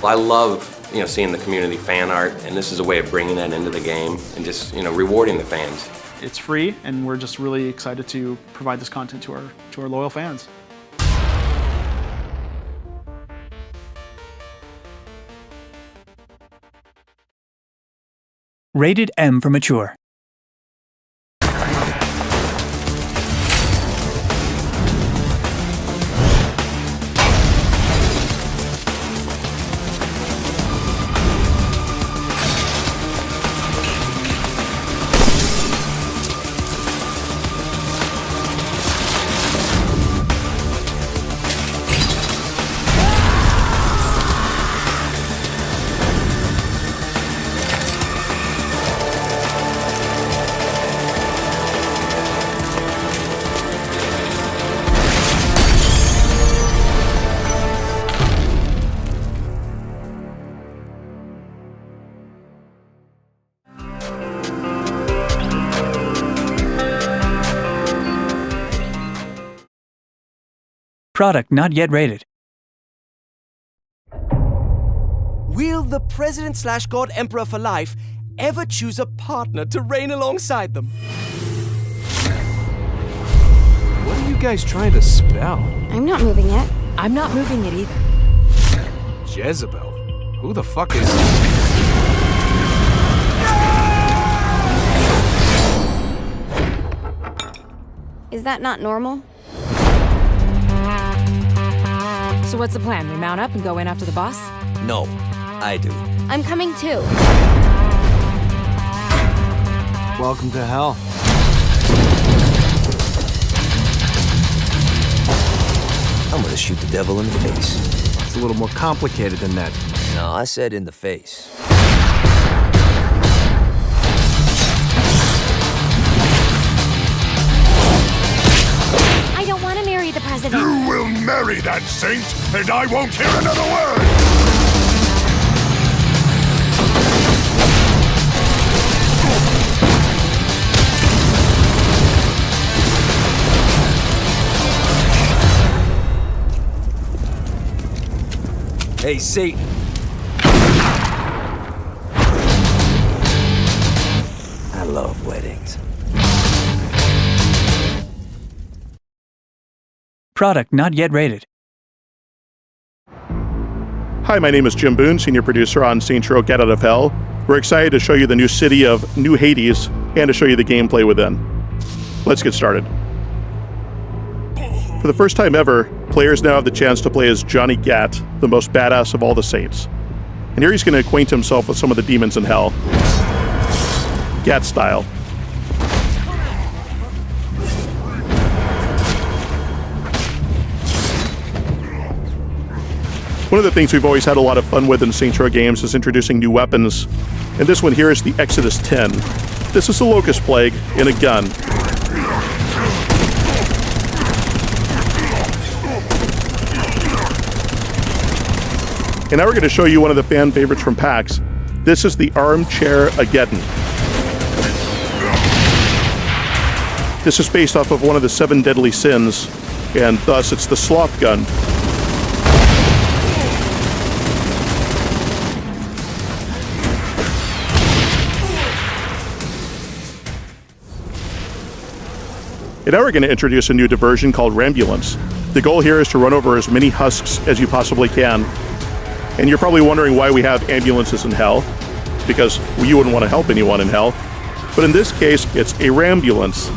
I love you know, seeing the community fan art, and this is a way of bringing that into the game and just, you know, rewarding the fans. It's free, and we're just really excited to provide this content to our loyal fans. Rated M for Mature. Product not yet rated. Will the President/God Emperor for life ever choose a partner to reign alongside them? What are you guys trying to spell? I'm not moving it. I'm not moving it either. Jezebel? Who the fuck is... Is that not normal? So what's the plan? We mount up and go in after the boss? No, I do. I'm coming too. Welcome to hell. I'm gonna shoot the devil in the face. It's a little more complicated than that. No, I said in the face. I don't want to marry the president. You will marry that saint, and I won't hear another word! Hey, Satan. I love weddings. Product not yet rated. Hi, my name is Jim Boone, senior producer on Saints Row Gat Out of Hell. We're excited to show you the new city of New Hades and to show you the gameplay within. Let's get started. For the first time ever, players now have the chance to play as Johnny Gat, the most badass of all the Saints. And here he's going to acquaint himself with some of the demons in hell. Gat style. One of the things we've always had a lot of fun with in Saints Row games is introducing new weapons. And this one here is the Exodus 10. This is a Locust Plague in a gun. And now we're going to show you one of the fan favorites from PAX. This is the Armchair Ageddon. This is based off of one of the 7 deadly sins, and thus it's the sloth gun. And now we're going to introduce a new diversion called Rambulance. The goal here is to run over as many husks as you possibly can. And you're probably wondering why we have ambulances in hell, because you wouldn't want to help anyone in hell. But in this case, it's a Rambulance.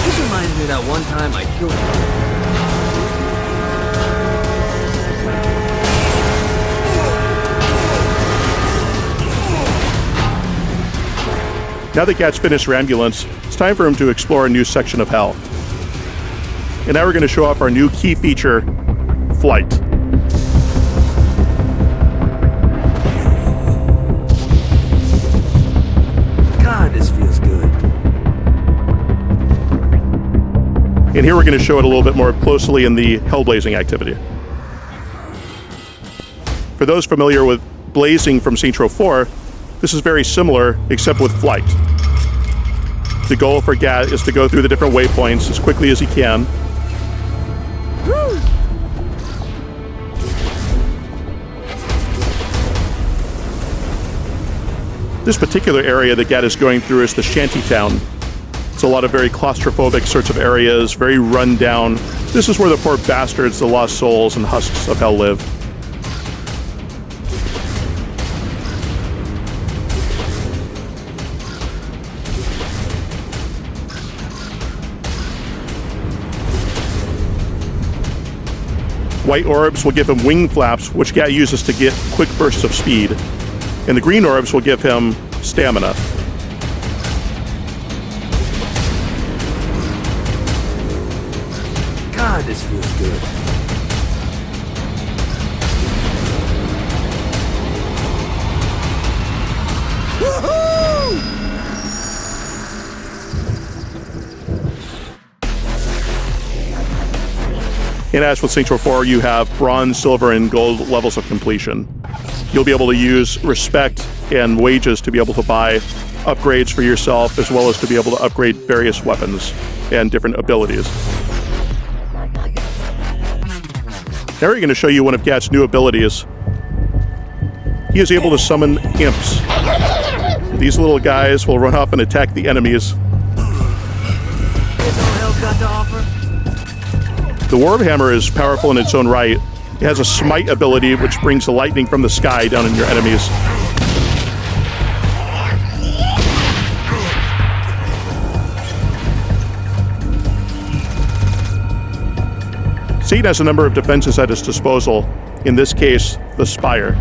This reminds me of that one time I killed you. Now that Gat's finished Rambulance, it's time for him to explore a new section of hell. And now we're going to show off our new key feature, Flight. God, this feels good. And here we're going to show it a little bit more closely in the hellblazing activity. For those familiar with blazing from Saints Row 4, this is very similar, except with flight. The goal for Gat is to go through the different waypoints as quickly as he can. This particular area that Gat is going through is the shantytown. It's a lot of very claustrophobic sorts of areas, very run down. This is where the poor bastards, the lost souls, and husks of hell live. White orbs will give him wing flaps, which Gat uses to get quick bursts of speed. And the green orbs will give him stamina. God, this feels good. And as with Saints Row 4, you have bronze, silver, and gold levels of completion. You'll be able to use respect and wages to be able to buy upgrades for yourself, as well as to be able to upgrade various weapons and different abilities. Now we're going to show you one of Gat's new abilities. He is able to summon imps. These little guys will run off and attack the enemies. The Warhammer is powerful in its own right. It has a smite ability which brings the lightning from the sky down on your enemies. Satan has a number of defenses at his disposal, in this case, the Spire.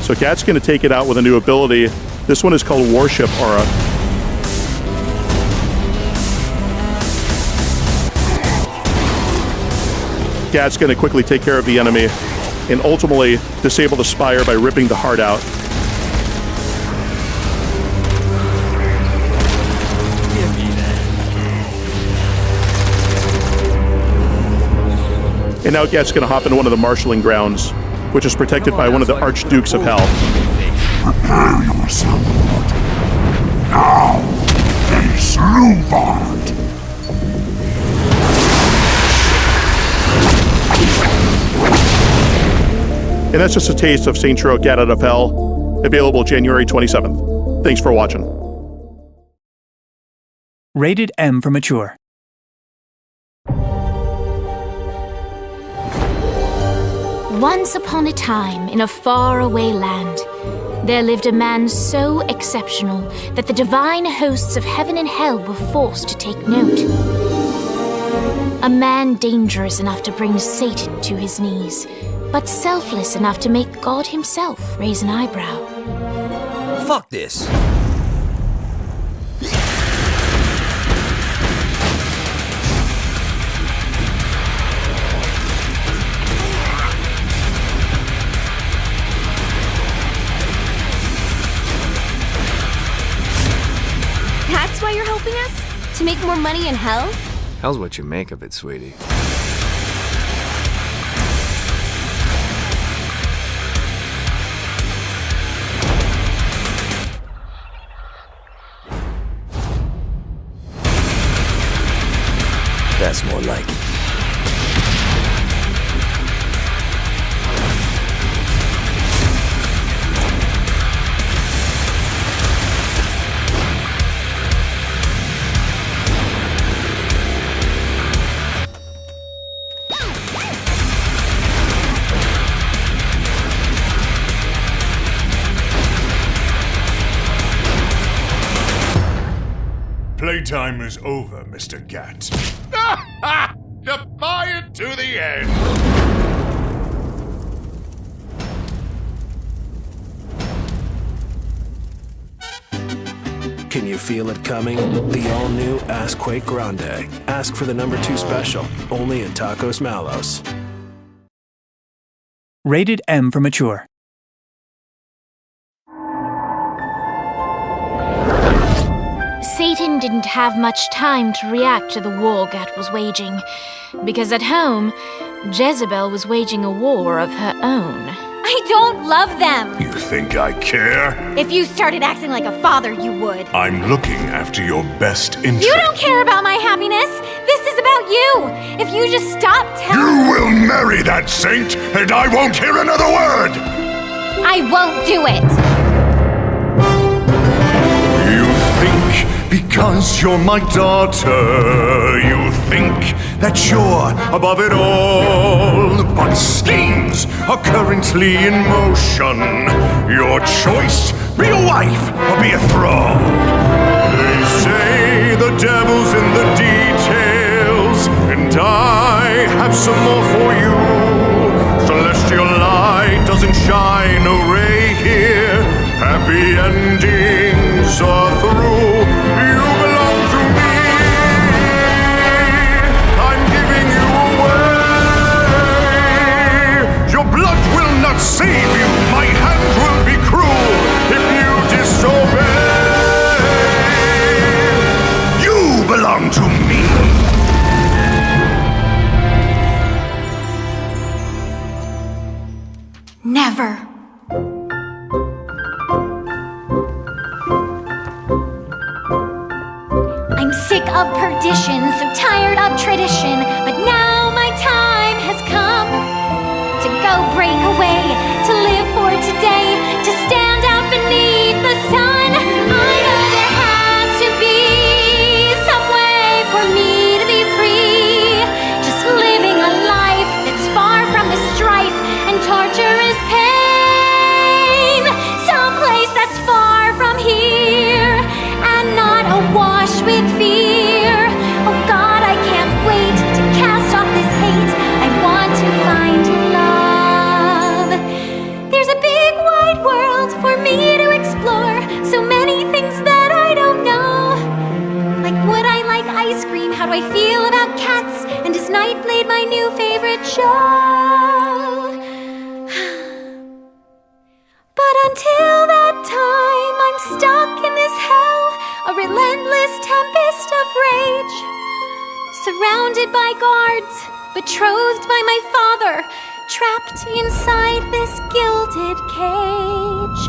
So Gat's going to take it out with a new ability. This one is called Warship Aura. Gat's going to quickly take care of the enemy and ultimately disable the Spire by ripping the heart out. And now Gat's going to hop into one of the marshalling grounds, which is protected by one of the Archdukes of Hell. Prepare yourself. Now, face Lombard. And that's just a taste of Saints Row Gat Out of Hell, available January 27th. Thanks for watching. Rated M for mature. Once upon a time, in a faraway land, there lived a man so exceptional that the divine hosts of heaven and hell were forced to take note. A man dangerous enough to bring Satan to his knees, but selfless enough to make God himself raise an eyebrow. Fuck this. That's why you're helping us? To make more money in hell? Hell's what you make of it, sweetie. That's more like it. Playtime is over, Mr. Gat. Defiant to the end! Can you feel it coming? The all-new Ask Quake Grande. Ask for the #2 special, only at Tacos Malos. Rated M for mature. Satan didn't have much time to react to the war Gat was waging, because at home, Jezebel was waging a war of her own. I don't love them! You think I care? If you started acting like a father, you would. I'm looking after your best interest. You don't care about my happiness! This is about you! If you just stop telling... You will marry that saint, and I won't hear another word! I won't do it! You think because you're my daughter, you think that you're above it all. But schemes are currently in motion. Your choice, be a wife or be a thrall. They say the devil's in the details, and I have some more for you. Celestial light doesn't shine a ray here. Happy endings are through. You belong to me. I'm giving you away. Your blood will not save you. My hand will be cruel if you disobey. You belong to me. Never. I'm sick of perdition, so tired of tradition, but now my time has come to go break away, to live for today, to stand out beneath the sun. I know there has to be some way for me to be free, just living a life that's far from the strife and torturous pain, someplace that's far from here and not awash with fear. Oh God, I can't wait to cast off this hate. I want to find love. There's a big wide world for me to explore, so many things that I don't know. Like, would I like ice cream? How do I feel about cats? And is Nightblade my new favorite show? But until that time, I'm stuck in this hell, a relentless tempest of rage, surrounded by guards, betrothed by my father, trapped inside this gilded cage.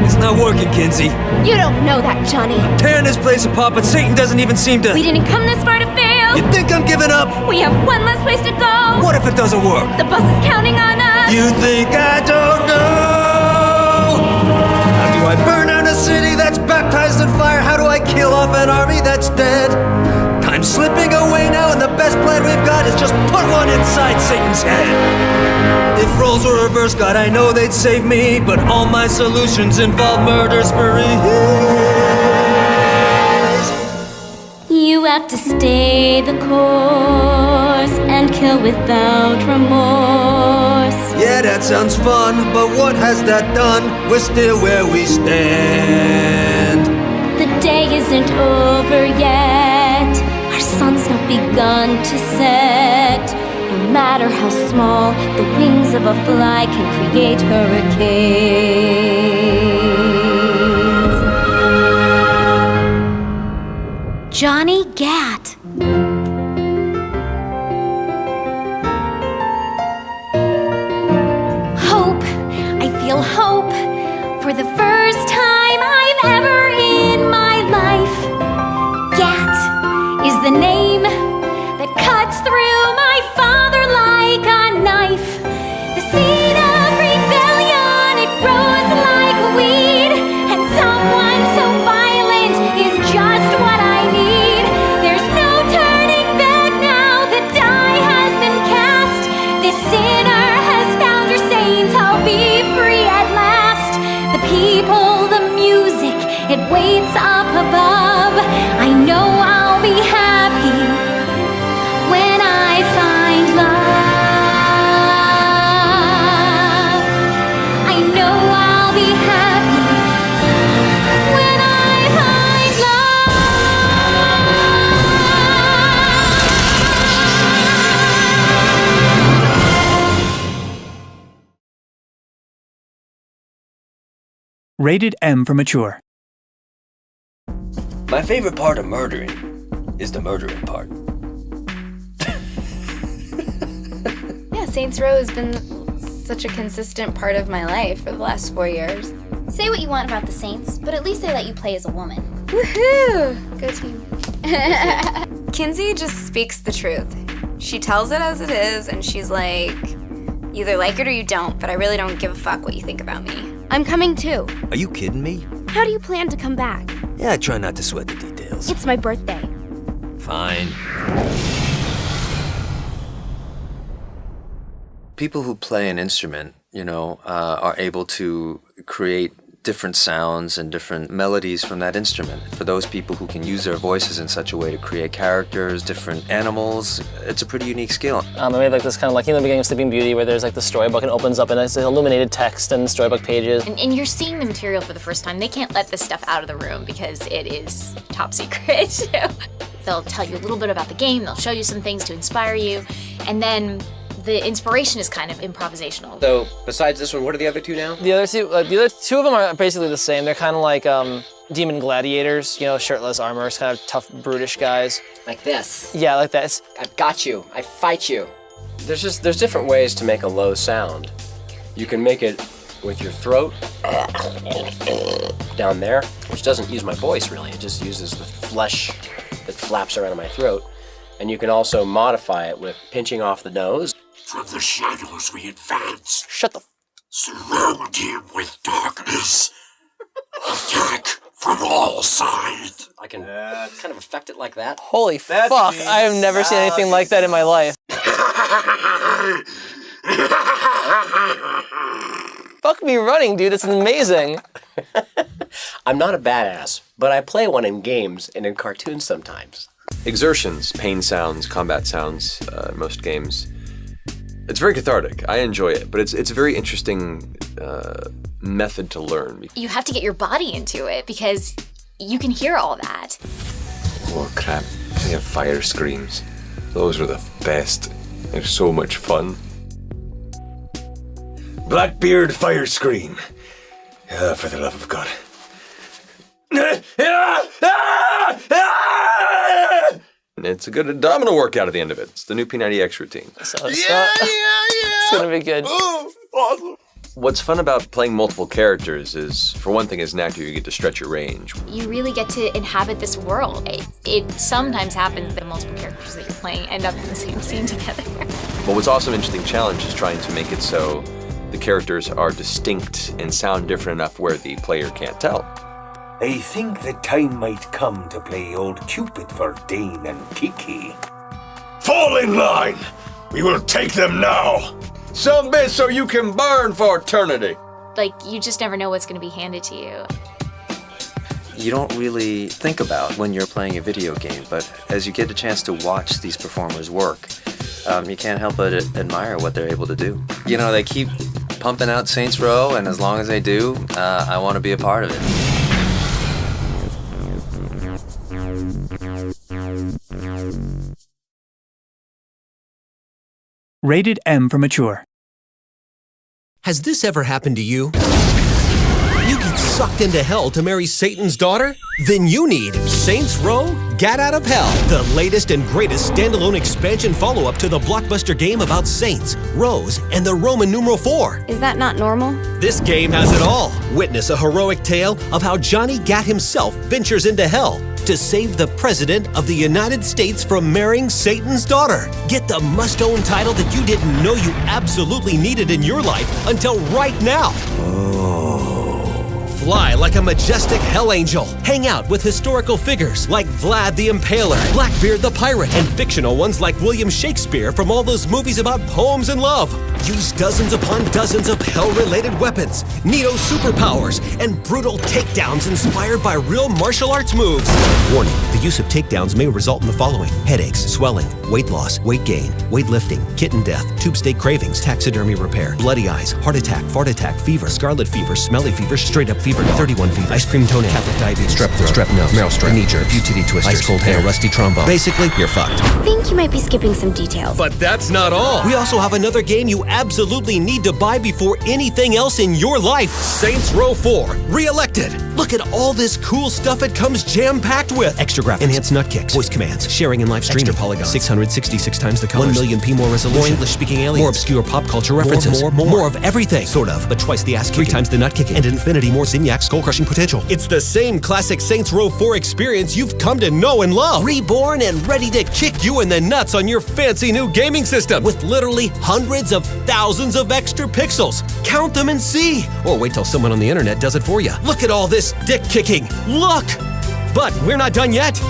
It's not working, Kinsey. You don't know that, Johnny. Tearing this place apart, but Satan doesn't even seem to... We didn't come this far to fail. You think I'm giving up? We have one less place to go. What if it doesn't work? The bus is counting on us. You think I don't know? How do I burn down a city that's baptized in fire? How do I kill off an army that's dead? Time's slipping away now, and the best plan we've got is just put one inside Satan's head. If roles were reversed, God, I know they'd save me, but all my solutions involve murder sprees. You have to stay the course and kill without remorse. Yeah, that sounds fun, but what has that done? We're still where we stand. The day isn't over yet. Our sun's not begun to set. No matter how small, the wings of a fly can create hurricanes. Johnny Gat. Hope. I feel hope for the first time I've ever in my life. Gat is the name that cuts through my father like a knife. The seed of rebellion, it grows like a weed, and someone so violent is just what I need. There's no turning back now, the die has been cast. This sinner has found her saint, I'll be free at last. The people, the music, it waits up above. I know I'll be happy when I find love. I know I'll be happy when I find Rated M for mature. My favorite part of murdering is the murdering part. Yeah, Saints Row has been such a consistent part of my life for the last 4 years. Say what you want about the Saints, but at least they let you play as a woman. Woohoo! Go team. Kinsey just speaks the truth. She tells it as it is, and she's like, you either like it or you don't, but I really don't give a fuck what you think about me. I'm coming too. Are you kidding me? How do you plan to come back? Yeah, I try not to sweat the details. It's my birthday. Fine. People who play an instrument, are able to create different sounds and different melodies from that instrument. For those people who can use their voices in such a way to create characters, different animals, it's a pretty unique skill. I made this kind of the beginning of Sleeping Beauty where there's the storybook and opens up and it's illuminated text and storybook pages. And you're seeing the material for the first time. They can't let this stuff out of the room because it is top secret. They'll tell you a little bit about the game, they'll show you some things to inspire you, and then the inspiration is kind of improvisational. So, besides this one, what are the other two now? The other two of them are basically the same. They're kind of like demon gladiators, shirtless armors, kind of tough, brutish guys. Like this? Yeah, like that. I've got you. I fight you. There's different ways to make a low sound. You can make it with your throat, down there, which doesn't use my voice really. It just uses the flesh that flaps around my throat. And you can also modify it with pinching off the nose. From the shadows we advance. Shut the Surround him with darkness. Attack from all sides. I can kind of affect it like that. Holy fuck, I have never seen anything like that in my life. Fuck me running, dude, it's amazing. I'm not a badass, but I play one in games and in cartoons sometimes. Exertions, pain sounds, combat sounds, most games. It's very cathartic. I enjoy it, but it's a very interesting method to learn. You have to get your body into it because you can hear all that. Oh crap, they have fire screams. Those are the best. They're so much fun. Blackbeard fire scream. For the love of God. It's a good abdominal workout at the end of it. It's the new P90X routine. So it's gonna be good. Ooh, awesome. What's fun about playing multiple characters is, for one thing, as an actor, you get to stretch your range. You really get to inhabit this world. It sometimes happens that multiple characters that you're playing end up in the same scene together. But what's also an interesting challenge is trying to make it so the characters are distinct and sound different enough where the player can't tell. I think the time might come to play old Cupid for Dane and Kiki. Fall in line! We will take them now! Some bit so you can burn for eternity! You just never know what's going to be handed to you. You don't really think about when you're playing a video game, but as you get a chance to watch these performers work, you can't help but admire what they're able to do. They keep pumping out Saints Row, and as long as they do, I want to be a part of it. Rated M for Mature. Has this ever happened to you? You get sucked into hell to marry Satan's daughter? Then you need Saints Row Gat Out of Hell, the latest and greatest standalone expansion follow-up to the blockbuster game about saints, rows, and the Roman numeral 4. Is that not normal? This game has it all. Witness a heroic tale of how Johnny Gat himself ventures into hell to save the President of the United States from marrying Satan's daughter. Get the must-own title that you didn't know you absolutely needed in your life until right now. Fly like a majestic hell angel. Hang out with historical figures like Vlad the Impaler, Blackbeard the Pirate, and fictional ones like William Shakespeare from all those movies about poems and love. Use dozens upon dozens of hell-related weapons, Neo superpowers, and brutal takedowns inspired by real martial arts moves. Warning, the use of takedowns may result in the following: headaches, swelling, weight loss, weight gain, weightlifting, kitten death, tube steak cravings, taxidermy repair, bloody eyes, heart attack, fart attack, fever, scarlet fever, smelly fever, straight up fever, 31 fever, ice cream toenail, Catholic diabetes, strep throat, strep nose, Meryl Streep, knee jerk, titty twisters, ice cold hair, rusty trombone. Basically, you're fucked. I think you might be skipping some details. But that's not all. We also have another game you absolutely need to buy before anything else in your life. Saints Row 4, Re-Elected. Look at all this cool stuff it comes jam-packed with. Extra graphics, enhanced nut kicks, voice commands, sharing and live streaming, extra polygons, 666 times the colors, 1 million P more resolution, more English-speaking aliens, more obscure pop culture references, more of everything, sort of, but twice the ass kicking, 3 times the nut kicking, and infinity more Zinyak skull-crushing potential. It's the same classic Saints Row 4 experience you've come to know and love, reborn and ready to kick you in the nuts on your fancy new gaming system, with literally hundreds of thousands of extra pixels. Count them and see, or wait till someone on the internet does it for you. Look at all this dick kicking. Look! But we're not done yet.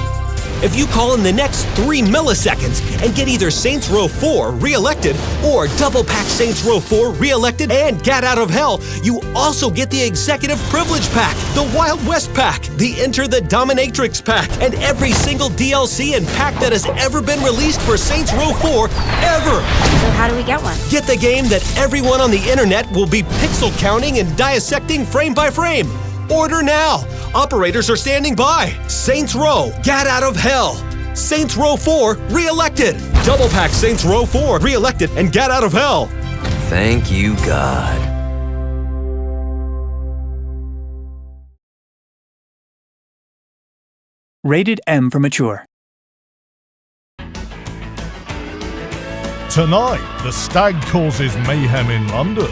If you call in the next 3 milliseconds and get either Saints Row 4 Re-elected or Double Pack Saints Row 4 Re-elected and Gat Out of Hell, you also get the Executive Privilege Pack, the Wild West Pack, the Enter the Dominatrix Pack, and every single DLC and pack that has ever been released for Saints Row 4 ever. So how do we get one? Get the game that everyone on the internet will be pixel counting and dissecting frame by frame. Order now. Operators are standing by. Saints Row, Gat Out of Hell. Saints Row 4 Re-elected. Double Pack Saints Row 4 Re-elected and Gat Out of Hell. Thank you, God. Rated M for mature. Tonight, the stag causes mayhem in London.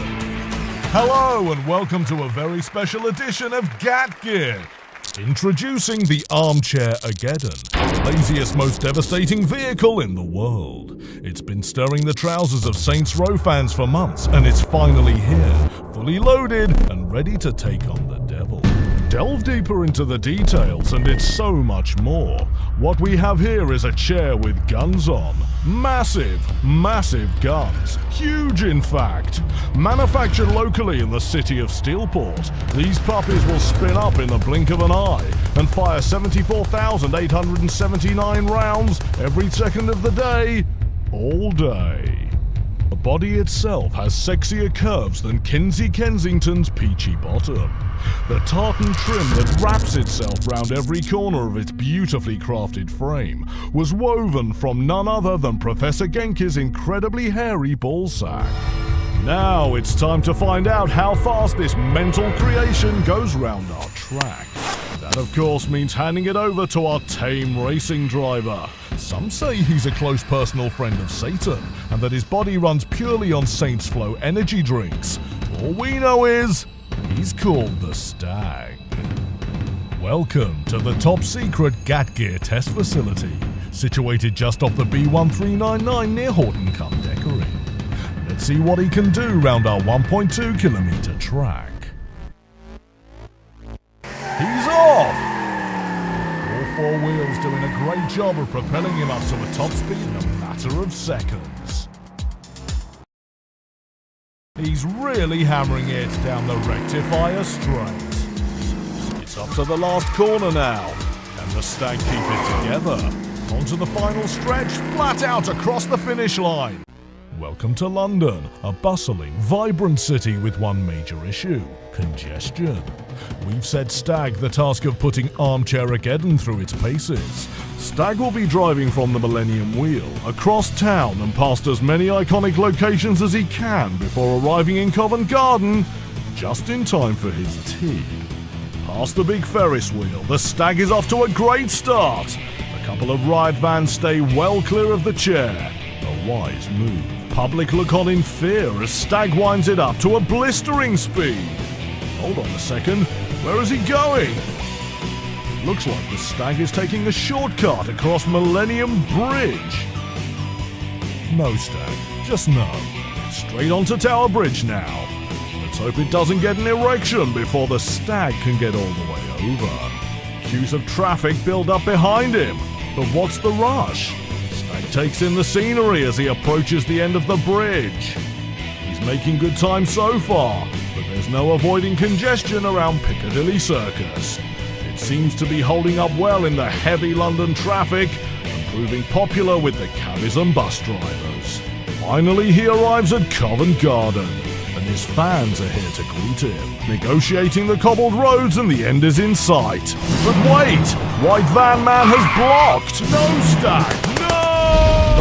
Hello and welcome to a very special edition of Gat Gear. Introducing the Armchair Ageddon, the laziest, most devastating vehicle in the world. It's been stirring the trousers of Saints Row fans for months, and it's finally here, fully loaded and ready to take on the devil. Delve deeper into the details and it's so much more. What we have here is a chair with guns on. Massive, massive guns. Huge, in fact. Manufactured locally in the city of Steelport, these puppies will spin up in the blink of an eye and fire 74,879 rounds every second of the day, all day. The body itself has sexier curves than Kinsey Kensington's peachy bottom. The tartan trim that wraps itself round every corner of its beautifully crafted frame was woven from none other than Professor Genki's incredibly hairy ballsack. Now it's time to find out how fast this mental creation goes round our track. That of course means handing it over to our tame racing driver. Some say he's a close personal friend of Satan, and that his body runs purely on Saints Flow energy drinks. All we know is, he's called the Stag. Welcome to the top secret Gat Gear test facility, situated just off the B1399 near Horton-cum-Deckering. Let's see what he can do round our 1.2 kilometre track. He's off! All 4 wheels doing a great job of propelling him up to a top speed in a matter of seconds. He's really hammering it down the rectifier straight. It's up to the last corner now. Can the Stag keep it together? Onto the final stretch, flat out across the finish line. Welcome to London, a bustling, vibrant city with one major issue: congestion. We've set Stag the task of putting Armchair Ageddon through its paces. Stag will be driving from the Millennium Wheel, across town and past as many iconic locations as he can before arriving in Covent Garden, just in time for his tea. Past the big Ferris wheel, the Stag is off to a great start. A couple of riot vans stay well clear of the chair. A wise move. Public look on in fear as Stag winds it up to a blistering speed. Hold on a second, where is he going? Looks like the Stag is taking a shortcut across Millennium Bridge. No, Stag, just no. Straight onto Tower Bridge now. Let's hope it doesn't get an erection before the Stag can get all the way over. Queues of traffic build up behind him, but what's the rush? Stag takes in the scenery as he approaches the end of the bridge. He's making good time so far, but there's no avoiding congestion around Piccadilly Circus. It seems to be holding up well in the heavy London traffic and proving popular with the cabbies and bus drivers. Finally, he arrives at Covent Garden, and his fans are here to greet him, negotiating the cobbled roads, and the end is in sight. But wait! White Van Man has blocked! No, Stag! No!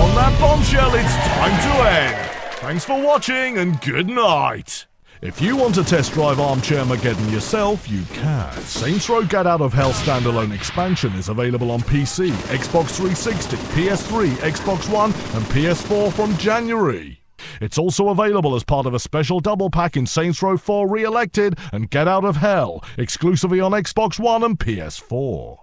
On that bombshell, it's time to end. Thanks for watching, and good night. If you want to test drive Armchair Mageddon yourself, you can. Saints Row Gat Out of Hell standalone expansion is available on PC, Xbox 360, PS3, Xbox One, and PS4 from January. It's also available as part of a special double pack in Saints Row 4 Re-Elected and Get Out of Hell, exclusively on Xbox One and PS4.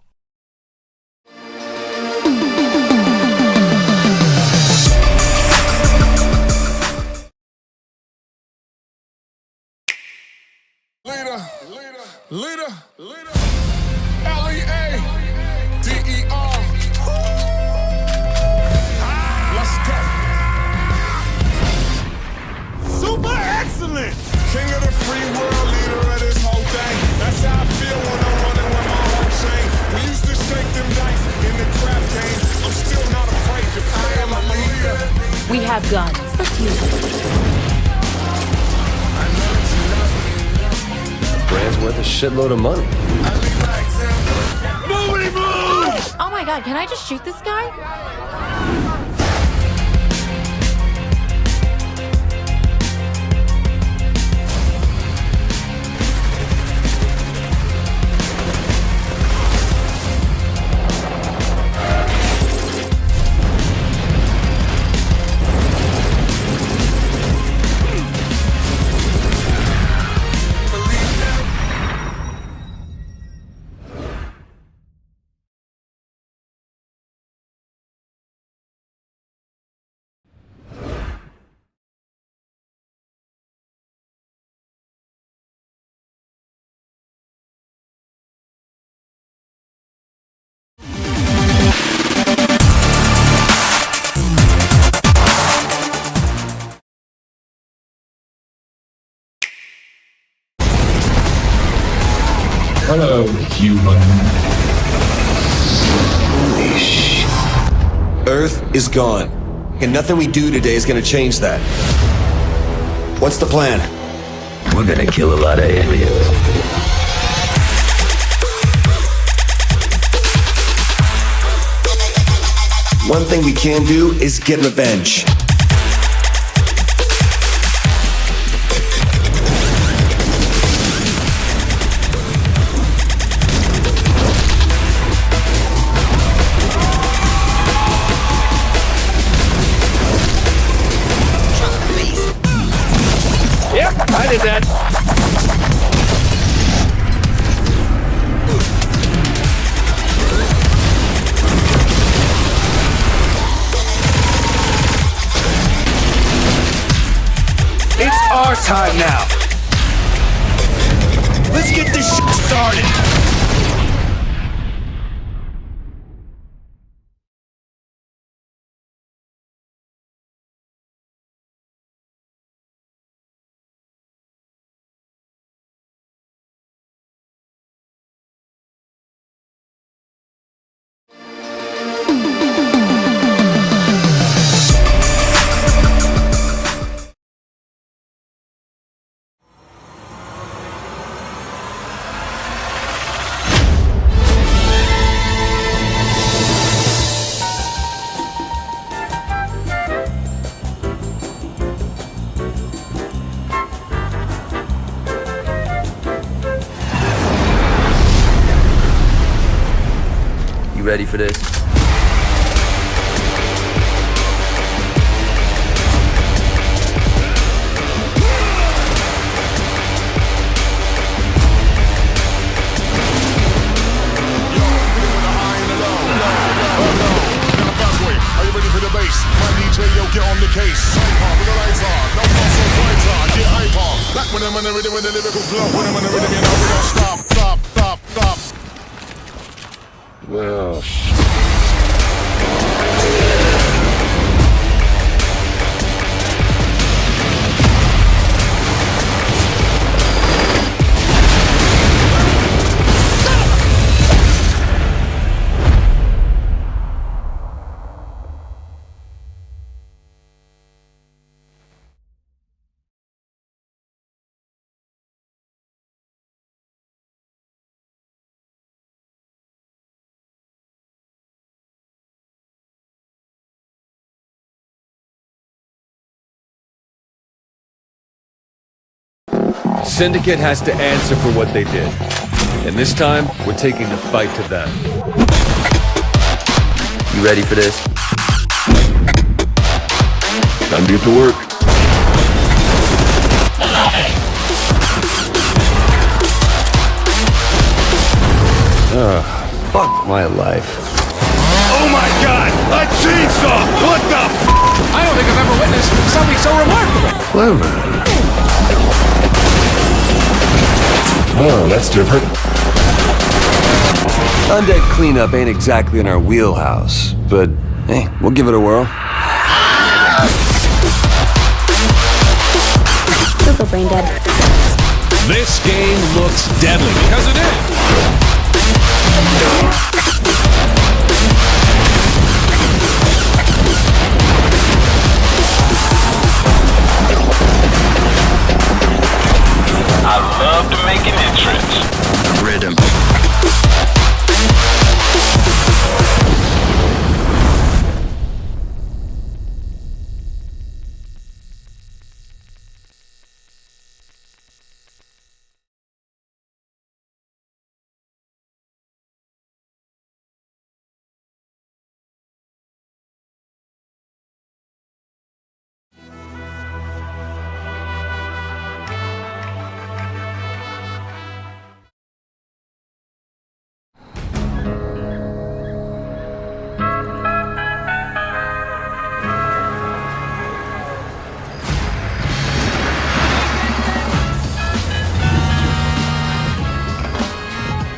Leader, L-E-A-D-E-R. Let's go. Super excellent. King of the free world, leader of this whole thing. That's how I feel when I'm running with my whole chain. We used to shake them dice in the crap game. I'm still not afraid to I am a leader. We have guns. Let's use them. Brand's worth a shitload of money. Nobody move! Oh my god, can I just shoot this guy? Hello, human. Holy shit. Earth is gone. And nothing we do today is gonna change that. What's the plan? We're gonna kill a lot of aliens. One thing we can do is get revenge. Yep, I did that. It's our time now. Let's get this shit started. You ready for this? Get on the case. Hyper with the lights on. No muscle fighter. Get hyper. Like when I'm in the rhythm with the lyrical flow. When I'm in the rhythm, you know we don't stop, stop, stop, stop. Well, Syndicate has to answer for what they did. And this time, we're taking the fight to them. You ready for this? Time to get to work. Fuck my life. Oh my god! A chainsaw! What the f? I don't think I've ever witnessed something so remarkable. Clever. Oh, that's different. Undead cleanup ain't exactly in our wheelhouse, but hey, we'll give it a whirl. Super brain dead. This game looks deadly because it is. I love to make an entrance. Rhythm.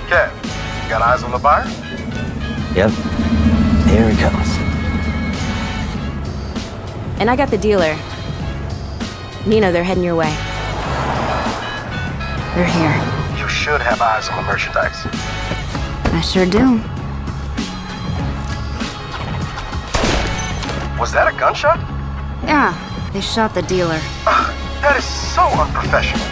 Kev, you got eyes on the buyer? Yep. Here he comes. And I got the dealer. Nino, they're heading your way. They're here. You should have eyes on the merchandise. I sure do. Was that a gunshot? Yeah, they shot the dealer. That is so unprofessional.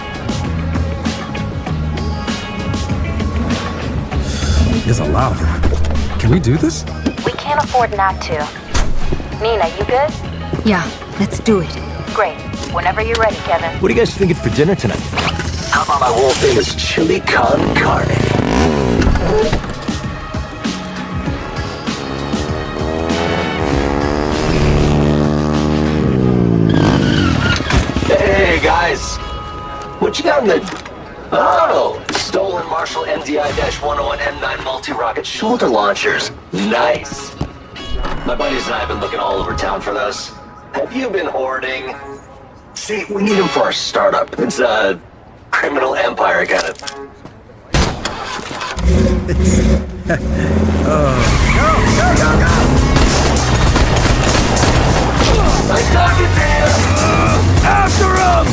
There's a lot of them. Can we do this? We can't afford not to. Nina, you good? Yeah, let's do it. Great. Whenever you're ready, Kevin. What are you guys thinking for dinner tonight? How about my world famous chili con carne? Hey guys, what you got in the... Oh, stolen Marshall MDI-101 M9 multi-rocket shoulder launchers. Nice. My buddies and I have been looking all over town for those. Have you been hoarding? See, we need them for our startup. It's a criminal empire kind of... I'm talking to you! After him!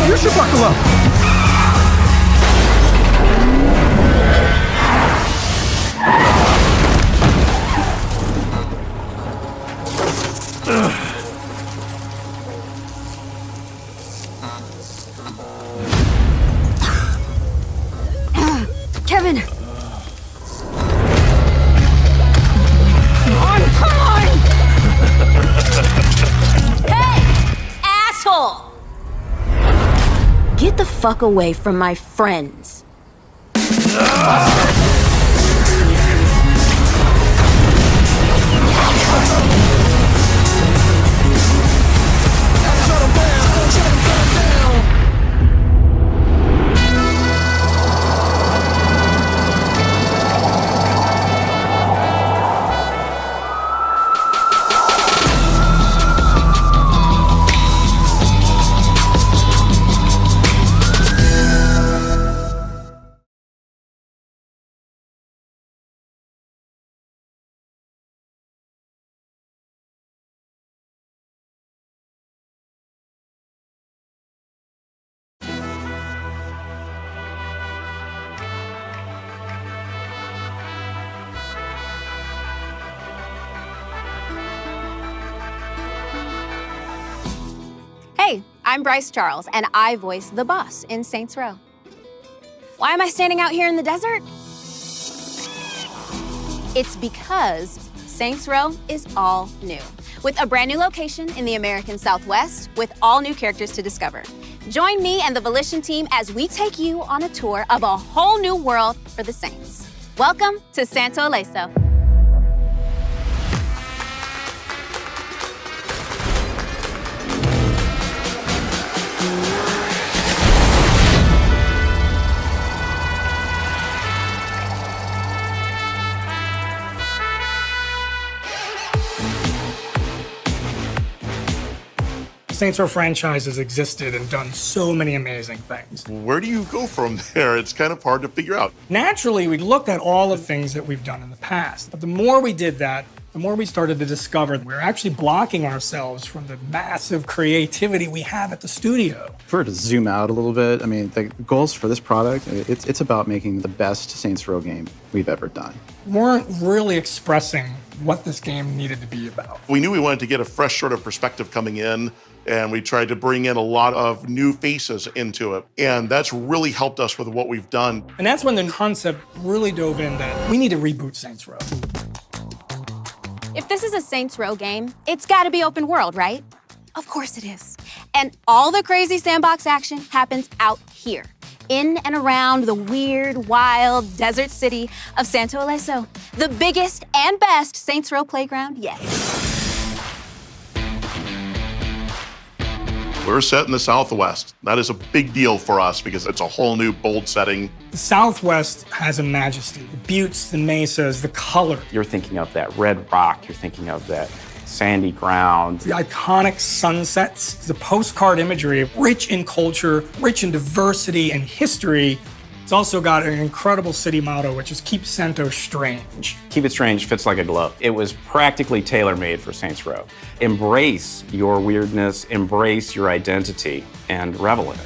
You should buckle up. Kevin! Come on! Hey! Asshole! Get the fuck away from my friends. I'm Bryce Charles, and I voice the boss in Saints Row. Why am I standing out here in the desert? It's because Saints Row is all new, with a brand new location in the American Southwest, with all new characters to discover. Join me and the Volition team as we take you on a tour of a whole new world for the Saints. Welcome to Santo Ileso. Saints Row franchise has existed and done so many amazing things. Where do you go from there? It's kind of hard to figure out. Naturally, we looked at all the things that we've done in the past. But the more we did that, the more we started to discover we're actually blocking ourselves from the massive creativity we have at the studio. If we were to zoom out a little bit, I mean, the goals for this product, it's about making the best Saints Row game we've ever done. We weren't really expressing what this game needed to be about. We knew we wanted to get a fresh sort of perspective coming in, and we tried to bring in a lot of new faces into it. And that's really helped us with what we've done. And that's when the concept really dove in that we need to reboot Saints Row. If this is a Saints Row game, it's gotta be open world, right? Of course it is. And all the crazy sandbox action happens out here, in and around the weird, wild desert city of Santo Ileso, the biggest and best Saints Row playground yet. We're set in the Southwest. That is a big deal for us because it's a whole new, bold setting. The Southwest has a majesty. The buttes, the mesas, the color. You're thinking of that red rock, you're thinking of that sandy ground. The iconic sunsets, the postcard imagery, rich in culture, rich in diversity and history. It's also got an incredible city motto, which is Keep Santo Strange. Keep it strange fits like a glove. It was practically tailor-made for Saints Row. Embrace your weirdness, embrace your identity, and revel in it.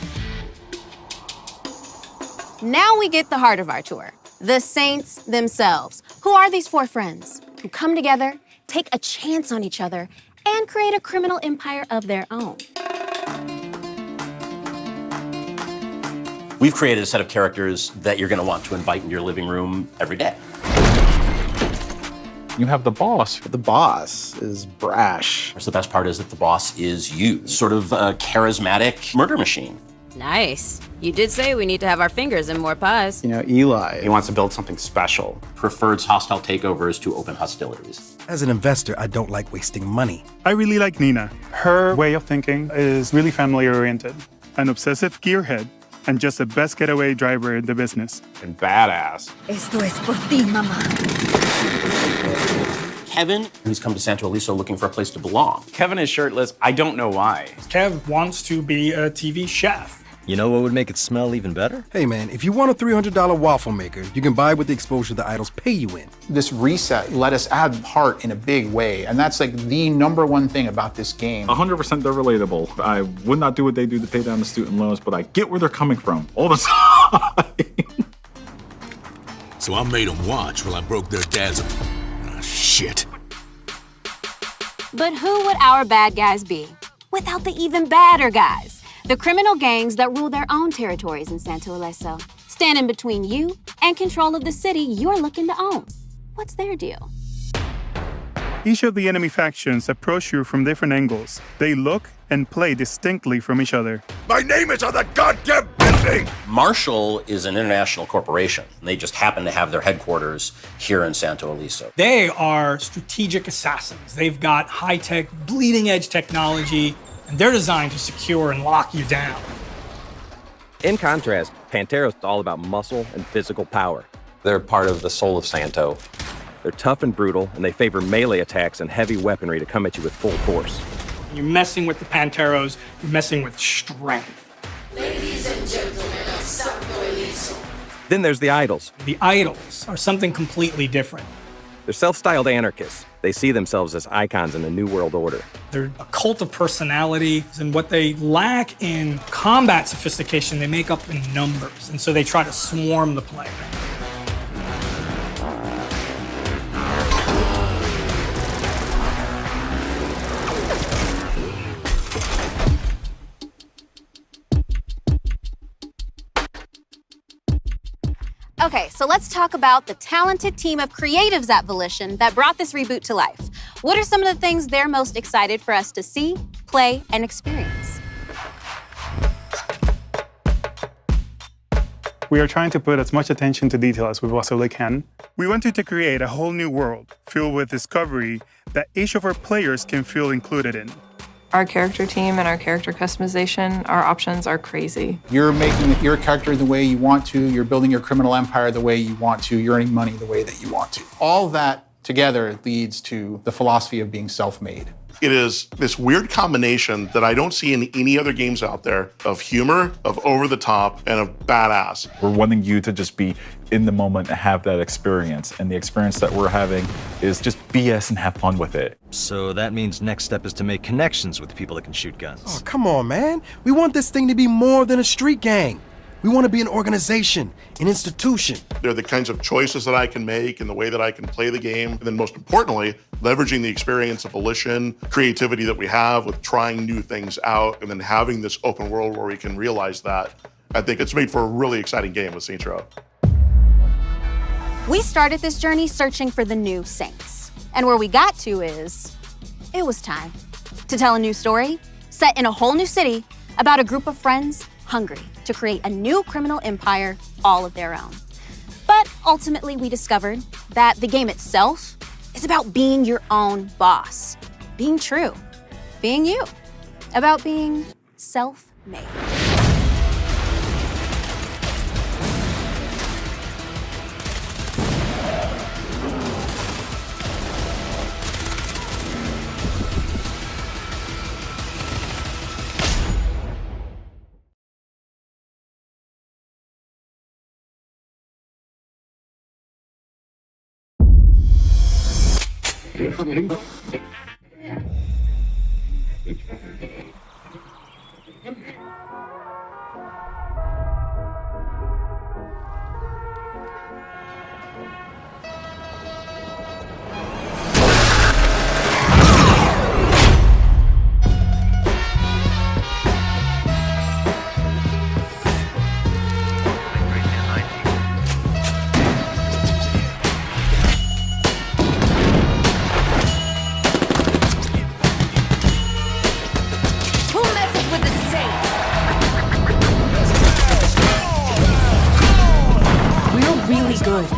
Now we get the heart of our tour, the Saints themselves. Who are these four friends who come together, take a chance on each other, and create a criminal empire of their own? We've created a set of characters that you're going to want to invite into your living room every day. You have the boss. The boss is brash. The best part is that the boss is you, sort of a charismatic murder machine. Nice. You did say we need to have our fingers in more pies. You know, Eli. He wants to build something special. Prefers hostile takeovers to open hostilities. As an investor, I don't like wasting money. I really like Nina. Her way of thinking is really family-oriented. An obsessive gearhead, and just the best getaway driver in the business. And badass. Esto es por ti, mamá. Kevin, he's come to Santo Ileso looking for a place to belong. Kevin is shirtless. I don't know why. Kev wants to be a TV chef. You know what would make it smell even better? Hey man, if you want a $300 waffle maker, you can buy with the exposure the idols pay you in. This reset let us add heart in a big way, and that's like the #1 thing about this game. 100% they're relatable. I would not do what they do to pay down the student loans, but I get where they're coming from all the time. So I made them watch while I broke their dad's... shit. But who would our bad guys be without the even badder guys? The criminal gangs that rule their own territories in Santo Ileso, standing between you and control of the city you're looking to own. What's their deal? Each of the enemy factions approach you from different angles. They look and play distinctly from each other. My name is on the goddamn building! Marshall is an international corporation. They just happen to have their headquarters here in Santo Ileso. They are strategic assassins. They've got high-tech, bleeding-edge technology, and they're designed to secure and lock you down. In contrast, Pantero's all about muscle and physical power. They're part of the soul of Santo. They're tough and brutal, and they favor melee attacks and heavy weaponry to come at you with full force. You're messing with the Panteros, you're messing with strength. Ladies and gentlemen of Santo Ileso. Then there's the idols. The idols are something completely different. They're self-styled anarchists. They see themselves as icons in the New World Order. They're a cult of personality, and what they lack in combat sophistication, they make up in numbers, and so they try to swarm the player. Okay, so let's talk about the talented team of creatives at Volition that brought this reboot to life. What are some of the things they're most excited for us to see, play, and experience? We are trying to put as much attention to detail as we possibly can. We wanted to create a whole new world filled with discovery that each of our players can feel included in. Our character team and our character customization, our options are crazy. You're making your character the way you want to, you're building your criminal empire the way you want to, you're earning money the way that you want to. All that together leads to the philosophy of being self-made. It is this weird combination that I don't see in any other games out there of humor, of over the top, and of badass. We're wanting you to just be in the moment and have that experience. And the experience that we're having is just BS and have fun with it. So that means next step is to make connections with people that can shoot guns. Oh, come on, man. We want this thing to be more than a street gang. We want to be an organization, an institution. They're the kinds of choices that I can make and the way that I can play the game. And then most importantly, leveraging the experience of Volition, creativity that we have with trying new things out, and then having this open world where we can realize that. I think it's made for a really exciting game with Saints Row. We started this journey searching for the new Saints. And where we got to is, it was time to tell a new story set in a whole new city about a group of friends hungry to create a new criminal empire all of their own. But ultimately, we discovered that the game itself is about being your own boss, being true, being you, about being self-made.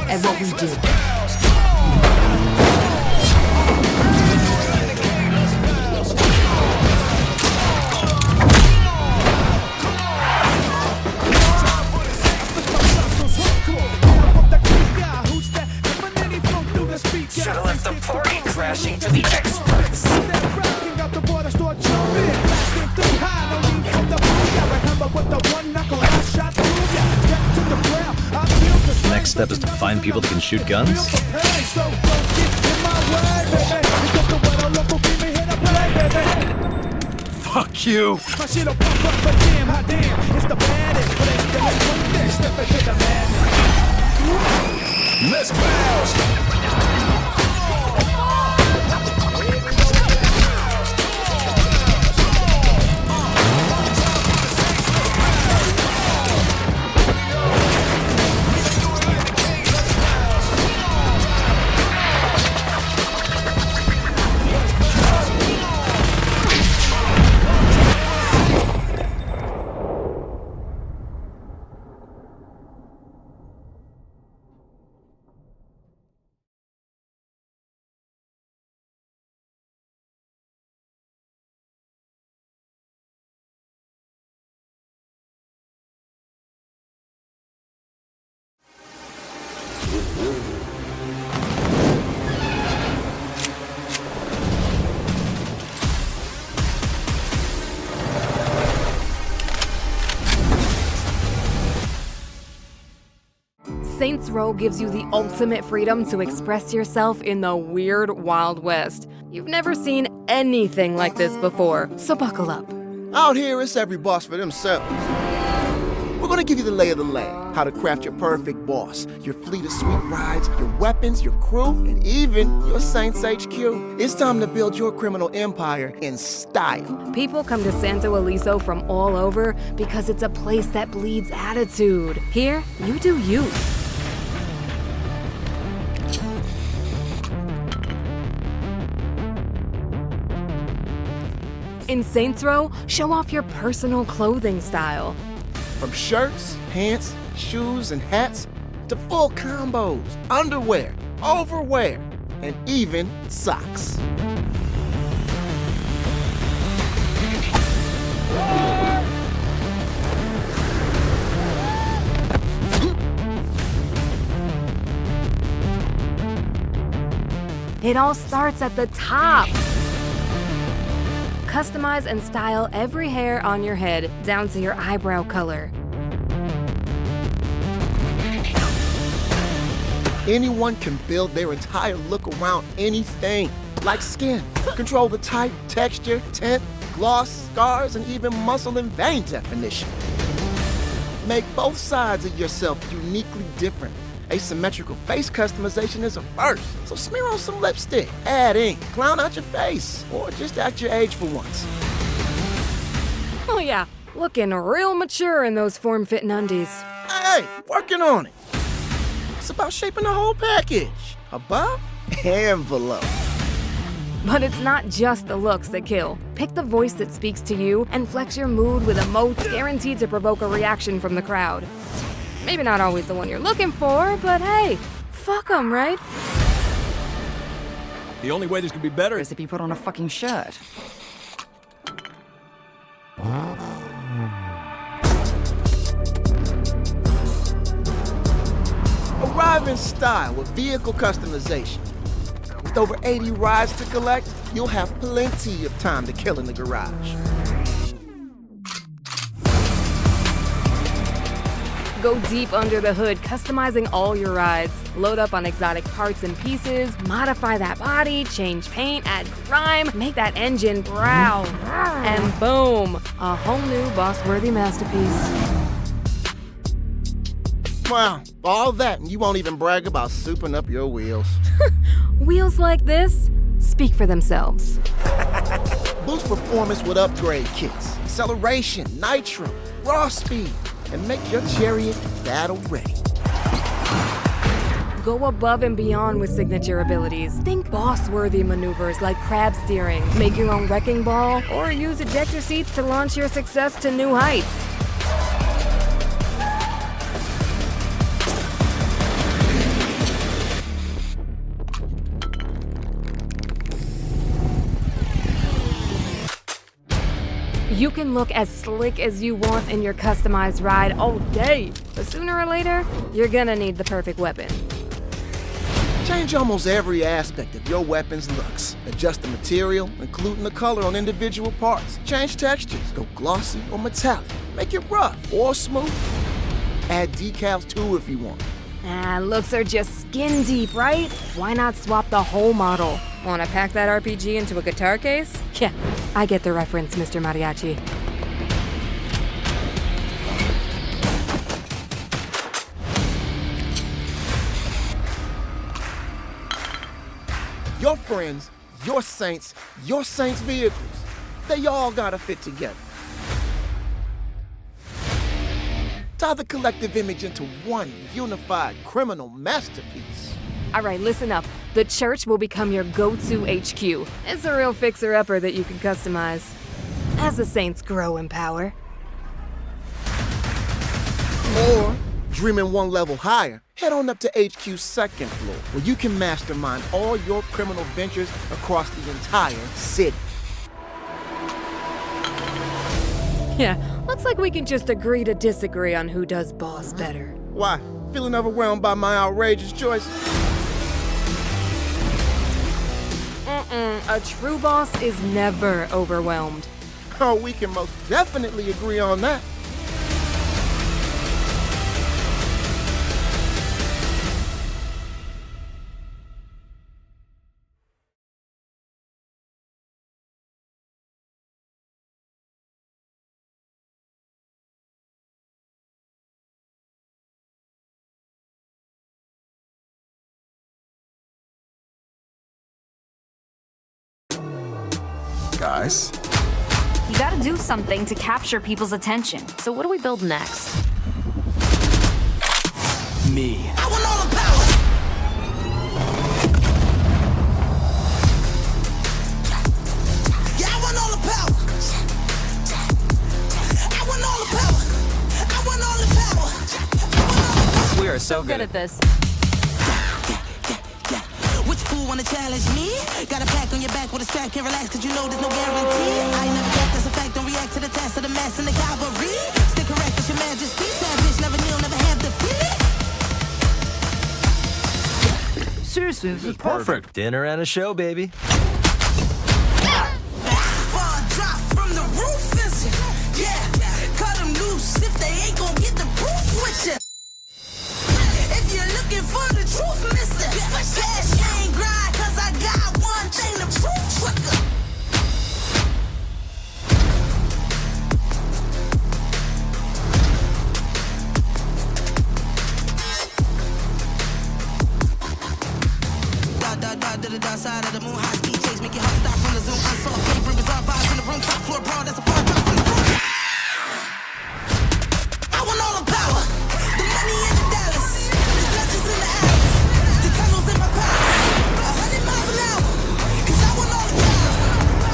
At what we do. Should've left the party crashing to the experts. Next step is to find people that can shoot guns? Fuck you! Let's bounce! Saints Row gives you the ultimate freedom to express yourself in the weird Wild West. You've never seen anything like this before, so buckle up. Out here, it's every boss for themselves. We're gonna give you the lay of the land, how to craft your perfect boss, your fleet of sweet rides, your weapons, your crew, and even your Saints HQ. It's time to build your criminal empire in style. People come to Santo Aliso from all over because it's a place that bleeds attitude. Here, you do you. In Saints Row, show off your personal clothing style. From shirts, pants, shoes, and hats, to full combos, underwear, overwear, and even socks. It all starts at the top. Customize and style every hair on your head, down to your eyebrow color. Anyone can build their entire look around anything, like skin. Control the type, texture, tint, gloss, scars, and even muscle and vein definition. Make both sides of yourself uniquely different. Asymmetrical face customization is a first, so smear on some lipstick, add ink, clown out your face, or just act your age for once. Oh yeah, looking real mature in those form-fitting undies. Hey, working on it. It's about shaping the whole package, above and below. But it's not just the looks that kill. Pick the voice that speaks to you and flex your mood with emotes guaranteed to provoke a reaction from the crowd. Maybe not always the one you're looking for, but hey, fuck 'em, right? The only way this could be better is if you put on a fucking shirt. Arrive in style with vehicle customization. With over 80 rides to collect, you'll have plenty of time to kill in the garage. Go deep under the hood, customizing all your rides. Load up on exotic parts and pieces, modify that body, change paint, add grime, make that engine growl. And boom, a whole new boss-worthy masterpiece. Wow, all that and you won't even brag about souping up your wheels. Wheels like this speak for themselves. Boost performance with upgrade kits, acceleration, nitro, raw speed, and make your chariot battle ready. Go above and beyond with signature abilities. Think boss-worthy maneuvers like crab steering, make your own wrecking ball, or use ejector seats to launch your success to new heights. You can look as slick as you want in your customized ride all day, but sooner or later, you're gonna need the perfect weapon. Change almost every aspect of your weapon's looks. Adjust the material, including the color on individual parts. Change textures, go glossy or metallic. Make it rough or smooth. Add decals too if you want. Looks are just skin deep, right? Why not swap the whole model? Wanna pack that RPG into a guitar case? Yeah, I get the reference, Mr. Mariachi. Your friends, your Saints vehicles, they all gotta fit together. Tie the collective image into one unified criminal masterpiece. All right, listen up. The church will become your go-to HQ. It's a real fixer-upper that you can customize. As the Saints grow in power. Or, dreaming one level higher, head on up to HQ's second floor, where you can mastermind all your criminal ventures across the entire city. Yeah, looks like we can just agree to disagree on who does boss better. Why? Feeling overwhelmed by my outrageous choice? A true boss is never overwhelmed. Oh, we can most definitely agree on that. Guys? You gotta do something to capture people's attention. So what do we build next? Me. I want all the power! Yeah, I want all the power! so good at this. Which fool wanna challenge me? Got a pack on your back with a strap, can't relax cause you know there's no guarantee. I ain't never got, that's a fact, don't react to the test of the mass and the cavalry. Stay correct with your majesty, savage, never kneel, never have defeat. Seriously, this is perfect. Dinner and a show, baby. Fall drop from the roof, is it? Yeah, cut them loose if they ain't gon' get the proof with you. If you're looking for the truth, mister, cash ain't grind, cause I got one thing to prove, quicker. To the dark side of the moon, high speed chase, make your heart stop from the zoom. Unsolved game, bring bizarre vibes in the room, top floor brawl, that's a far drop from the room. I want all the power, the money and the dollars, the legends in the alleys, the tunnels in my palace, 100 miles an hour, cause I want all the power,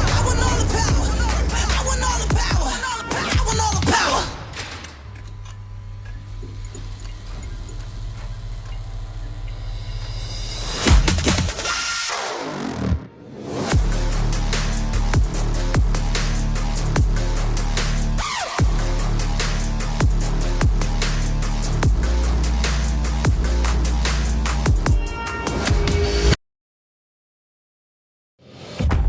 I want all the power, I want all the power, I want all the power.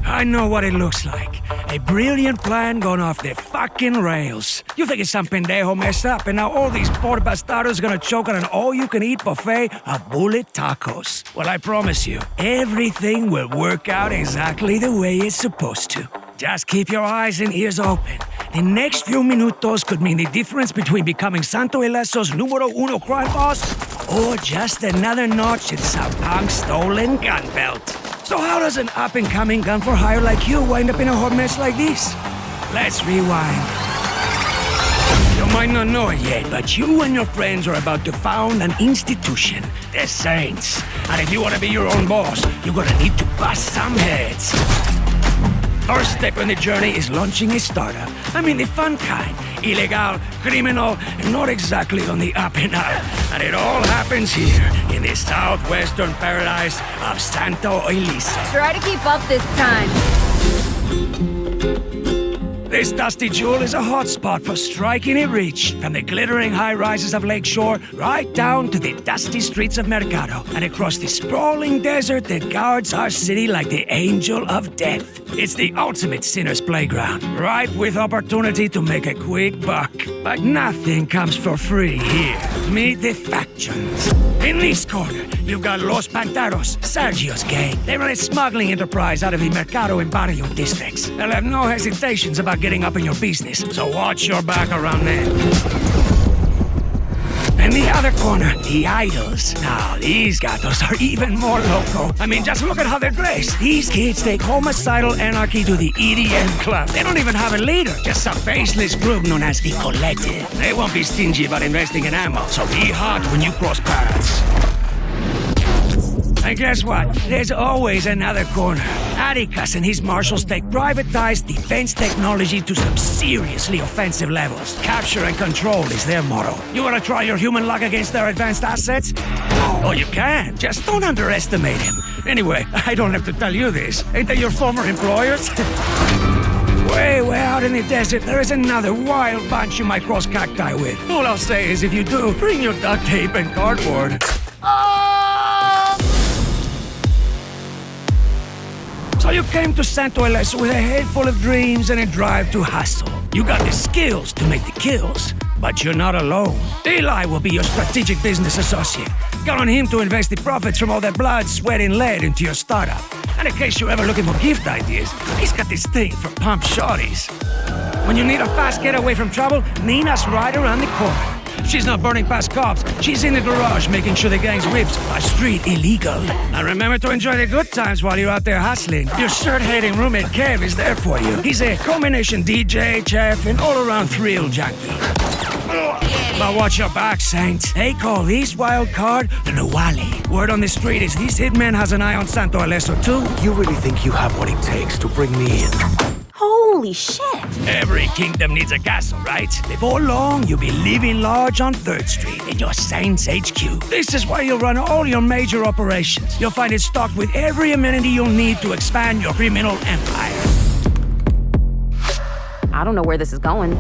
I know what it looks like. A brilliant plan gone off the fucking rails. You think it's some pendejo messed up, and now all these poor bastardos gonna choke on an all-you-can-eat buffet of bullet tacos. Well, I promise you, everything will work out exactly the way it's supposed to. Just keep your eyes and ears open. The next few minutos could mean the difference between becoming Santo Ileso's numero uno crime boss or just another notch in some punk's stolen gun belt. So how does an up-and-coming gun-for-hire like you wind up in a hot mess like this? Let's rewind. You might not know it yet, but you and your friends are about to found an institution, the Saints. And if you want to be your own boss, you're gonna need to bust some heads. First step in the journey is launching a startup. I mean the fun kind. Illegal, criminal, and not exactly on the up and up. And it all happens here, in the southwestern paradise of Santo Ileso. Try to keep up this time. This dusty jewel is a hotspot for striking it rich, from the glittering high-rises of Lakeshore right down to the dusty streets of Mercado, and across the sprawling desert that guards our city like the angel of death. It's the ultimate sinner's playground, ripe with opportunity to make a quick buck. But nothing comes for free here. Meet the factions. In this corner, you've got Los Panteros, Sergio's gang. They run a smuggling enterprise out of the Mercado and Barrio districts. They'll have no hesitations about getting up in your business, so watch your back around them. In the other corner, the idols. Now, these gatos are even more loco. I mean, just look at how they're dressed. These kids take homicidal anarchy to the EDM club. They don't even have a leader, just a faceless group known as the Collective. They won't be stingy about investing in ammo, so be hot when you cross paths. And guess what? There's always another corner. Atticus and his marshals take privatized defense technology to some seriously offensive levels. Capture and control is their motto. You wanna try your human luck against their advanced assets? Oh, you can. Just don't underestimate him. Anyway, I don't have to tell you this. Ain't they your former employers? Way out in the desert, there is another wild bunch you might cross cacti with. All I'll say is if you do, bring your duct tape and cardboard. So you came to Santo Ileso with a head full of dreams and a drive to hustle. You got the skills to make the kills, but you're not alone. Eli will be your strategic business associate. Count on him to invest the profits from all that blood, sweat, and lead into your startup. And in case you're ever looking for gift ideas, he's got this thing for pump shorties. When you need a fast getaway from trouble, Nina's right around the corner. She's not burning past cops. She's in the garage making sure the gang's whips are street illegal. And remember to enjoy the good times while you're out there hustling. Your shirt-hating roommate Kev is there for you. He's a combination DJ, chef, and all-around thrill junkie. But watch your back, Saints. They call this wild card the Nuwali. Word on the street is this hitman has an eye on Santo Ileso too. You really think you have what it takes to bring me in? Holy shit! Every kingdom needs a castle, right? Before long, you'll be living large on 3rd Street in your Saints HQ. This is where you'll run all your major operations. You'll find it stocked with every amenity you'll need to expand your criminal empire. I don't know where this is going,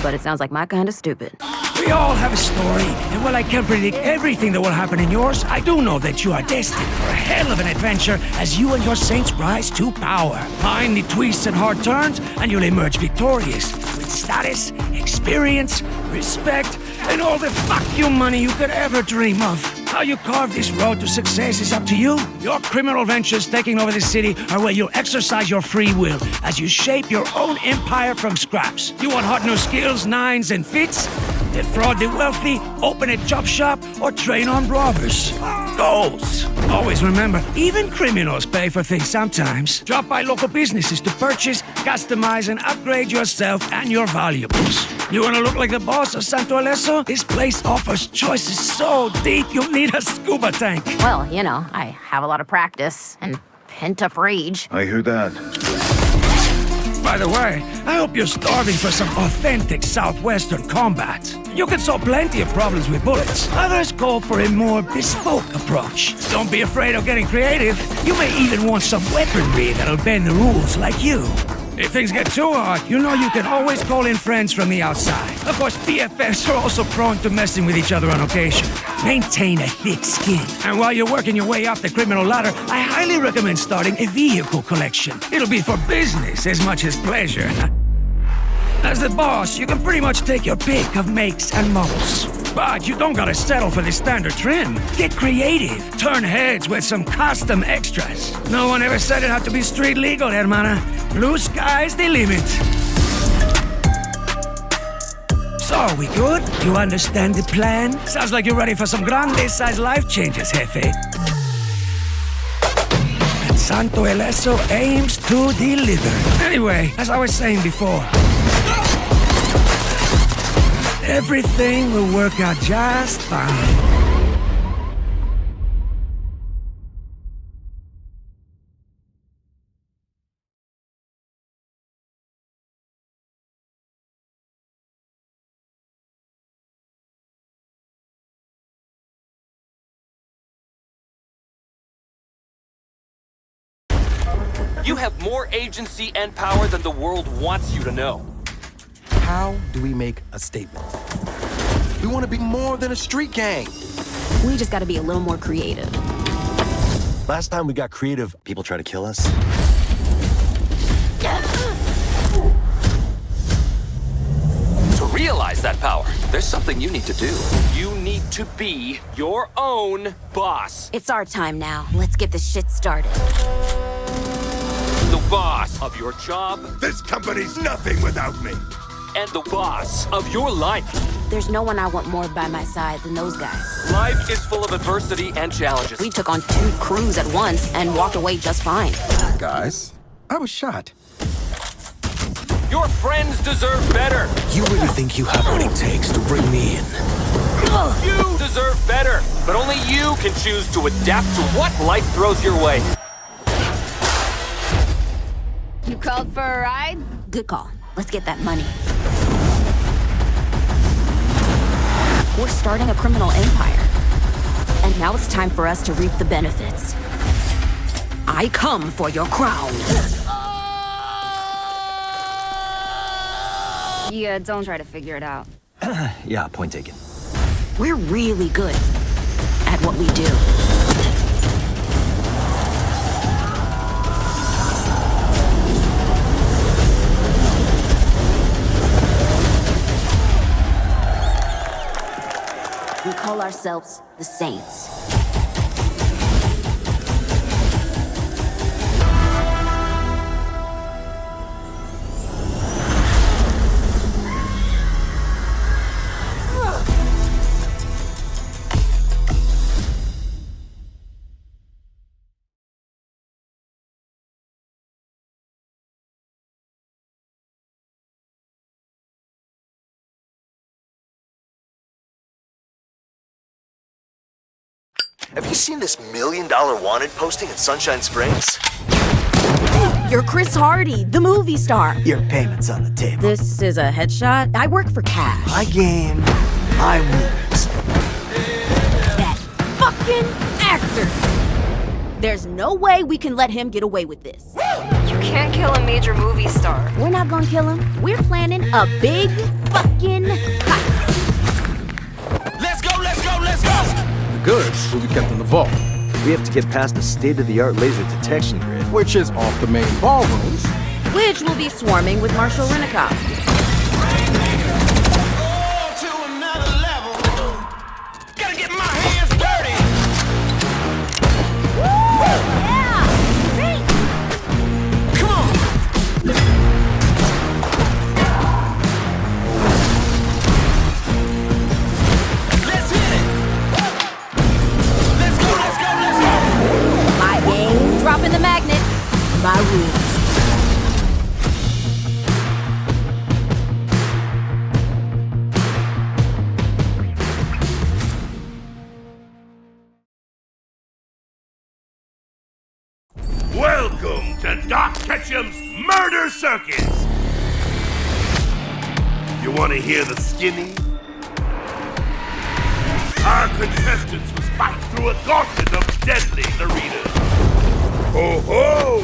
but it sounds like my kind of stupid. We all have a story, and while I can't predict everything that will happen in yours, I do know that you are destined for a hell of an adventure as you and your saints rise to power. Find the twists and hard turns, and you'll emerge victorious with status, experience, respect, and all the fuck you money you could ever dream of. How you carve this road to success is up to you. Your criminal ventures taking over the city are where you'll exercise your free will as you shape your own empire from scraps. You want hot new skills, nines, and fits? Defraud the wealthy, open a chop shop, or train armed robbers. Goals. Always remember, even criminals pay for things sometimes. Drop by local businesses to purchase, customize, and upgrade yourself and your valuables. You want to look like the boss of Santo Alesso? This place offers choices so deep you'll need a scuba tank. Well, you know, I have a lot of practice and pent-up rage. I hear that. By the way, I hope you're starving for some authentic Southwestern combat. You can solve plenty of problems with bullets. Others call for a more bespoke approach. Don't be afraid of getting creative. You may even want some weaponry that'll bend the rules like you. If things get too hard, you know you can always call in friends from the outside. Of course, BFFs are also prone to messing with each other on occasion. Maintain a thick skin. And while you're working your way up the criminal ladder, I highly recommend starting a vehicle collection. It'll be for business as much as pleasure. As the boss, you can pretty much take your pick of makes and models. But you don't gotta settle for the standard trim. Get creative. Turn heads with some custom extras. No one ever said it had to be street legal, hermana. Blue sky's the limit. So, we good? You understand the plan? Sounds like you're ready for some grande-sized life changes, jefe. And Santo Alesso aims to deliver. Anyway, as I was saying before, everything will work out just fine. You have more agency and power than the world wants you to know. How do we make a statement? We want to be more than a street gang. We just gotta be a little more creative. Last time we got creative, people try to kill us. To realize that power, there's something you need to do. You need to be your own boss. It's our time now. Let's get this shit started. The boss of your job. This company's nothing without me. And the boss of your life. There's no one I want more by my side than those guys. Life is full of adversity and challenges. We took on 2 crews at once and walked away just fine. Guys, I was shot. Your friends deserve better. You really think you have what it takes to bring me in? You deserve better, but only you can choose to adapt to what life throws your way. You called for a ride? Good call. Let's get that money. We're starting a criminal empire. And now it's time for us to reap the benefits. I come for your crown. Yeah, don't try to figure it out. Yeah, point taken. We're really good at what we do. We call ourselves the Saints. Have you seen this $1 million wanted posting in Sunshine Springs? You're Chris Hardy, the movie star. Your payment's on the table. This is a headshot. I work for cash. My game, my rules. That fucking actor. There's no way we can let him get away with this. You can't kill a major movie star. We're not gonna kill him. We're planning a big fucking heist. Let's go, let's go, let's go! The goods will be kept in the vault, We have to get past the state-of-the-art laser detection grid. which is off the main ballrooms. Which will be swarming with Marshall Renikoff. Gotta get my hands dirty! Come on! Let's hit it! Let's go, let's go, let's go! My game, dropping the magnet. My rules. Welcome to Doc Ketchum's Murder Circus! You want to hear the skinny? Our contestants must fight through a gauntlet of deadly arenas. Ho ho!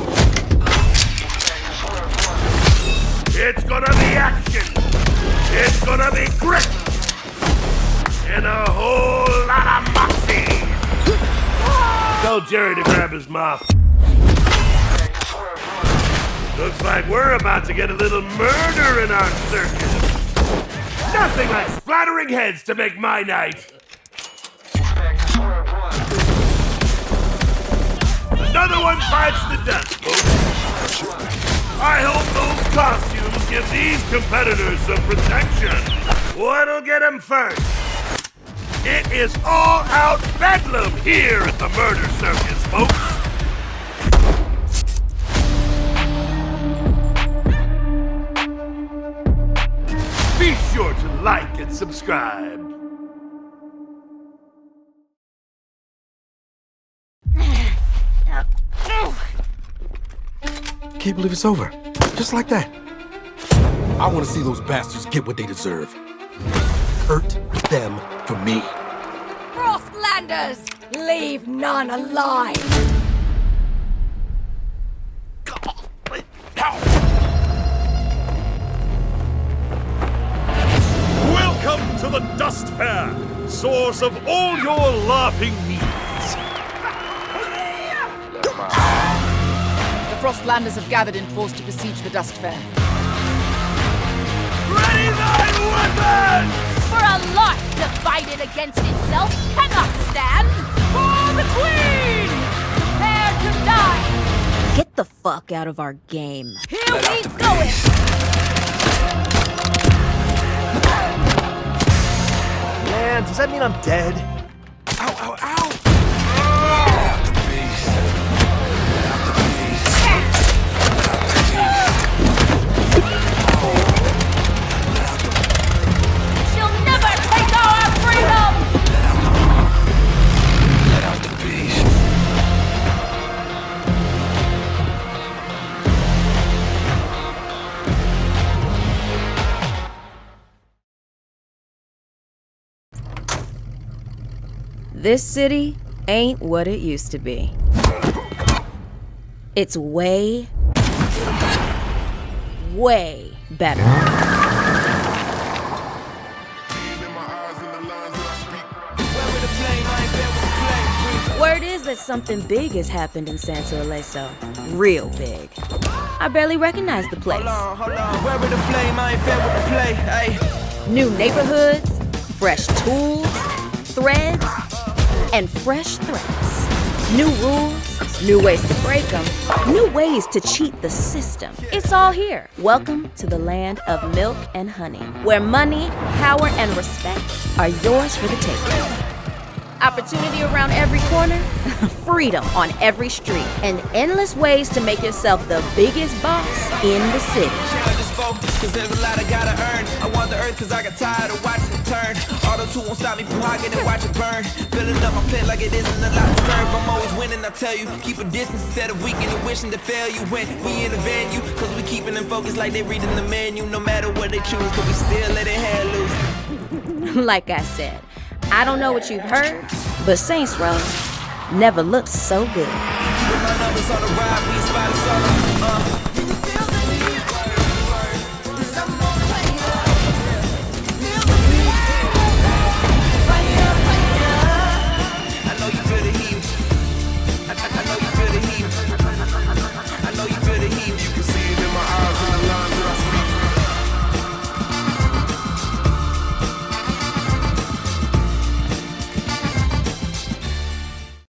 It's gonna be action! It's gonna be grit! And a whole lot of moxie! Tell Jerry to grab his mop. Looks like we're about to get a little murder in our circus. Nothing like splattering heads to make my night. Another one bites the dust, folks. I hope those costumes give these competitors some protection. What'll get them first? It is all out bedlam here at the Murder Circus, folks. Be sure to like and subscribe. Can't believe it's over. Just like that. I want to see those bastards get what they deserve. Hurt them for me. Frostlanders, leave none alive. Welcome to the Dust Fair, source of all your LARPing needs. The Frostlanders have gathered in force to besiege the Dust Fair. Ready thy weapons! For a lot divided against itself cannot stand. For the Queen! Prepare to die! Get the fuck out of our game. Here we go! Man, does that mean I'm dead? Ow, ow, ow! She'll never take our freedom! Let out the beast. This city ain't what it used to be. It's way, way better. Word is that something big has happened in Santo Ileso. Real big. I barely recognize the place. New neighborhoods, fresh tools, threads, and fresh threats. New rules, new ways to break them, new ways to cheat the system. It's all here. Welcome to the land of milk and honey, where money, power, and respect are yours for the taking. Opportunity around every corner, freedom on every street, and endless ways to make yourself the biggest boss in the city. Cause there's a lot I gotta earn. I want the earth cause I got tired of watching it turn. those who won't stop me from hogging and watch it burn. Filling up my plate like it isn't a lot to serve. I'm always winning, I tell you. Keep a distance instead of weakening and wishing to fail you. When we in the venue, cause we keeping them focused like they reading the menu. No matter what they choose, cause we still let it hair loose. Like I said, I don't know what you've heard, but Saints Row never looked so good. With my numbers on the ride, we inspire the summer.